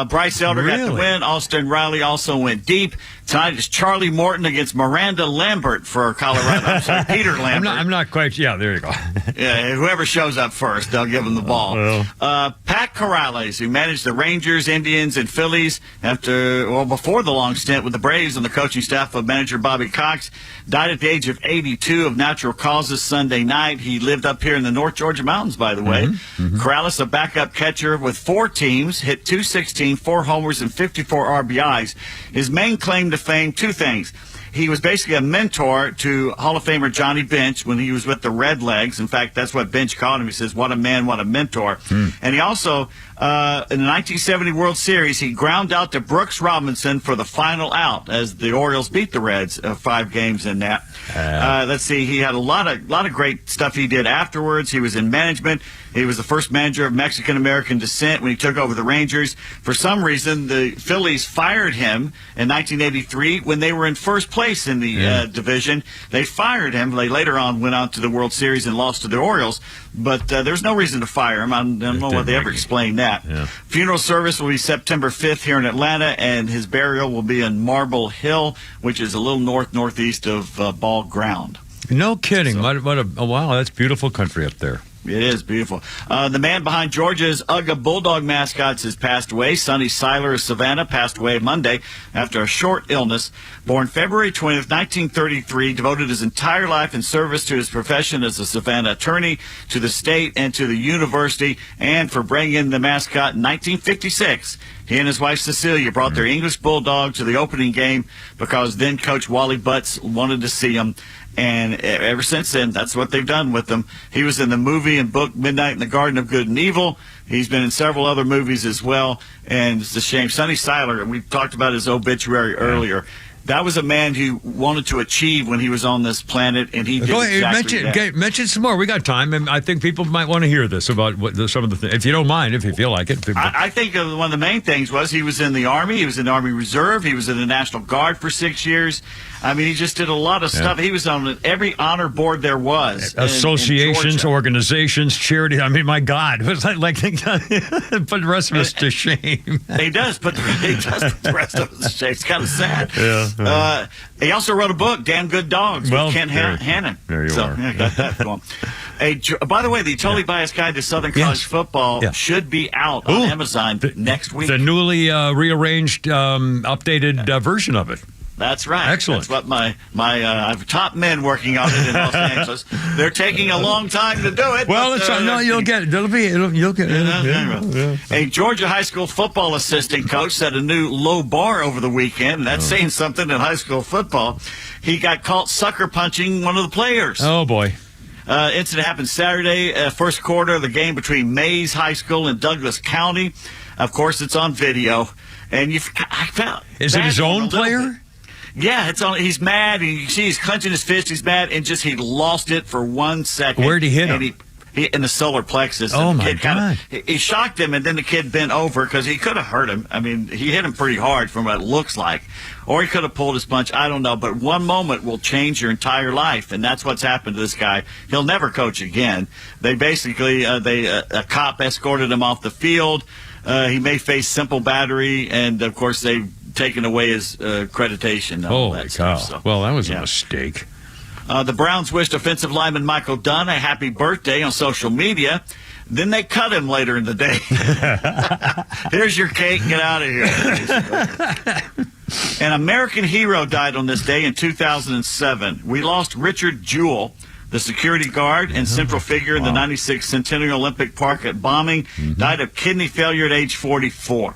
Bryce Elder got the win. Austin Riley also went deep. Tonight is Charlie Morton against Miranda Lambert for Colorado. I'm sorry, Peter Lambert. I'm not quite. Yeah, there you go. Yeah, whoever shows up first, they'll give him the ball. Pat Corrales, who managed the Rangers, Indians, and Phillies before the long stint with the Braves on the coaching staff of manager Bobby Cox, died at the age of 82 of natural causes Sunday night. He lived up here in the North Georgia mountains, by the way. Corrales, a backup catcher with 4 teams, hit .216, 4 homers, and 54 RBIs. His main claim to fame, 2 things. He was basically a mentor to Hall of Famer Johnny Bench when he was with the Redlegs. In fact, that's what Bench called him. He says, what a man, what a mentor. And he also, in the 1970 World Series, he ground out to Brooks Robinson for the final out as the Orioles beat the Reds 5 games in that. Let's see, he had a lot of great stuff he did afterwards. He was in management. He was the first manager of Mexican-American descent when he took over the Rangers. For some reason, the Phillies fired him in 1983 when they were in first place in the division. They fired him. They later on went on to the World Series and lost to the Orioles. But there's no reason to fire him. I don't know why they ever explained that. Funeral service will be September 5th here in Atlanta, and his burial will be in Marble Hill, which is a little northeast of Ball Ground. No kidding. Wow, that's beautiful country up there. It is beautiful. The man behind Georgia's UGA Bulldog mascots has passed away. Sonny Seiler of Savannah passed away Monday after a short illness. Born February 20th, 1933, devoted his entire life in service to his profession as a Savannah attorney, to the state, and to the university, and for bringing in the mascot in 1956. He and his wife Cecilia brought their English Bulldog to the opening game because then Coach Wally Butts wanted to see him. And ever since then, that's what they've done with him. He was in the movie and book Midnight in the Garden of Good and Evil. He's been in several other movies as well. And it's a shame. Sonny Seiler, we talked about his obituary earlier. That was a man who wanted to achieve when he was on this planet, and he did exactly that. Mention some more. We got time, and I think people might want to hear this about some of the things. If you don't mind, if you feel like it. I think one of the main things was he was in the Army. He was in the Army Reserve. He was in the National Guard for 6 years. I mean, he just did a lot of stuff. He was on every honor board there was. Associations, organizations, charity. I mean, my God. It was like put the rest of us to shame. He does put the rest of us to shame. It's kind of sad. Yeah. He also wrote a book, Damn Good Dogs, with Ken Hannon. There you are. Yeah, got that going. By the way, the Totally Biased Guide to Southern College Football should be out on Amazon next week. The newly rearranged, updated version of it. That's right. Excellent. That's what my I have top men working on it in Los Angeles. They're taking a long time to do it. Well, you'll get it. You'll get it. A Georgia high school football assistant coach set a new low bar over the weekend. And that's saying something in high school football. He got caught sucker punching one of the players. Oh boy. Incident happened Saturday, first quarter of the game between Mays High School and Douglas County. Of course, it's on video. And I found is it his own player? Yeah, it's on. He's mad. And you see, he's clenching his fist. He's mad, and he lost it for 1 second. Where'd he hit him? He in the solar plexus. Oh my God! He shocked him, and then the kid bent over because he could have hurt him. I mean, he hit him pretty hard from what it looks like, or he could have pulled his punch. I don't know, but one moment will change your entire life, and that's what's happened to this guy. He'll never coach again. They basically, a cop escorted him off the field. He may face simple battery, and of course they've taken away his accreditation. Holy cow. Well, that was a mistake. The Browns wished offensive lineman Michael Dunn a happy birthday on social media. Then they cut him later in the day. Here's your cake. Get out of here. An American hero died on this day in 2007. We lost Richard Jewell, the security guard and central figure in the 96 Centennial Olympic Park at bombing, died of kidney failure at age 44.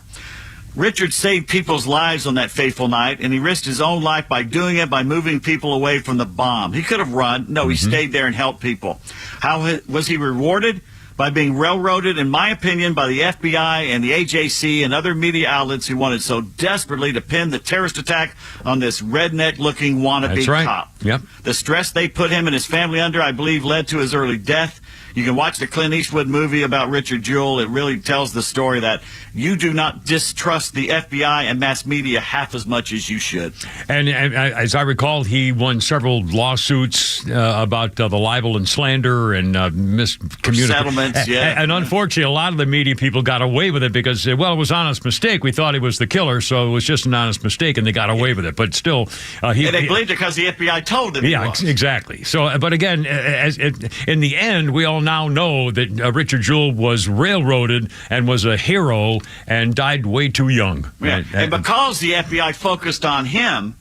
Richard saved people's lives on that fateful night, and he risked his own life by doing it by moving people away from the bomb. He could have run. No, he stayed there and helped people. How was he rewarded? By being railroaded, in my opinion, by the FBI and the AJC and other media outlets who wanted so desperately to pin the terrorist attack on this redneck-looking wannabe cop. Yep. The stress they put him and his family under, I believe, led to his early death. You can watch the Clint Eastwood movie about Richard Jewell. It really tells the story that you do not distrust the FBI and mass media half as much as you should. And as I recall, he won several lawsuits about the libel and slander and miscommunication. Settlements, yeah. And unfortunately, a lot of the media people got away with it because, well, it was an honest mistake. We thought he was the killer, so it was just an honest mistake, and they got away with it. But still, and they believed it because the FBI told them. Yeah, exactly. So, but again, in the end, we all now know that Richard Jewell was railroaded and was a hero and died way too young. Yeah. And because the FBI focused on him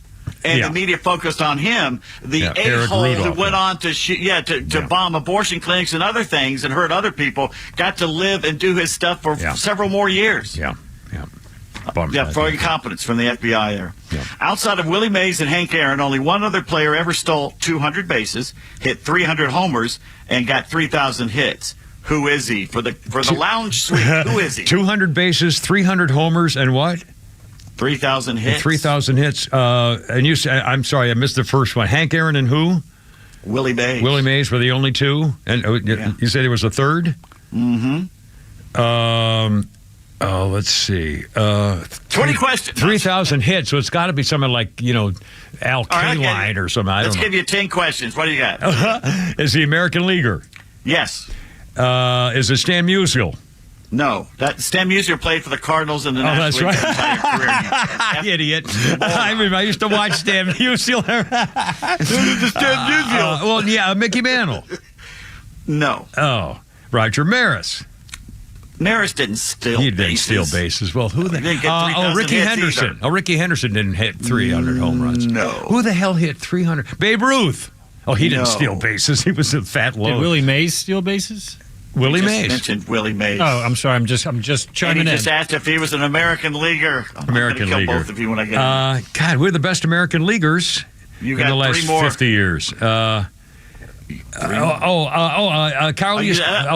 and the media focused on him, the a-hole who went on to to bomb abortion clinics and other things and hurt other people got to live and do his stuff for several more years. For incompetence from the FBI there. Outside of Willie Mays and Hank Aaron, only one other player ever stole 200 bases, hit 300 homers, and got 3,000 hits. Who is he? For the lounge suite, who is he? 200 bases, 300 homers, and what? 3,000 hits. 3,000 hits. And you said, I'm sorry, I missed the first one. Hank Aaron and who? Willie Mays. Willie Mays were the only two? And you said there was a third? Let's see. 20 questions. 3,000 hits, so it's got to be something like, Al Kaline or something. Let's give you 10 questions. What do you got? Is he American leaguer? Yes. Is it Stan Musial? No. Stan Musial played for the Cardinals in the National League his entire career. Idiot. I used to watch Stan Musial. Who's the Stan Musial? Mickey Mantle. No. Oh, Roger Maris. Maris didn't steal bases. He didn't steal bases. Well, who the hell? Ricky Henderson. Either. Ricky Henderson didn't hit 300 home runs. No. Who the hell hit 300? Babe Ruth. Oh, he didn't steal bases. He was a fat load. Did Willie Mays steal bases? Willie Mays. Mays. Mentioned Willie Mays. Oh, I'm sorry. I'm just chiming in. He just asked if he was an American leaguer. American leaguer. Both of you when I get in. God, we're the best American leaguers in the last 50 years. Carl. It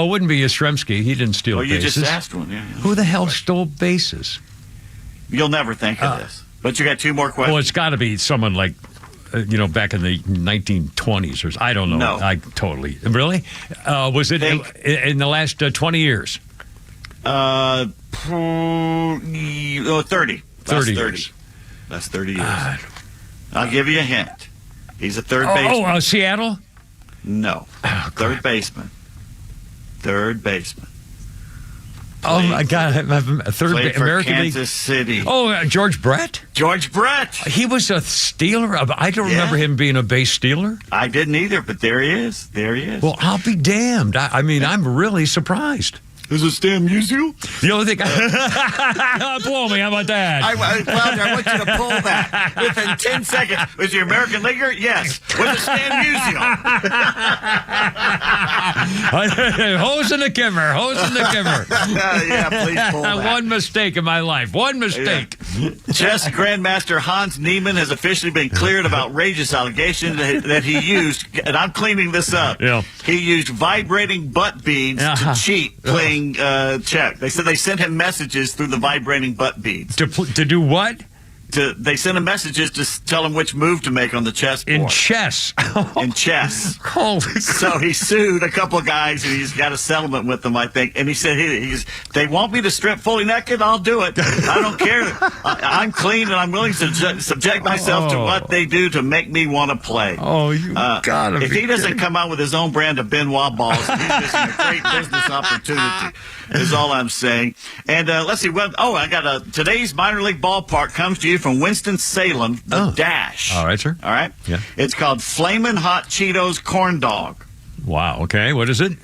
wouldn't be Yastrzemski. He didn't steal bases. You just asked one. Yeah. Who the hell stole bases? You'll never think of this. But you got 2 more questions. Well, it's got to be someone like, back in the 1920s or I don't know. No. I totally. Really? Was it in the last 20 years? 30. 30 years. That's 30 years. I'll give you a hint. He's a third baseman. Seattle? No. Third baseman. Oh my God! A third American Kansas League. City. Oh, George Brett. George Brett. He was a stealer. I don't remember him being a base stealer. I didn't either, but there he is. Well, I'll be damned. I mean, I'm really surprised. Is it Stan Musial? The only thing. Blow me. How about that? I want you to pull that within 10 seconds. Was he American leaguer? Yes. Was it Stan Musial? Hose in the kimmer. Yeah, please pull that. One mistake in my life. One mistake. Yeah. Chess Grandmaster Hans Niemann has officially been cleared of outrageous allegations that he used, and I'm cleaning this up. Yeah. He used vibrating butt beads to cheat playing check. They said they sent him messages through the vibrating butt beads. To do what? They sent him messages to tell him which move to make on the chessboard. In chess. In chess. Holy so he sued a couple of guys, and he's got a settlement with them, I think. And he said, they want me to strip fully naked? I'll do it. I don't care. I'm clean, and I'm willing to subject myself to what they do to make me want to play. Oh, you gotta If he doesn't come out with his own brand of Benoit balls, he's missing a great business opportunity, is all I'm saying. And let's see. I got today's minor league ballpark comes to you from Winston-Salem, the Dash. All right, sir. All right? Yeah. It's called Flamin' Hot Cheetos Corn Dog. Wow. Okay. What is it?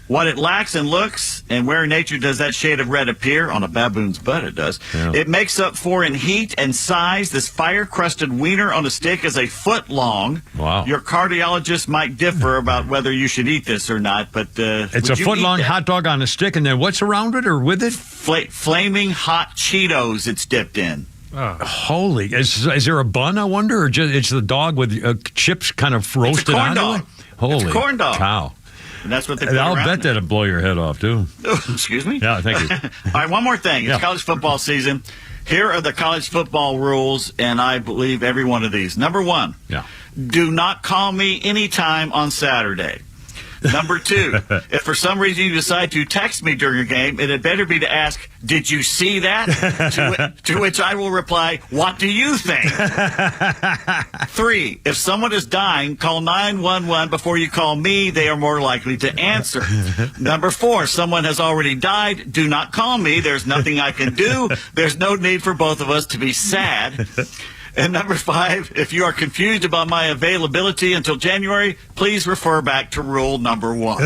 What it lacks in looks, and where in nature does that shade of red appear? On a baboon's butt, it does. Yeah. It makes up for in heat and size. This fire-crusted wiener on a stick is a foot long. Wow. Your cardiologist might differ about whether you should eat this or not, but It's a foot-long hot dog on a stick, and then what's around it or with it? Flaming hot Cheetos it's dipped in. Holy. Is there a bun, I wonder, or just it's the dog with chips kind of roasted corn onto dog. it? Holy It's a corn dog. cow. And that's what they put I'll around bet it. that'll blow your head off, too. Oh, excuse me? Yeah, thank you. All right, one more thing. It's Yeah. college football season. Here are the college football rules, and I believe every one of these. Number 1, Yeah. do not call me anytime on Saturday. Number 2, if for some reason you decide to text me during a game, it had better be to ask, did you see that? to which I will reply, what do you think? 3, if someone is dying, call 911 before you call me. They are more likely to answer. Number 4, someone has already died. Do not call me. There's nothing I can do. There's no need for both of us to be sad. And number 5, if you are confused about my availability until January, please refer back to rule number 1.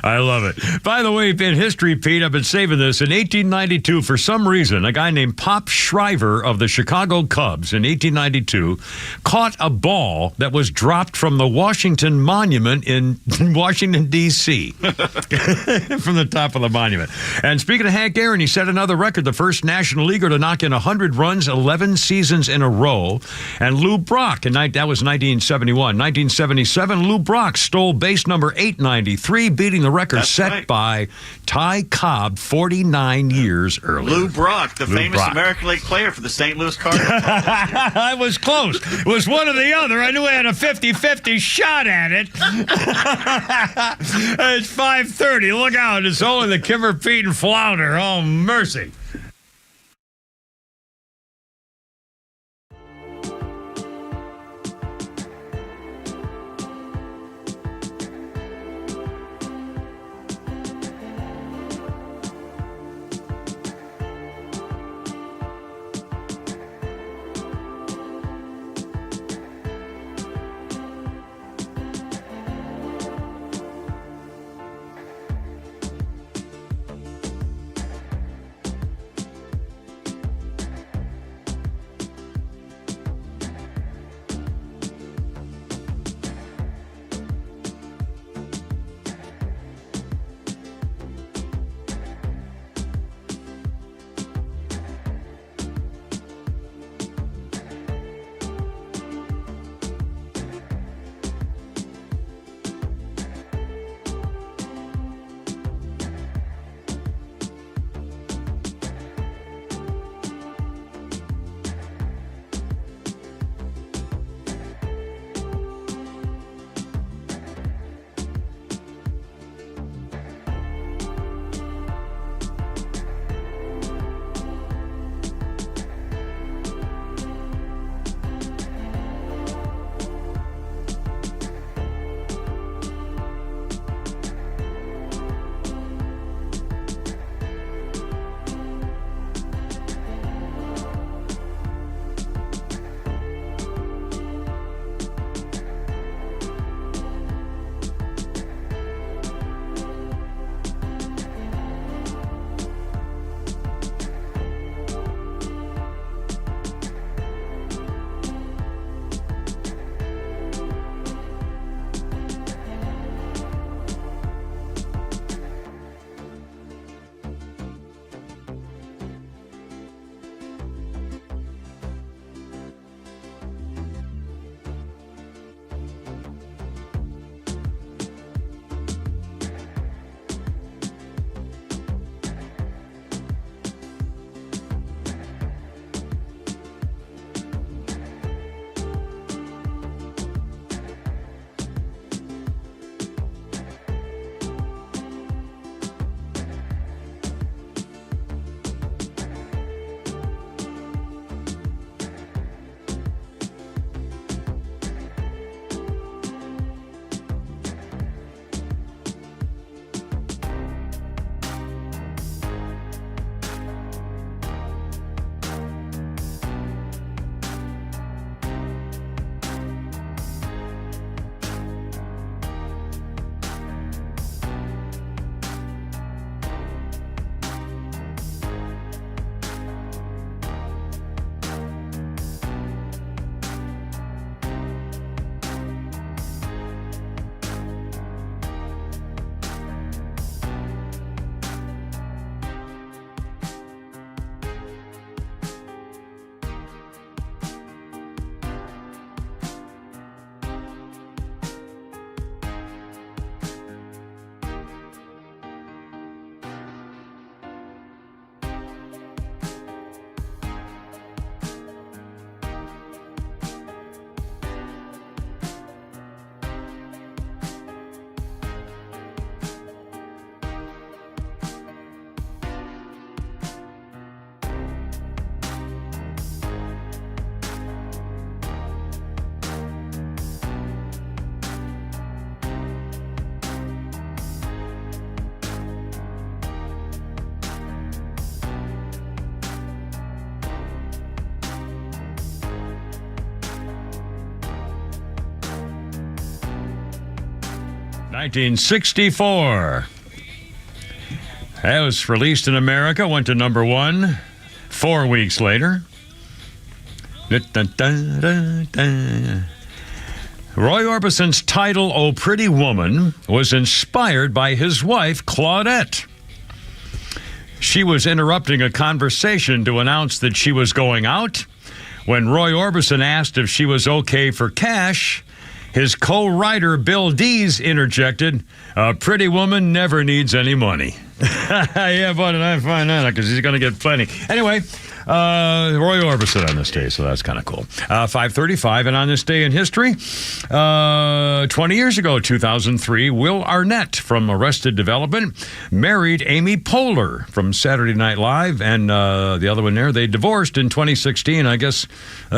I love it. By the way, in history, Pete, I've been saving this. In 1892, for some reason, a guy named Pop Shriver of the Chicago Cubs in 1892 caught a ball that was dropped from the Washington Monument in Washington, D.C. from the top of the monument. And speaking of Hank Aaron, he set another record, the first National Leaguer to knock in 100 runs 11 seasons in a row. And Lou Brock, that was 1971. 1977, Lou Brock stole base number 893, beating the record set by Ty Cobb 49 years earlier. Lou Brock, the famous Brock. American League player for the St. Louis Cardinals. I was close. It was one or the other. I knew I had a 50-50 shot at it. It's 5:30. Look out. It's only the Kimmer, Pete, and Flounder. Oh, mercy. 1964. That was released in America, went to number 1 4 weeks later. Roy Orbison's title, "Oh Pretty Woman," was inspired by his wife, Claudette. She was interrupting a conversation to announce that she was going out. When Roy Orbison asked if she was okay for cash, his co-writer Bill Dees interjected, "A pretty woman never needs any money." Yeah, but I find that because he's going to get plenty. Anyway, Roy Orbison on this day, so that's kind of cool. 5:35, and on this day in history, 20 years ago, 2003, Will Arnett from Arrested Development married Amy Poehler from Saturday Night Live, and the other one there, they divorced in 2016. I guess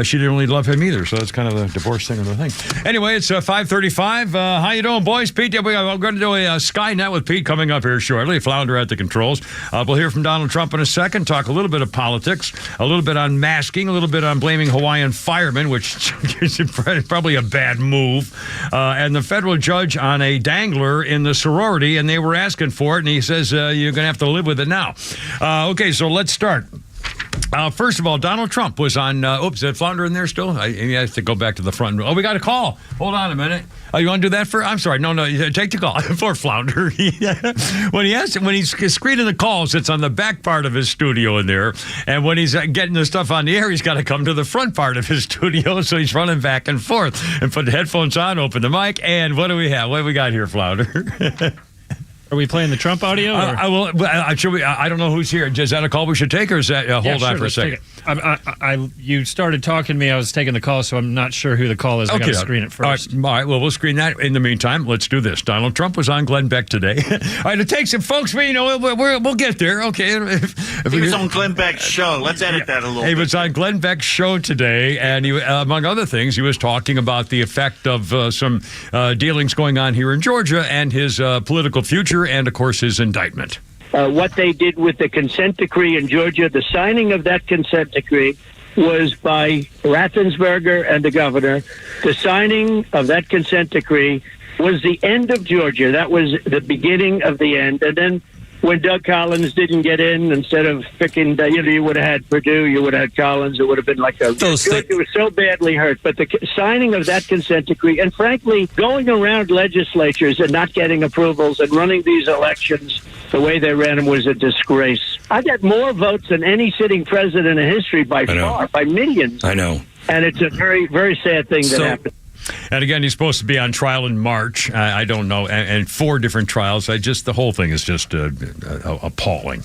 she didn't really love him either, so that's kind of the divorce thing of the thing. Anyway, it's 5:35. How you doing, boys? Pete, we're going to do a Skynet with Pete coming up here shortly. Flounder at the controls. We'll hear from Donald Trump in a second, talk a little bit of politics, a little bit on masking, a little bit on blaming Hawaiian firemen, which is probably a bad move, and the federal judge on a dangler in the sorority, and they were asking for it, and he says, you're going to have to live with it now. Okay, so let's start. First of all, Donald Trump was on, is that Flounder in there still? I have to go back to the front. Oh, we got a call. Hold on a minute. Oh, you want to do that for? I'm sorry. No, take the call. For Flounder. When he's screening the calls, it's on the back part of his studio in there. And when he's getting the stuff on the air, he's got to come to the front part of his studio. So he's running back and forth and put the headphones on, open the mic. And what do we have? What do we got here, Flounder? Are we playing the Trump audio? I don't know who's here. Is that a call we should take, or is that hold on for a second? You started talking to me. I was taking the call, so I'm not sure who the call is. I got to screen it first. All right. Well, we'll screen that. In the meantime, let's do this. Donald Trump was on Glenn Beck today. All right, it takes some folks, but we'll get there. Okay. He was on Glenn Beck's show. Let's edit that a little bit. He was on Glenn Beck's show today, and he, among other things, he was talking about the effect of some dealings going on here in Georgia and his political future, and of course his indictment. What they did with the consent decree in Georgia, the signing of that consent decree was by Raffensperger and the governor. The signing of that consent decree was the end of Georgia. That was the beginning of the end. And then when Doug Collins didn't get in, instead of picking, you would have had Perdue, you would have had Collins. It would have been like it was so badly hurt. But the signing of that consent decree, and frankly, going around legislatures and not getting approvals and running these elections the way they ran them was a disgrace. I got more votes than any sitting president in history by far, by millions. I know. And it's a very, very sad thing that happened. And again, he's supposed to be on trial in March. I don't know, and 4 different trials. The whole thing is just appalling.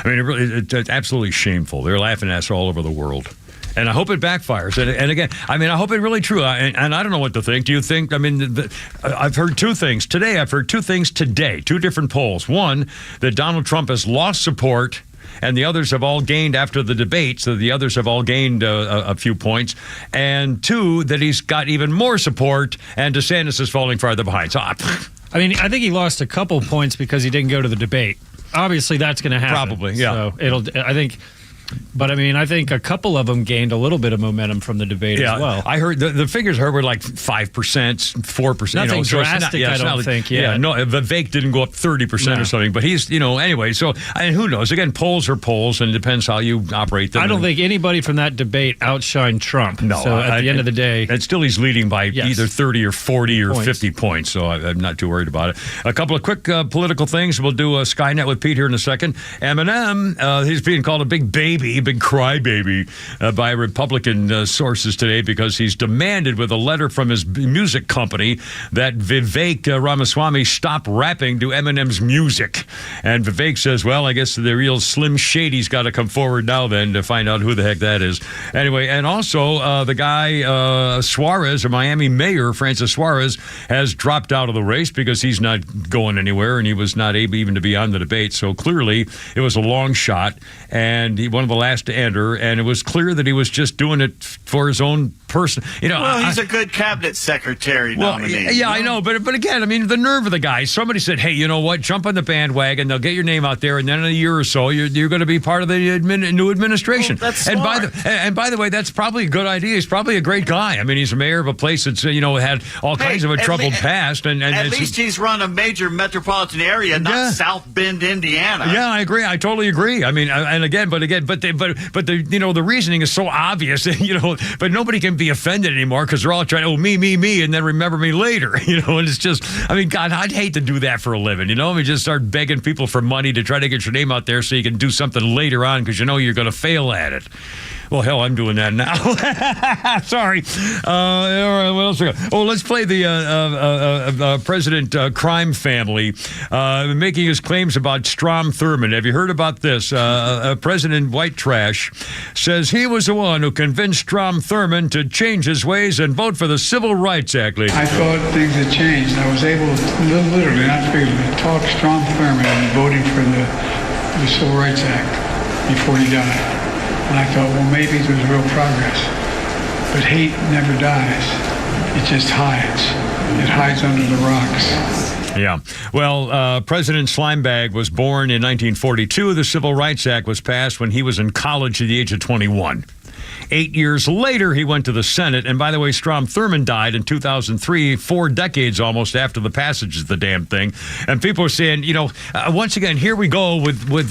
I mean, it's absolutely shameful. They're laughing at us all over the world. And I hope it backfires. And again, I mean, I hope it really true. And I don't know what to think. Do you think? I mean, I've heard 2 things today. I've heard 2 things today. 2 different polls. One, that Donald Trump has lost support, and the others have all gained after the debate. So the others have all gained a few points. And 2, that he's got even more support, and DeSantis is falling farther behind. So, I mean, I think he lost a couple points because he didn't go to the debate. Obviously, that's going to happen. Probably, yeah. So I think. But, I mean, I think a couple of them gained a little bit of momentum from the debate as well. I heard the figures I heard were like 5%, 4%. Nothing drastic, I don't think. Yeah, no, Vivek didn't go up 30% or something. But he's, anyway. So, who knows? Again, polls are polls, and it depends how you operate them. I don't think anybody from that debate outshined Trump. No. So, at the end of the day. And still he's leading by either 30 or 40 or 50 points. So, I'm not too worried about it. A couple of quick political things. We'll do a Skynet with Pete here in a second. Eminem, he's being called a big crybaby by Republican sources today because he's demanded with a letter from his music company that Vivek Ramaswamy stop rapping to Eminem's music. And Vivek says, well, I guess the real Slim Shady's got to come forward now then to find out who the heck that is. Anyway, and also the guy Suarez, or Miami Mayor Francis Suarez, has dropped out of the race because he's not going anywhere and he was not able even to be on the debate. So clearly it was a long shot. And one of the last to enter, and it was clear that he was just doing it for his own person. Well, he's a good cabinet secretary nominee. Yeah, I know, but again, I mean, the nerve of the guy. Somebody said, "Hey, you know what? Jump on the bandwagon. They'll get your name out there, and then in a year or so, you're going to be part of the new administration." Well, that's and smart. by the way, that's probably a good idea. He's probably a great guy. I mean, he's a mayor of a place that's had all kinds of a troubled past, and at least he's run a major metropolitan area, not South Bend, Indiana. Yeah, I agree. I totally agree. I mean, but the reasoning is so obvious, but nobody can be offended anymore because they're all trying, me, and then remember me later, and it's just, I mean, God, I'd hate to do that for a living, I mean, just start begging people for money to try to get your name out there so you can do something later on because you're going to fail at it. Well, hell, I'm doing that now. Sorry. All right, what else we got? Oh, let's play the President crime family making his claims about Strom Thurmond. Have you heard about this? President White Trash says he was the one who convinced Strom Thurmond to change his ways and vote for the Civil Rights Act. I thought things had changed. I was able, literally, not figuratively, talk Strom Thurmond into voting for the Civil Rights Act before he died. And I thought, well, maybe there's real progress. But hate never dies. It just hides. It hides under the rocks. Yeah. Well, President Slimebag was born in 1942. The Civil Rights Act was passed when he was in college at the age of 21. 8 years later, he went to the Senate. And by the way, Strom Thurmond died in 2003, 4 decades almost after the passage of the damn thing. And people are saying, once again, here we go with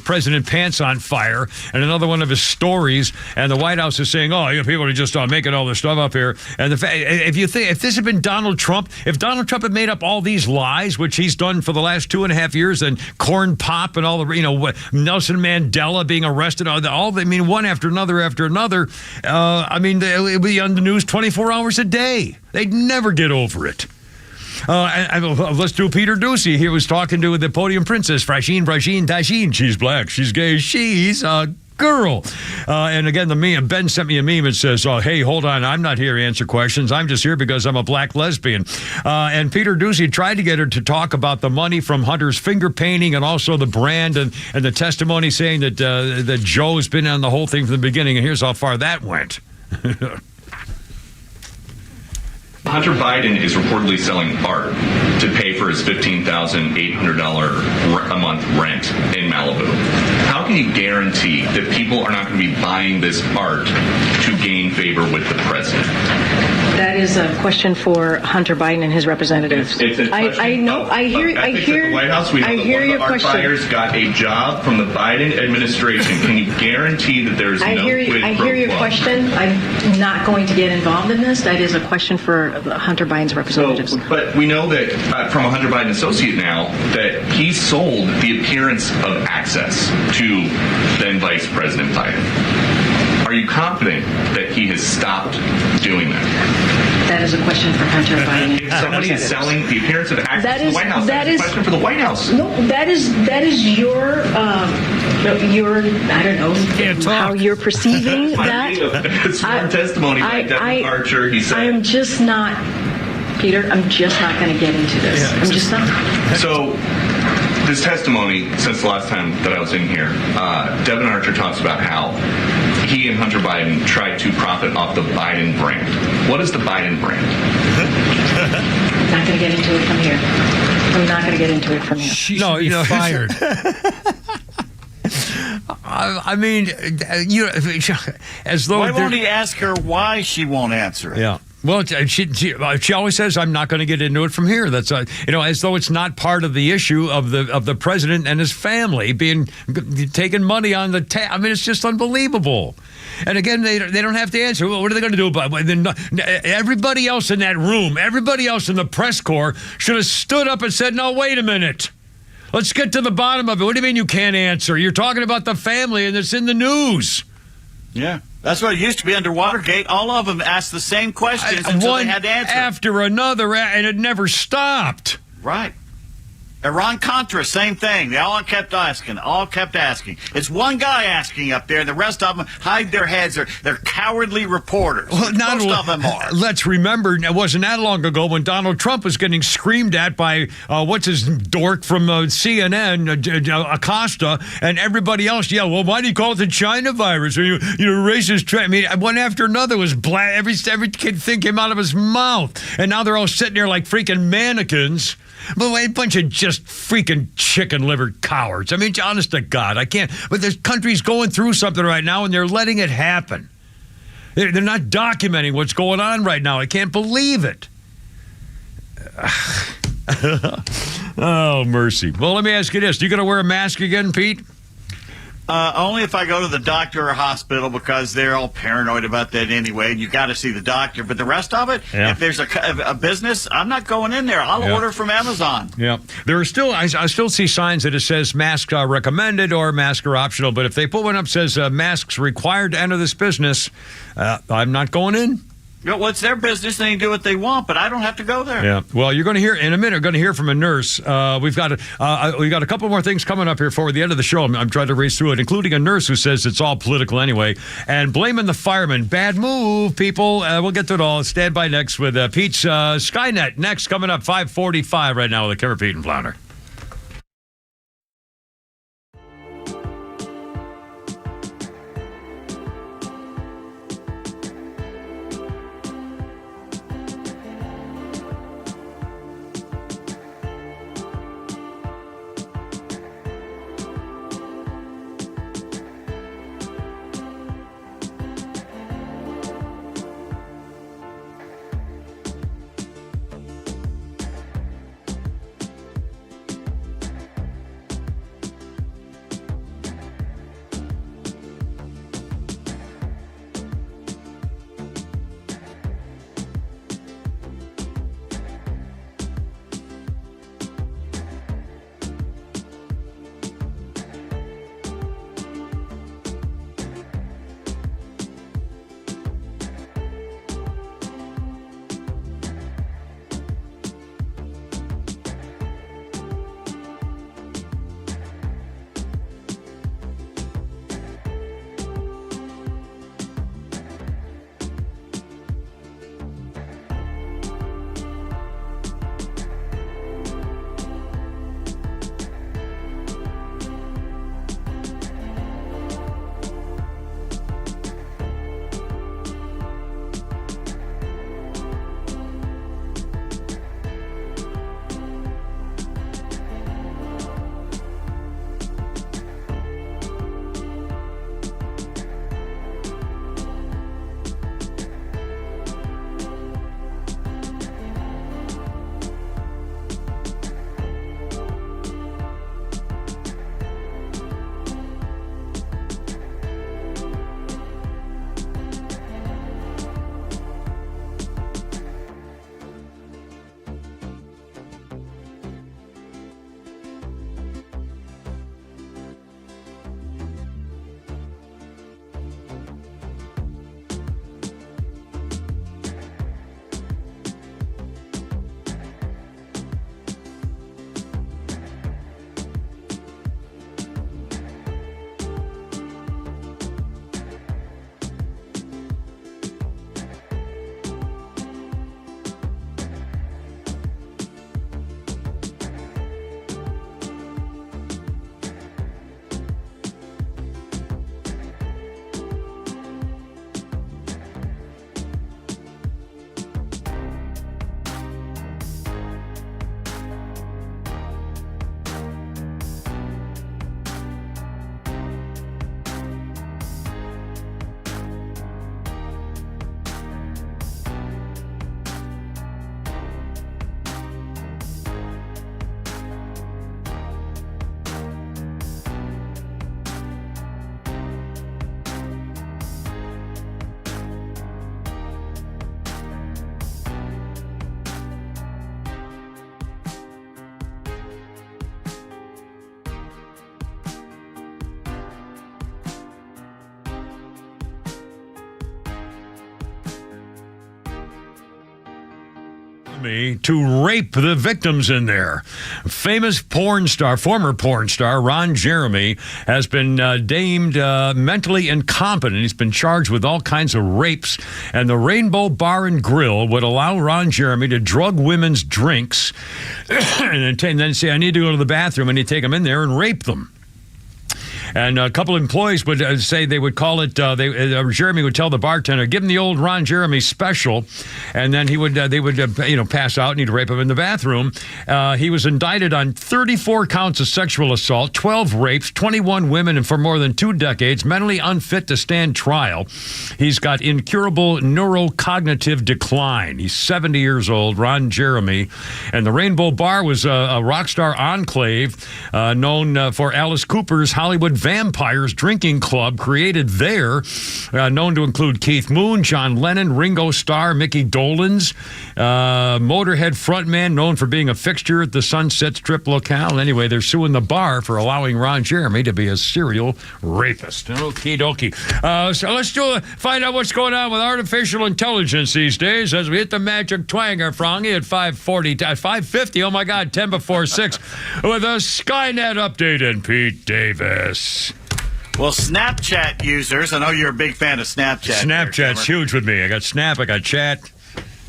President Pants on Fire and another one of his stories. And the White House is saying, people are just making all this stuff up here. And if this had been Donald Trump, if Donald Trump had made up all these lies, which he's done for the last 2.5 years, and Corn Pop and all the, Nelson Mandela being arrested, one after another. It would be on the news 24 hours a day. They'd never get over it. Let's do Peter Ducey. He was talking to the podium princess, Frasheen, Tashin. She's black, she's gay, she's a girl. And again, the meme, Ben sent me a meme that says, hey, hold on, I'm not here to answer questions. I'm just here because I'm a black lesbian. And Peter Ducey tried to get her to talk about the money from Hunter's finger painting and also the brand and the testimony saying that Joe's been on the whole thing from the beginning. And here's how far that went. Hunter Biden is reportedly selling art to pay for his $15,800 a month rent in Malibu. How can you guarantee that people are not going to be buying this art to gain favor with the president? That is a question for Hunter Biden and his representatives. I know. I hear. The White House, we know that one of the art buyers got a job from the Biden administration. Can you guarantee that there's no quid pro quo? I hear your question. I'm not going to get involved in this. That is a question for Hunter Biden's representatives. But we know that from a Hunter Biden associate now that he sold the appearance of access to then Vice President Biden. Are you confident that he has stopped doing that? That is a question for Hunter Biden. If somebody is selling the appearance of access to the White House, that is a question for the White House. No, that is your I don't know how you're perceiving that. Sworn testimony by Devin Archer. He said, I'm just not, Peter. I'm just not going to get into this. Yeah, I'm just not. So. This testimony, since the last time that I was in here, Devin Archer talks about how he and Hunter Biden tried to profit off the Biden brand. What is the Biden brand? I'm not going to get into it from here. I'm not going to get into it from here. She should be fired. I mean, as though. Why won't he ask her why she won't answer it? Yeah. Well, she always says, "I'm not going to get into it from here." That's as though it's not part of the issue of the president and his family being taking money on the. I mean, it's just unbelievable. And again, they don't have to answer. Well, what are they going to do about it? Everybody else in that room, everybody else in the press corps should have stood up and said, "No, wait a minute. Let's get to the bottom of it. What do you mean you can't answer? You're talking about the family, and it's in the news." Yeah. That's what it used to be under Watergate. All of them asked the same questions until they had to answer. One after another, and it never stopped. Right. Iran-Contra, same thing. They all kept asking. It's one guy asking up there, and the rest of them hide their heads. They're cowardly reporters. Well, most of them are. Let's remember, it wasn't that long ago when Donald Trump was getting screamed at by, what's his dork from CNN, Acosta, and everybody else. Yeah, well, why do you call it the China virus? Or, racist. I mean, one after another was black. Every kid thing came out of his mouth. And now they're all sitting there like freaking mannequins. But a bunch of just freaking chicken-livered cowards. I mean, honest to God, I can't. But this country's going through something right now, and they're letting it happen. They're not documenting what's going on right now. I can't believe it. Oh, mercy. Well, let me ask you this. You going to wear a mask again, Pete? Only if I go to the doctor or hospital, because they're all paranoid about that anyway, and you got to see the doctor. But the rest of it, if there's a business, I'm not going in there. I'll order from Amazon. Yeah. There are still, I still see signs that it says masks are recommended or masks are optional. But if they put one up that says masks required to enter this business, I'm not going in. Well, it's their business. They can do what they want, but I don't have to go there. Yeah. Well, you're going to hear in a minute. We're going to hear from a nurse. We've got a couple more things coming up here for the end of the show. I'm trying to race through it, including a nurse who says it's all political anyway, and blaming the firemen. Bad move, people. We'll get to it all. Stand by next with Pete's Skynet. Next, coming up 5:45 right now with the Kevin Pete and Flounder. Jeremy to rape the victims in there. Famous former porn star Ron Jeremy has been deemed mentally incompetent. He's been charged with all kinds of rapes. And the Rainbow Bar and Grill would allow Ron Jeremy to drug women's drinks and then say, I need to go to the bathroom, and he'd take them in there and rape them. And a couple of employees would say they would call it, Jeremy would tell the bartender, give him the old Ron Jeremy special. And then they would pass out and he'd rape him in the bathroom. He was indicted on 34 counts of sexual assault, 12 rapes, 21 women, and for more than 2 decades, mentally unfit to stand trial. He's got incurable neurocognitive decline. He's 70 years old, Ron Jeremy. And the Rainbow Bar was a rock star enclave known for Alice Cooper's Hollywood Vampires Drinking Club, created there, known to include Keith Moon, John Lennon, Ringo Starr, Mickey Dolenz, Motorhead frontman known for being a fixture at the Sunset Strip locale. Anyway, they're suing the bar for allowing Ron Jeremy to be a serial rapist. Okie dokie. So let's find out what's going on with artificial intelligence these days as we hit the magic twanger, Frangie, at 550. Oh my God, 10 before 6 with a Skynet update and Pete Davis. Well, Snapchat users, I know you're a big fan of Snapchat. Snapchat's huge with me. I got Snap, I got Chat.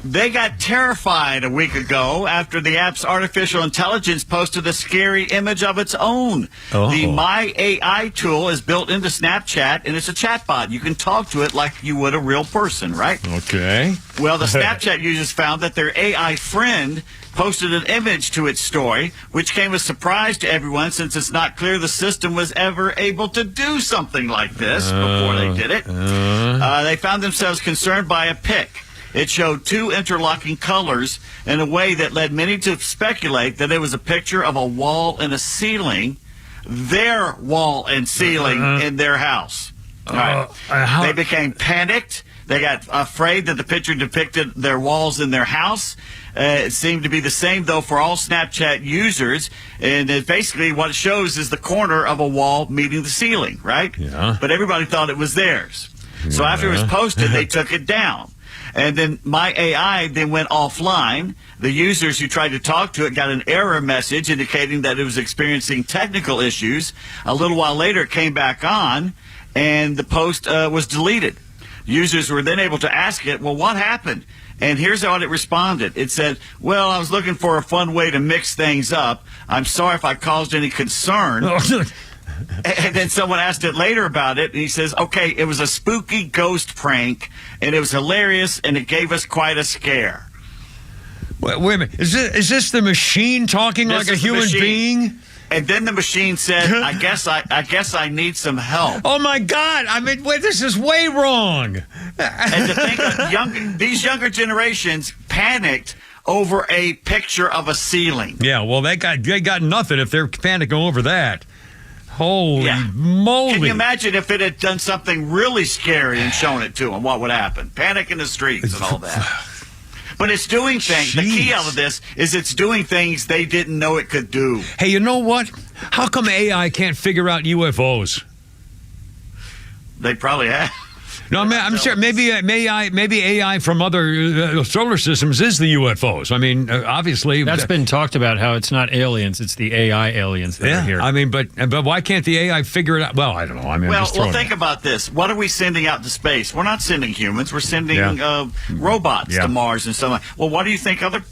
They got terrified a week ago after the app's artificial intelligence posted a scary image of its own. Oh. The My AI tool is built into Snapchat, and it's a chatbot. You can talk to it like you would a real person, right? Okay. Well, the Snapchat users found that their AI friend posted an image to its story, which came as a surprise to everyone since it's not clear the system was ever able to do something like this before they did it. They found themselves concerned by a pic. It showed 2 interlocking colors in a way that led many to speculate that it was a picture of a wall and a ceiling, their wall and ceiling in their house. All right. They became panicked. They got afraid that the picture depicted their walls in their house. It seemed to be the same, though, for all Snapchat users. And basically what it shows is the corner of a wall meeting the ceiling, right? Yeah. But everybody thought it was theirs. So after it was posted, they took it down. And then My AI then went offline. The users who tried to talk to it got an error message indicating that it was experiencing technical issues. A little while later, it came back on, and the post was deleted. Users were then able to ask it, well, what happened? And here's how it responded. It said, well, I was looking for a fun way to mix things up. I'm sorry if I caused any concern. And then someone asked it later about it, and he says, okay, it was a spooky ghost prank, and it was hilarious, and it gave us quite a scare. Wait a minute. Is this the machine talking like a human being? And then the machine said, I guess I need some help. Oh, my God. I mean, wait, this is way wrong. And to think of these younger generations panicked over a picture of a ceiling. Yeah, well, they got nothing if they're panicking over that. Holy moly. Can you imagine if it had done something really scary and shown it to them? What would happen? Panic in the streets and all that. But it's doing things. Jeez. The key out of this is it's doing things they didn't know it could do. Hey, you know what? How come AI can't figure out UFOs? They probably have. No, I'm sure maybe AI from other solar systems is the UFOs. I mean, obviously that's been talked about. How it's not aliens; it's the AI aliens that are here. I mean, but why can't the AI figure it out? Well, I don't know. I mean, well, think about this. What are we sending out to space? We're not sending humans. We're sending robots to Mars and so on. Well, what do you think other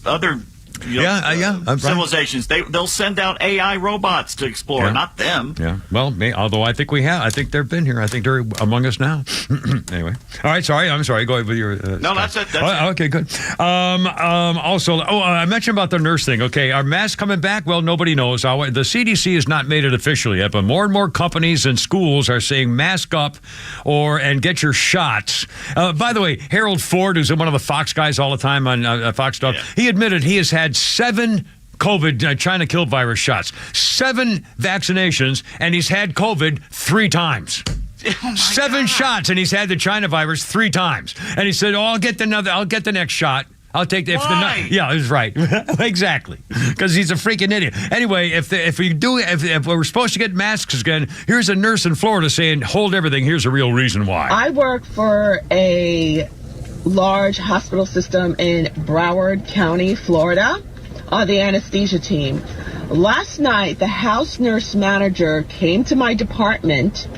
civilizations? They'll send out AI robots to explore, not them. Yeah. Well, although I think they've been here. I think they're among us now. Anyway. All right. I'm sorry. Go ahead with your. No, that's it. Okay, good. Also, I mentioned about the nurse thing. Okay, are masks coming back? Well, nobody knows. The CDC has not made it official yet, but more and more companies and schools are saying mask up and get your shots. By the way, Harold Ford, who's one of the Fox guys all the time on Fox stuff, he admitted he has had 7 COVID China kill virus shots, 7 vaccinations, and he's had COVID 3 times. 7 shots, and he's had the China virus 3 times. And he said, I'll get the next shot. I'll take the. Yeah, he's right. Exactly, because he's a freaking idiot. Anyway, if we're supposed to get masks again, here's a nurse in Florida saying, "Hold everything. Here's a real reason why." I work for a large hospital system in Broward County, Florida, on the anesthesia team. Last night, the house nurse manager came to my department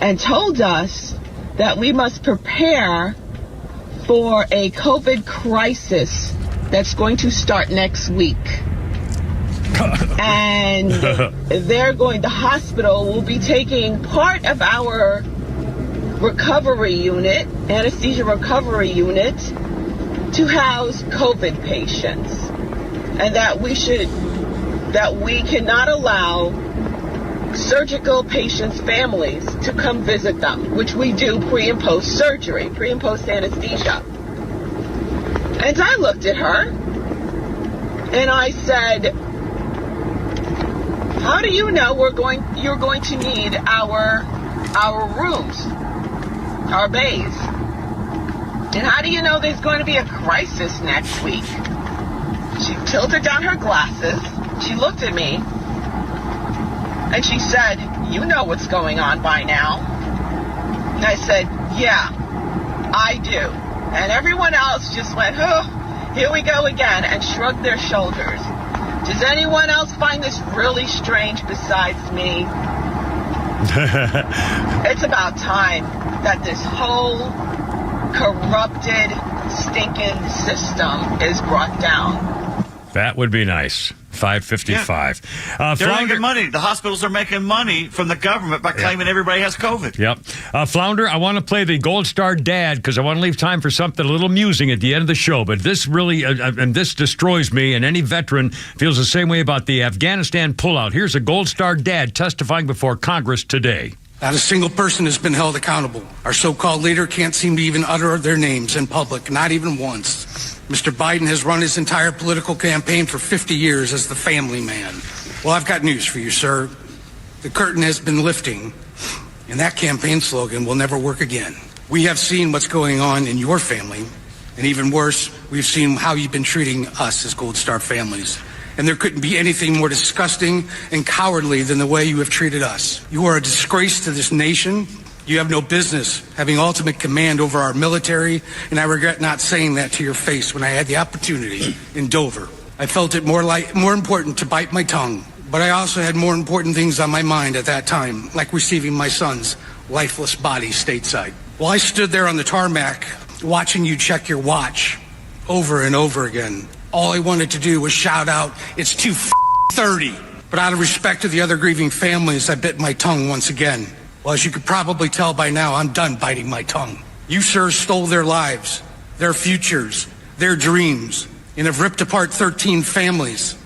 and told us that we must prepare for a COVID crisis that's going to start next week. And the hospital will be taking part of our recovery unit, anesthesia recovery unit, to house COVID patients. And that we cannot allow surgical patients' families to come visit them, which we do pre and post surgery, pre and post anesthesia. And I looked at her and I said, how do you know you're going to need our rooms, our bays? And how do you know there's going to be a crisis next week? She tilted down her glasses, she looked at me, and she said, you know what's going on by now. And I said, yeah, I do. And everyone else just went, oh, here we go again, and shrugged their shoulders. Does anyone else find this really strange besides me? It's about time that this whole corrupted, stinking system is brought down. That would be nice. 555. They're Flounder, making money. The hospitals are making money from the government by claiming everybody has COVID. Yep. Flounder, I want to play the Gold Star Dad because I want to leave time for something a little amusing at the end of the show. But this really, and this destroys me, and any veteran feels the same way about the Afghanistan pullout. Here's a Gold Star Dad testifying before Congress today. Not a single person has been held accountable. Our so-called leader can't seem to even utter their names in public, not even once. Mr. Biden has run his entire political campaign for 50 years as the family man. Well, I've got news for you, sir. The curtain has been lifting, and that campaign slogan will never work again. We have seen what's going on in your family, and even worse, we've seen how you've been treating us as Gold Star families. And there couldn't be anything more disgusting and cowardly than the way you have treated us. You are a disgrace to this nation. You have no business having ultimate command over our military, and I regret not saying that to your face when I had the opportunity in Dover. I felt it more important to bite my tongue, but I also had more important things on my mind at that time, like receiving my son's lifeless body stateside. While I stood there on the tarmac watching you check your watch over and over again, all I wanted to do was shout out, it's 2:30. But out of respect to the other grieving families, I bit my tongue once again. Well, as you could probably tell by now, I'm done biting my tongue. You, sir, stole their lives, their futures, their dreams, and have ripped apart 13 families.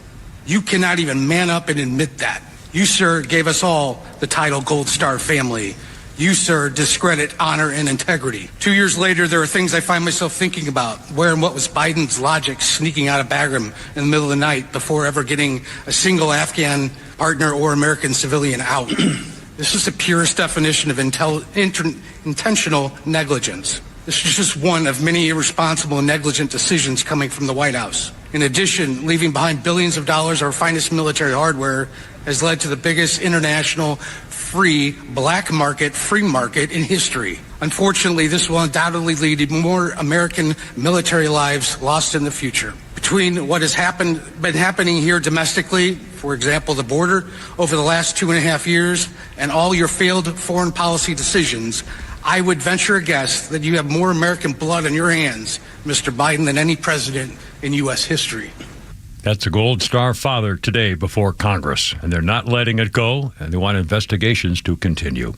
You cannot even man up and admit that. You, sir, gave us all the title Gold Star family. You, sir, discredit honor and integrity. 2 years later, there are things I find myself thinking about. Where and what was Biden's logic sneaking out of Bagram in the middle of the night before ever getting a single Afghan partner or American civilian out? This is the purest definition of intentional negligence. This is just one of many irresponsible and negligent decisions coming from the White House. In addition, leaving behind billions of dollars of our finest military hardware has led to the biggest international free market in history. Unfortunately, this will undoubtedly lead to more American military lives lost in the future. Between what has been happening here domestically, for example, the border, over the last 2.5 years, and all your failed foreign policy decisions, I would venture a guess that you have more American blood on your hands, Mr. Biden, than any president in U.S. history. That's a Gold Star father today before Congress, and they're not letting it go, and they want investigations to continue.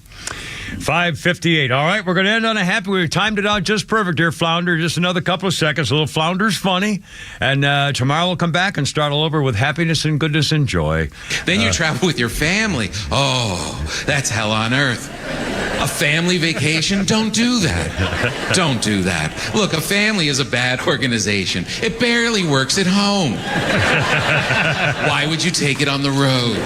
5:58. All right, we're going to end on a happy. We timed it out just perfect here, Flounder. Just another couple of seconds. A little Flounder's funny, and tomorrow we'll come back and start all over with happiness and goodness and joy. Then you travel with your family. Oh, that's hell on earth. A family vacation? Don't do that. Don't do that. Look, a family is a bad organization. It barely works at home. Why would you take it on the road?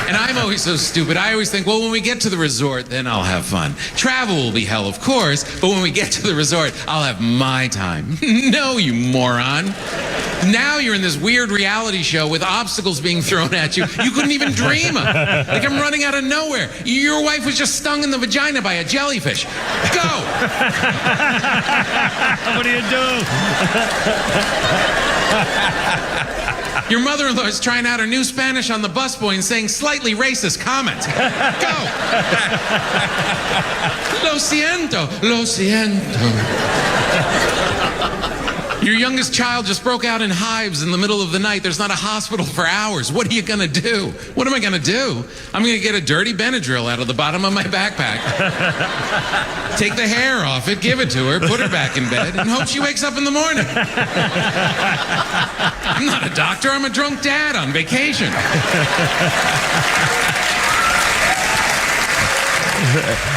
And I'm always so stupid. I always think, well, when we get to the resort, then I'll have fun. Travel will be hell, of course, but when we get to the resort, I'll have my time. No, you moron. Now you're in this weird reality show with obstacles being thrown at you you couldn't even dream of. Like I'm running out of nowhere. Your wife was just stung in the vagina by a jellyfish. Go! What do you do? Your mother-in-law is trying out her new Spanish on the busboy and saying slightly racist comments. Go! Lo siento, lo siento. Your youngest child just broke out in hives in the middle of the night. There's not a hospital for hours. What are you going to do? What am I going to do? I'm going to get a dirty Benadryl out of the bottom of my backpack, take the hair off it, give it to her, put her back in bed, and hope she wakes up in the morning. I'm not a doctor. I'm a drunk dad on vacation.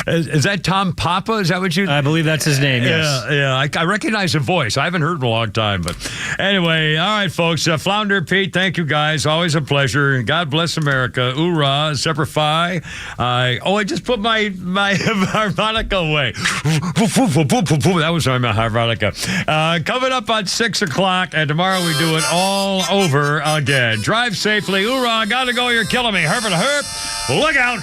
Is that Tom Papa? Is that what you... I believe that's his name, yes. Yeah. I recognize the voice. I haven't heard in a long time. But anyway, all right, folks. Flounder Pete, thank you, guys. Always a pleasure. God bless America. Hoorah. Semper Fi. I just put my harmonica away. That was my harmonica. Coming up on 6 o'clock, and tomorrow we do it all over again. Drive safely. Hoorah. Gotta go. You're killing me. Herp and herp. Look out.